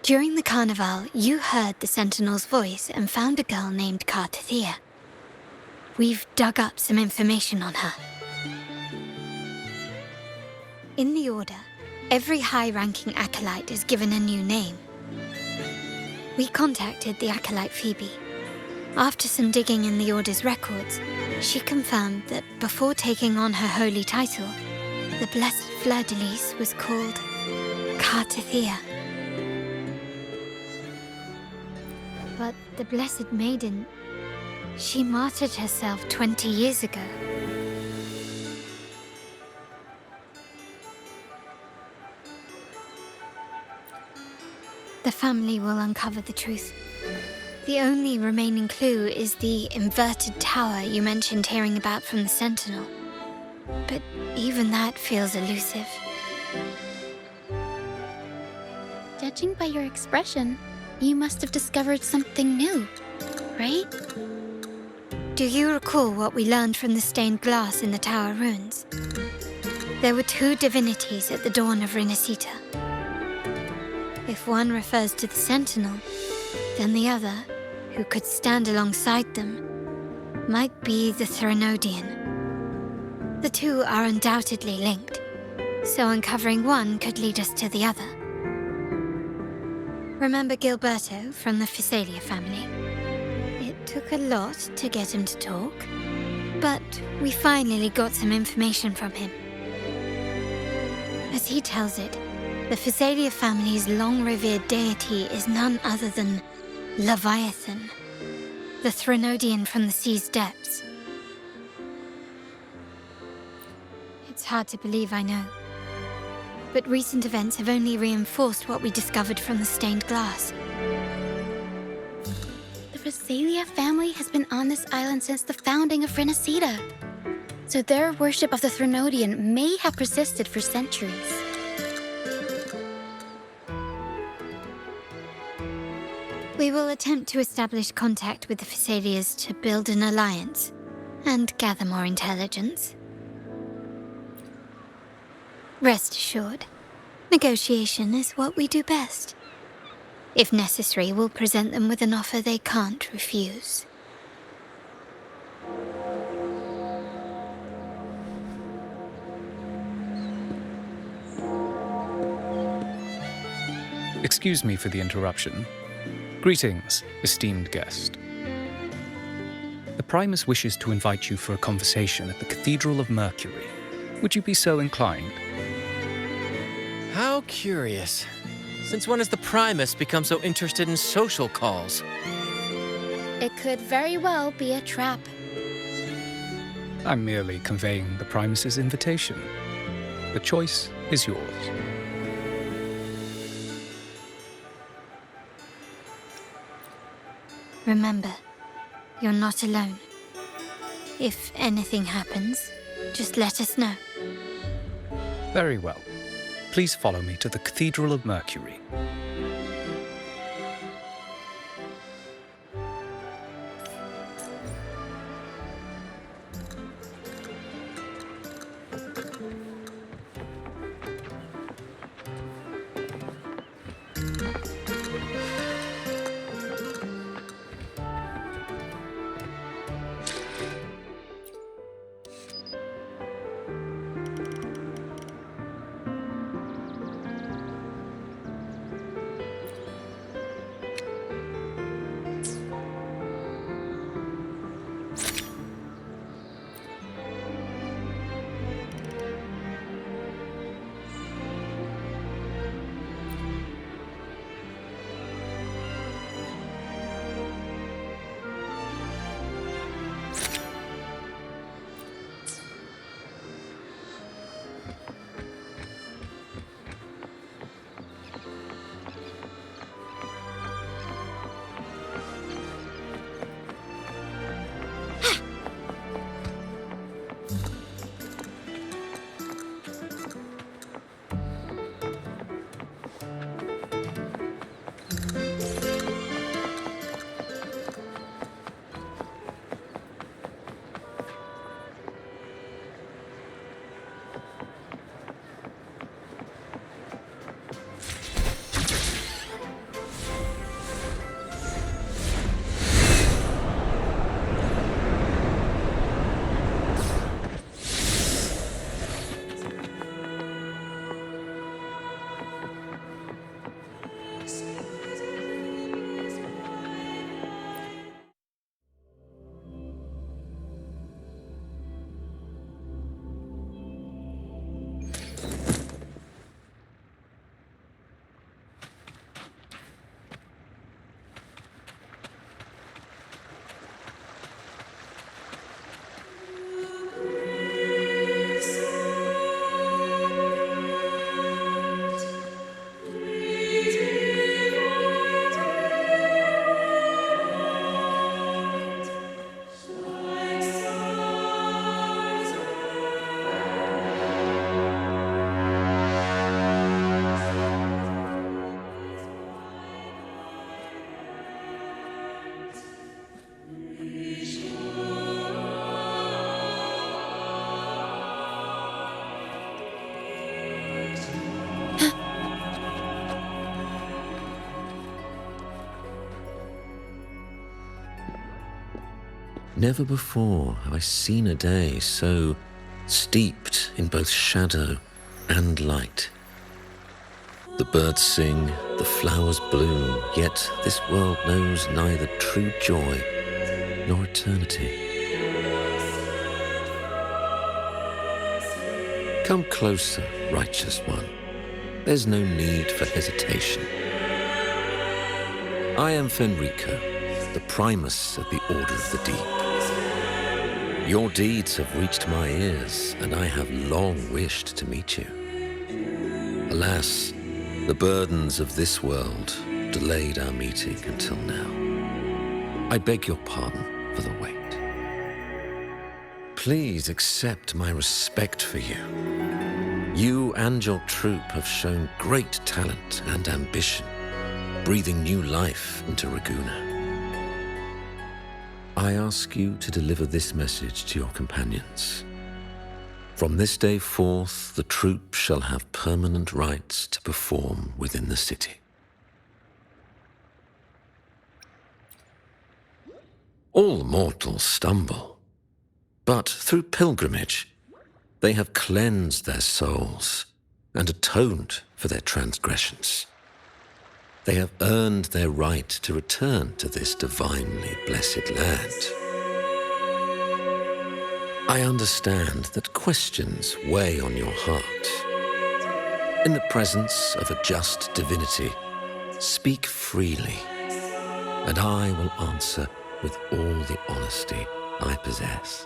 [SPEAKER 12] During the carnival, you heard the Sentinel's voice and found a girl named Cartathea. We've dug up some information on her. In the Order, every high-ranking acolyte is given a new name. We contacted the acolyte Phoebe. After some digging in the Order's records, she confirmed that before taking on her holy title, the Blessed Fleur-de-Lis was called Cartithia. But the Blessed Maiden, she martyred herself 20 years ago. The family will uncover the truth. The only remaining clue is the inverted tower you mentioned hearing about from the Sentinel. But even that feels elusive.
[SPEAKER 1] Judging by your expression, you must have discovered something new, right?
[SPEAKER 12] Do you recall what we learned from the stained glass in the tower ruins? There were two divinities at the dawn of Rinascita. If one refers to the Sentinel, then the other, who could stand alongside them, might be the Threnodian. The two are undoubtedly linked, so uncovering one could lead us to the other. Remember Gilberto from the Physalia family? It took a lot to get him to talk, but we finally got some information from him. As he tells it, the Physalia family's long-revered deity is none other than Leviathan, the Threnodian from the sea's depths. It's hard to believe, I know. But recent events have only reinforced what we discovered from the stained glass.
[SPEAKER 1] The Physalia family has been on this island since the founding of Rinascita. So their worship of the Threnodian may have persisted for centuries.
[SPEAKER 12] We will attempt to establish contact with the Physalias to build an alliance and gather more intelligence. Rest assured, negotiation is what we do best. If necessary, we'll present them with an offer they can't refuse.
[SPEAKER 4] Excuse me for the interruption. Greetings, esteemed guest. The Primus wishes to invite you for a conversation at the Cathedral of Mercury. Would you be so inclined?
[SPEAKER 5] How curious. Since when has the Primus become so interested in social calls?
[SPEAKER 1] It could very well be a trap.
[SPEAKER 4] I'm merely conveying the Primus's invitation. The choice is yours.
[SPEAKER 12] Remember, you're not alone. If anything happens, just let us know.
[SPEAKER 4] Very well. Please follow me to the Cathedral of Mercury.
[SPEAKER 6] Never before have I seen a day so steeped in both shadow and light. The birds sing, the flowers bloom, yet this world knows neither true joy nor eternity. Come closer, righteous one. There's no need for hesitation. I am Fenrico, the Primus of the Order of the Deep. Your deeds have reached my ears, and I have long wished to meet you. Alas, the burdens of this world delayed our meeting until now. I beg your pardon for the wait. Please accept my respect for you. You and your troop have shown great talent and ambition, breathing new life into Ragusa. I ask you to deliver this message to your companions. From this day forth, the troop shall have permanent rights to perform within the city. All mortals stumble, but through pilgrimage, they have cleansed their souls and atoned for their transgressions. They have earned their right to return to this divinely blessed land. I understand that questions weigh on your heart. In the presence of a just divinity, speak freely, and I will answer with all the honesty I possess.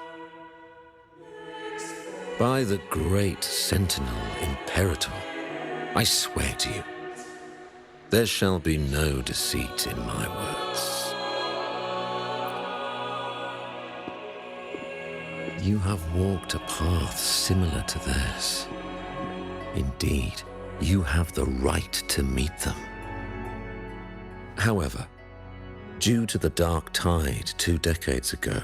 [SPEAKER 6] By the great Sentinel Imperator, I swear to you, there shall be no deceit in my words. You have walked a path similar to theirs. Indeed, you have the right to meet them. However, due to the Dark Tide 2 decades ago,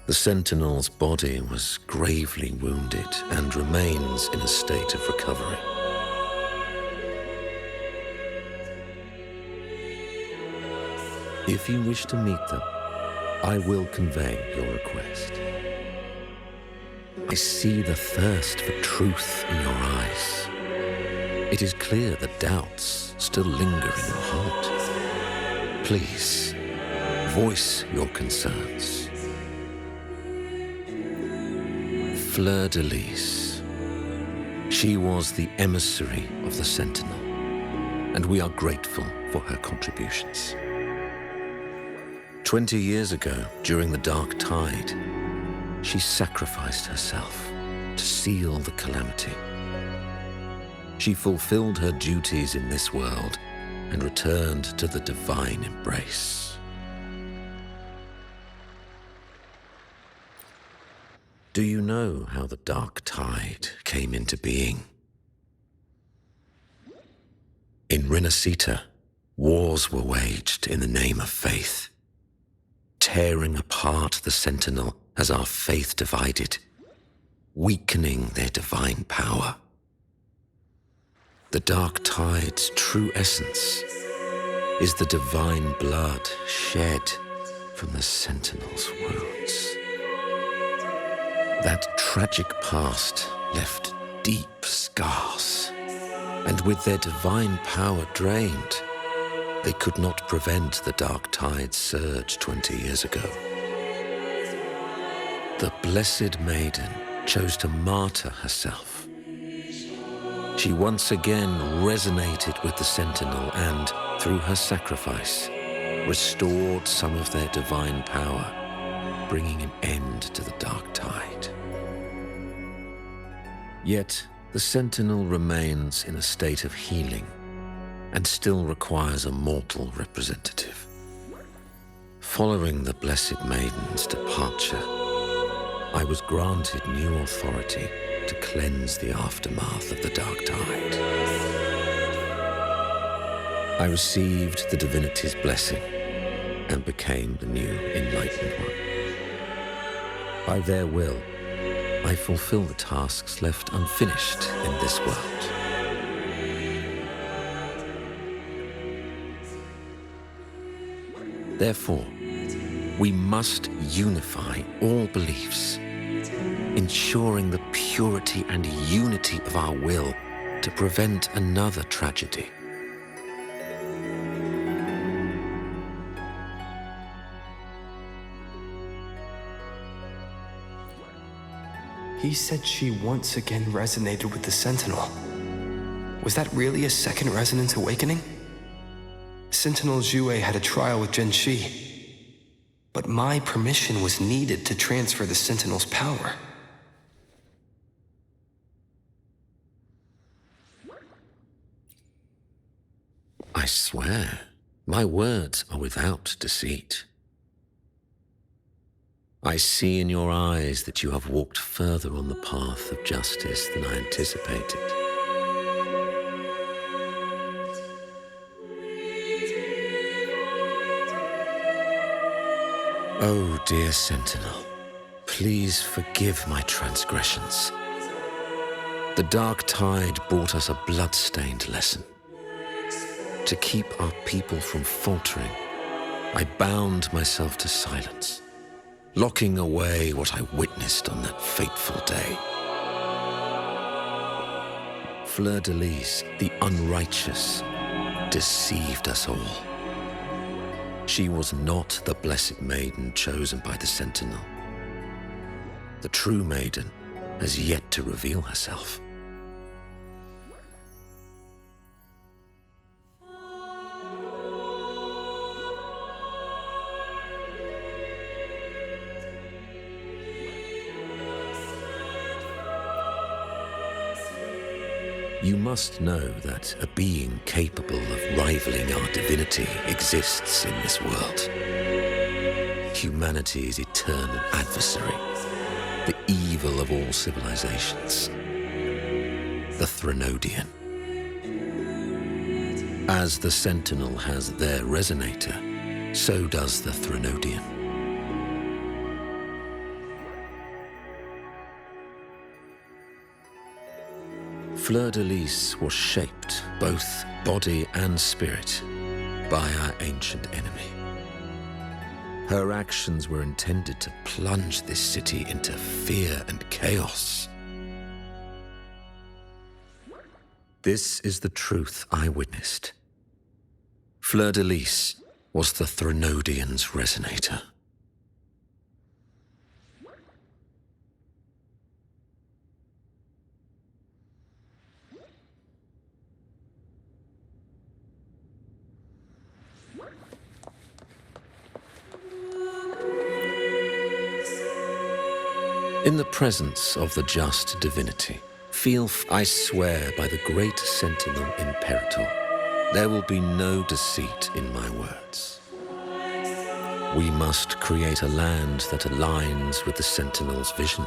[SPEAKER 6] the Sentinel's body was gravely wounded and remains in a state of recovery. If you wish to meet them, I will convey your request. I see the thirst for truth in your eyes. It is clear that doubts still linger in your heart. Please, voice your concerns. Fleur-de-Lis. She was the emissary of the Sentinel, and we are grateful for her contributions. 20 years ago, during the Dark Tide, she sacrificed herself to seal the calamity. She fulfilled her duties in this world and returned to the divine embrace. Do you know how the Dark Tide came into being? In Rinascita, wars were waged in the name of faith, tearing apart the Sentinel as our faith divided, weakening their divine power. The Dark Tide's true essence is the divine blood shed from the Sentinel's wounds. That tragic past left deep scars, and with their divine power drained, they could not prevent the Dark Tide's surge 20 years ago. The Blessed Maiden chose to martyr herself. She once again resonated with the Sentinel and, through her sacrifice, restored some of their divine power, bringing an end to the Dark Tide. Yet, the Sentinel remains in a state of healing and still requires a mortal representative. Following the Blessed Maiden's departure, I was granted new authority to cleanse the aftermath of the Dark Tide. I received the divinity's blessing and became the new Enlightened One. By their will, I fulfill the tasks left unfinished in this world. Therefore, We must unify all beliefs, ensuring the purity and unity of our will to prevent another tragedy.
[SPEAKER 11] He said she once again resonated with the Sentinel. Was that really a second resonance awakening? Sentinel Jue had a trial with Genshi, but my permission was needed to transfer the Sentinel's power.
[SPEAKER 6] I swear, my words are without deceit. I see in your eyes that you have walked further on the path of justice than I anticipated. Oh, dear Sentinel, please forgive my transgressions. The dark tide brought us a blood-stained lesson. To keep our people from faltering, I bound myself to silence, locking away what I witnessed on that fateful day. Fleur-de-Lis, the unrighteous, deceived us all. She was not the blessed maiden chosen by the Sentinel. The true maiden has yet to reveal herself. You must know that a being capable of rivaling our divinity exists in this world. Humanity's eternal adversary, the evil of all civilizations, the Threnodian. As the Sentinel has their resonator, so does the Threnodian. Fleur-de-Lis was shaped, both body and spirit, by our ancient enemy. Her actions were intended to plunge this city into fear and chaos. This is the truth I witnessed. Fleur-de-Lis was the Threnodian's resonator. In the presence of the just divinity, I swear by the great Sentinel Imperator, there will be no deceit in my words. We must create a land that aligns with the Sentinel's vision.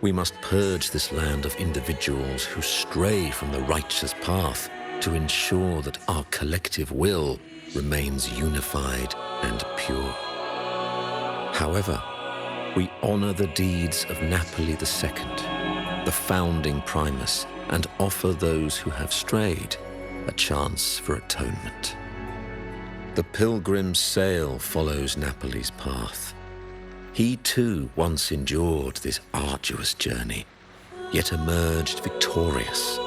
[SPEAKER 6] We must purge this land of individuals who stray from the righteous path to ensure that our collective will remains unified and pure. However, we honor the deeds of Napoli II, the founding Primus, and offer those who have strayed a chance for atonement. The pilgrim's sail follows Napoli's path. He too once endured this arduous journey, yet emerged victorious,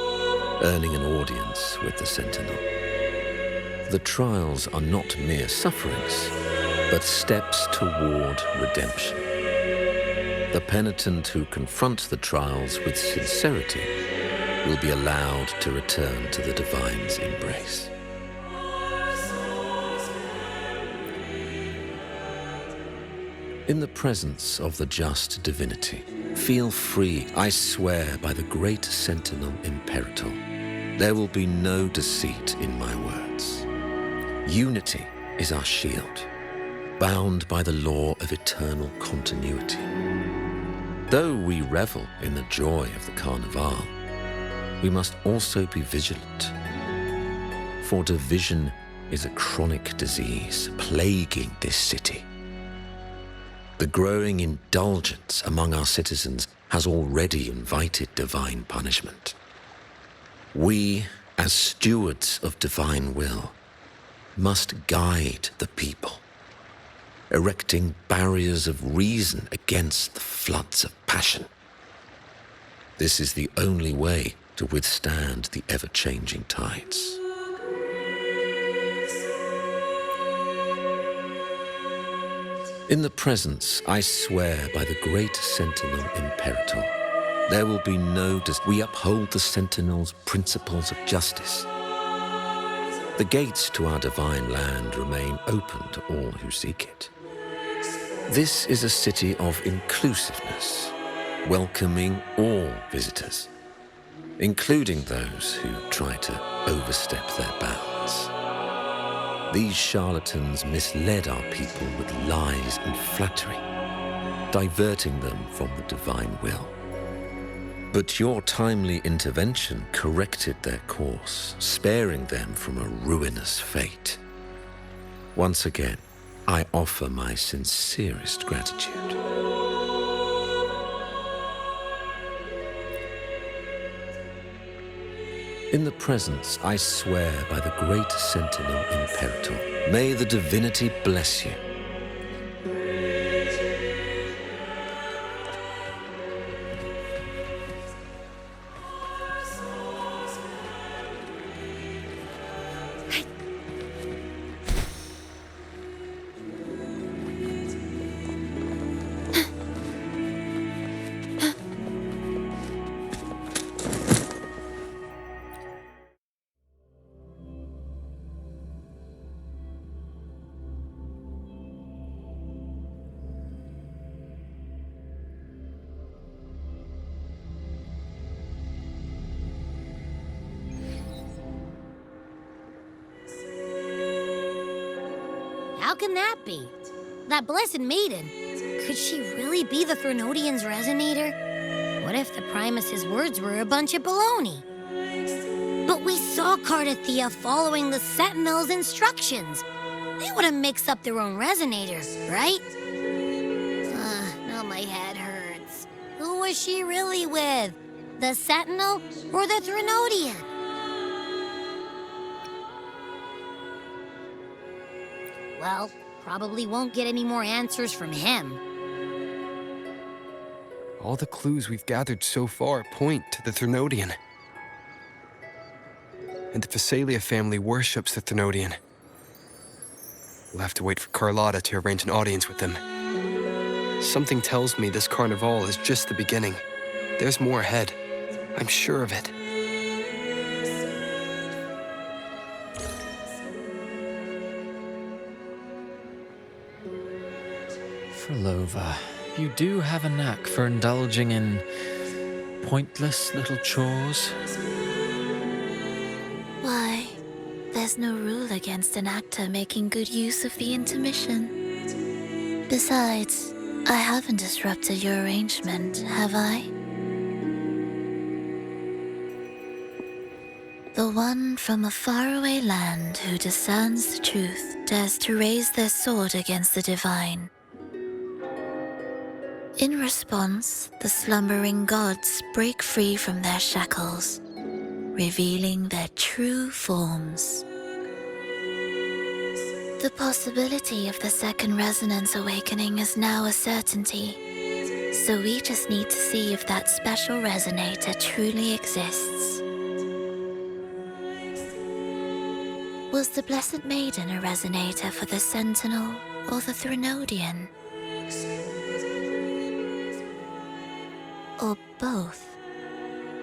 [SPEAKER 6] earning an audience with the Sentinel. The trials are not mere sufferings, but steps toward redemption. The penitent who confront the trials with sincerity will be allowed to return to the divine's embrace. In the presence of the just divinity, feel free, I swear by the great Sentinel Imperator, there will be no deceit in my words. Unity is our shield, bound by the law of eternal continuity. Though we revel in the joy of the Carnival, we must also be vigilant. For division is a chronic disease plaguing this city. The growing indulgence among our citizens has already invited divine punishment. We, as stewards of divine will, must guide the people. erecting barriers of reason against the floods of passion. This is the only way to withstand the ever-changing tides. In the presence, I swear by the great Sentinel Imperator, there will be no we uphold the Sentinel's principles of justice. The gates to our divine land remain open to all who seek it. This is a city of inclusiveness, welcoming all visitors, including those who try to overstep their bounds. These charlatans misled our people with lies and flattery, diverting them from the divine will. But your timely intervention corrected their course, sparing them from a ruinous fate. Once again, I offer my sincerest gratitude. In the presence, I swear by the great Sentinel Imperator, may the divinity bless you.
[SPEAKER 7] How can that be? That blessed maiden, could she really be the Threnodian's resonator? What if the Primus's words were a bunch of baloney? But we saw Cardathea following the Sentinel's instructions. They wouldn't mix up their own resonator, right? Now my head hurts. Who was she really with? The Sentinel or the Threnodian? Well, probably won't get any more answers from him.
[SPEAKER 11] All the clues we've gathered so far point to the Threnodian. And the Phasalia family worships the Threnodian. We'll have to wait for Carlotta to arrange an audience with them. Something tells me this carnival is just the beginning. There's more ahead. I'm sure of it.
[SPEAKER 5] Frolova, you do have a knack for indulging in pointless little chores.
[SPEAKER 19] Why, there's no rule against an actor making good use of the intermission. Besides, I haven't disrupted your arrangement, have I? The one from a faraway land who discerns the truth dares to raise their sword against the divine. In response, the slumbering gods break free from their shackles, revealing their true forms. The possibility of the second resonance awakening is now a certainty, so we just need to see if that special resonator truly exists. Was the Blessed Maiden a resonator for the Sentinel or the Threnodian? Or both?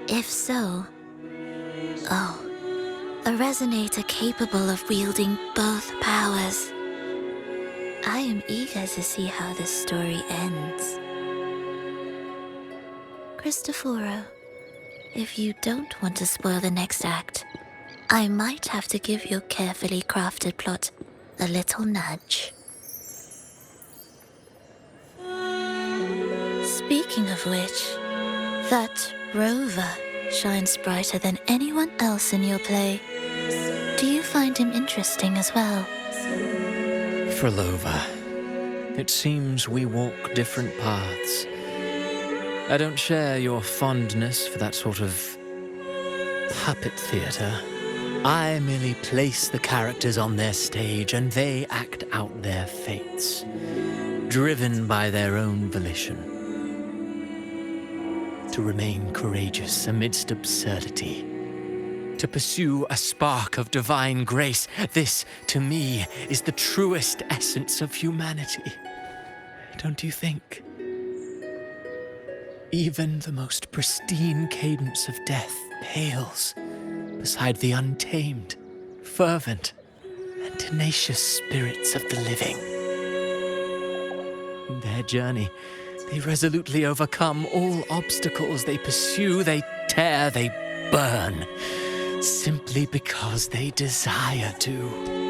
[SPEAKER 19] If so, a resonator capable of wielding both powers. I am eager to see how this story ends. Cristoforo, if you don't want to spoil the next act, I might have to give your carefully crafted plot a little nudge. Speaking of which, that rover shines brighter than anyone else in your play. Do you find him interesting as well?
[SPEAKER 5] Frolova, it seems we walk different paths. I don't share your fondness for that sort of puppet theatre. I merely place the characters on their stage and they act out their fates. driven by their own volition. To remain courageous amidst absurdity. To pursue a spark of divine grace. This, to me, is the truest essence of humanity. Don't you think? Even the most pristine cadence of death pales beside the untamed, fervent, and tenacious spirits of the living. In their journey, they resolutely overcome all obstacles. They pursue, they tear, they burn, simply because they desire to.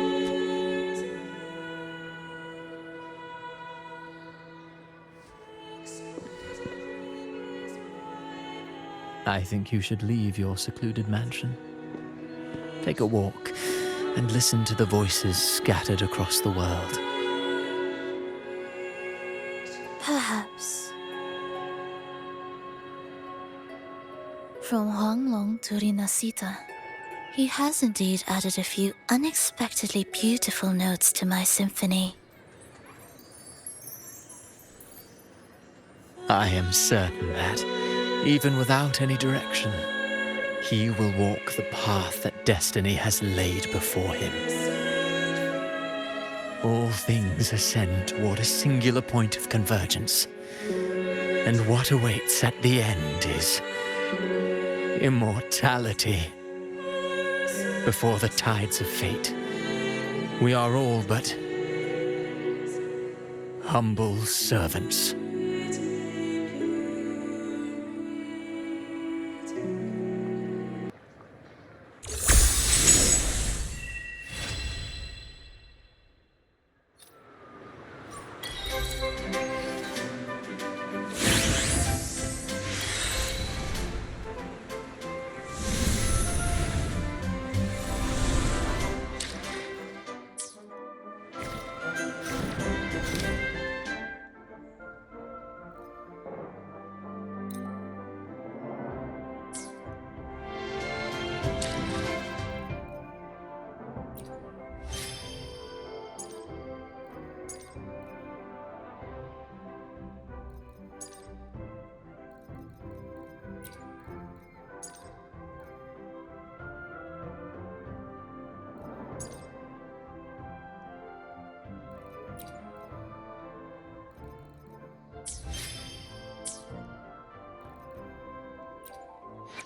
[SPEAKER 5] I think you should leave your secluded mansion. Take a walk and listen to the voices scattered across the world.
[SPEAKER 19] Perhaps. From Huanglong to Rinascita, he has indeed added a few unexpectedly beautiful notes to my symphony.
[SPEAKER 5] I am certain that, even without any direction, he will walk the path that destiny has laid before him. All things ascend toward a singular point of convergence, and what awaits at the end is immortality. Before the tides of fate, we are all but humble servants.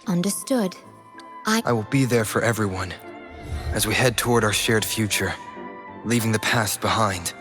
[SPEAKER 1] Understood.
[SPEAKER 11] I will be there for everyone as we head toward our shared future, leaving the past behind.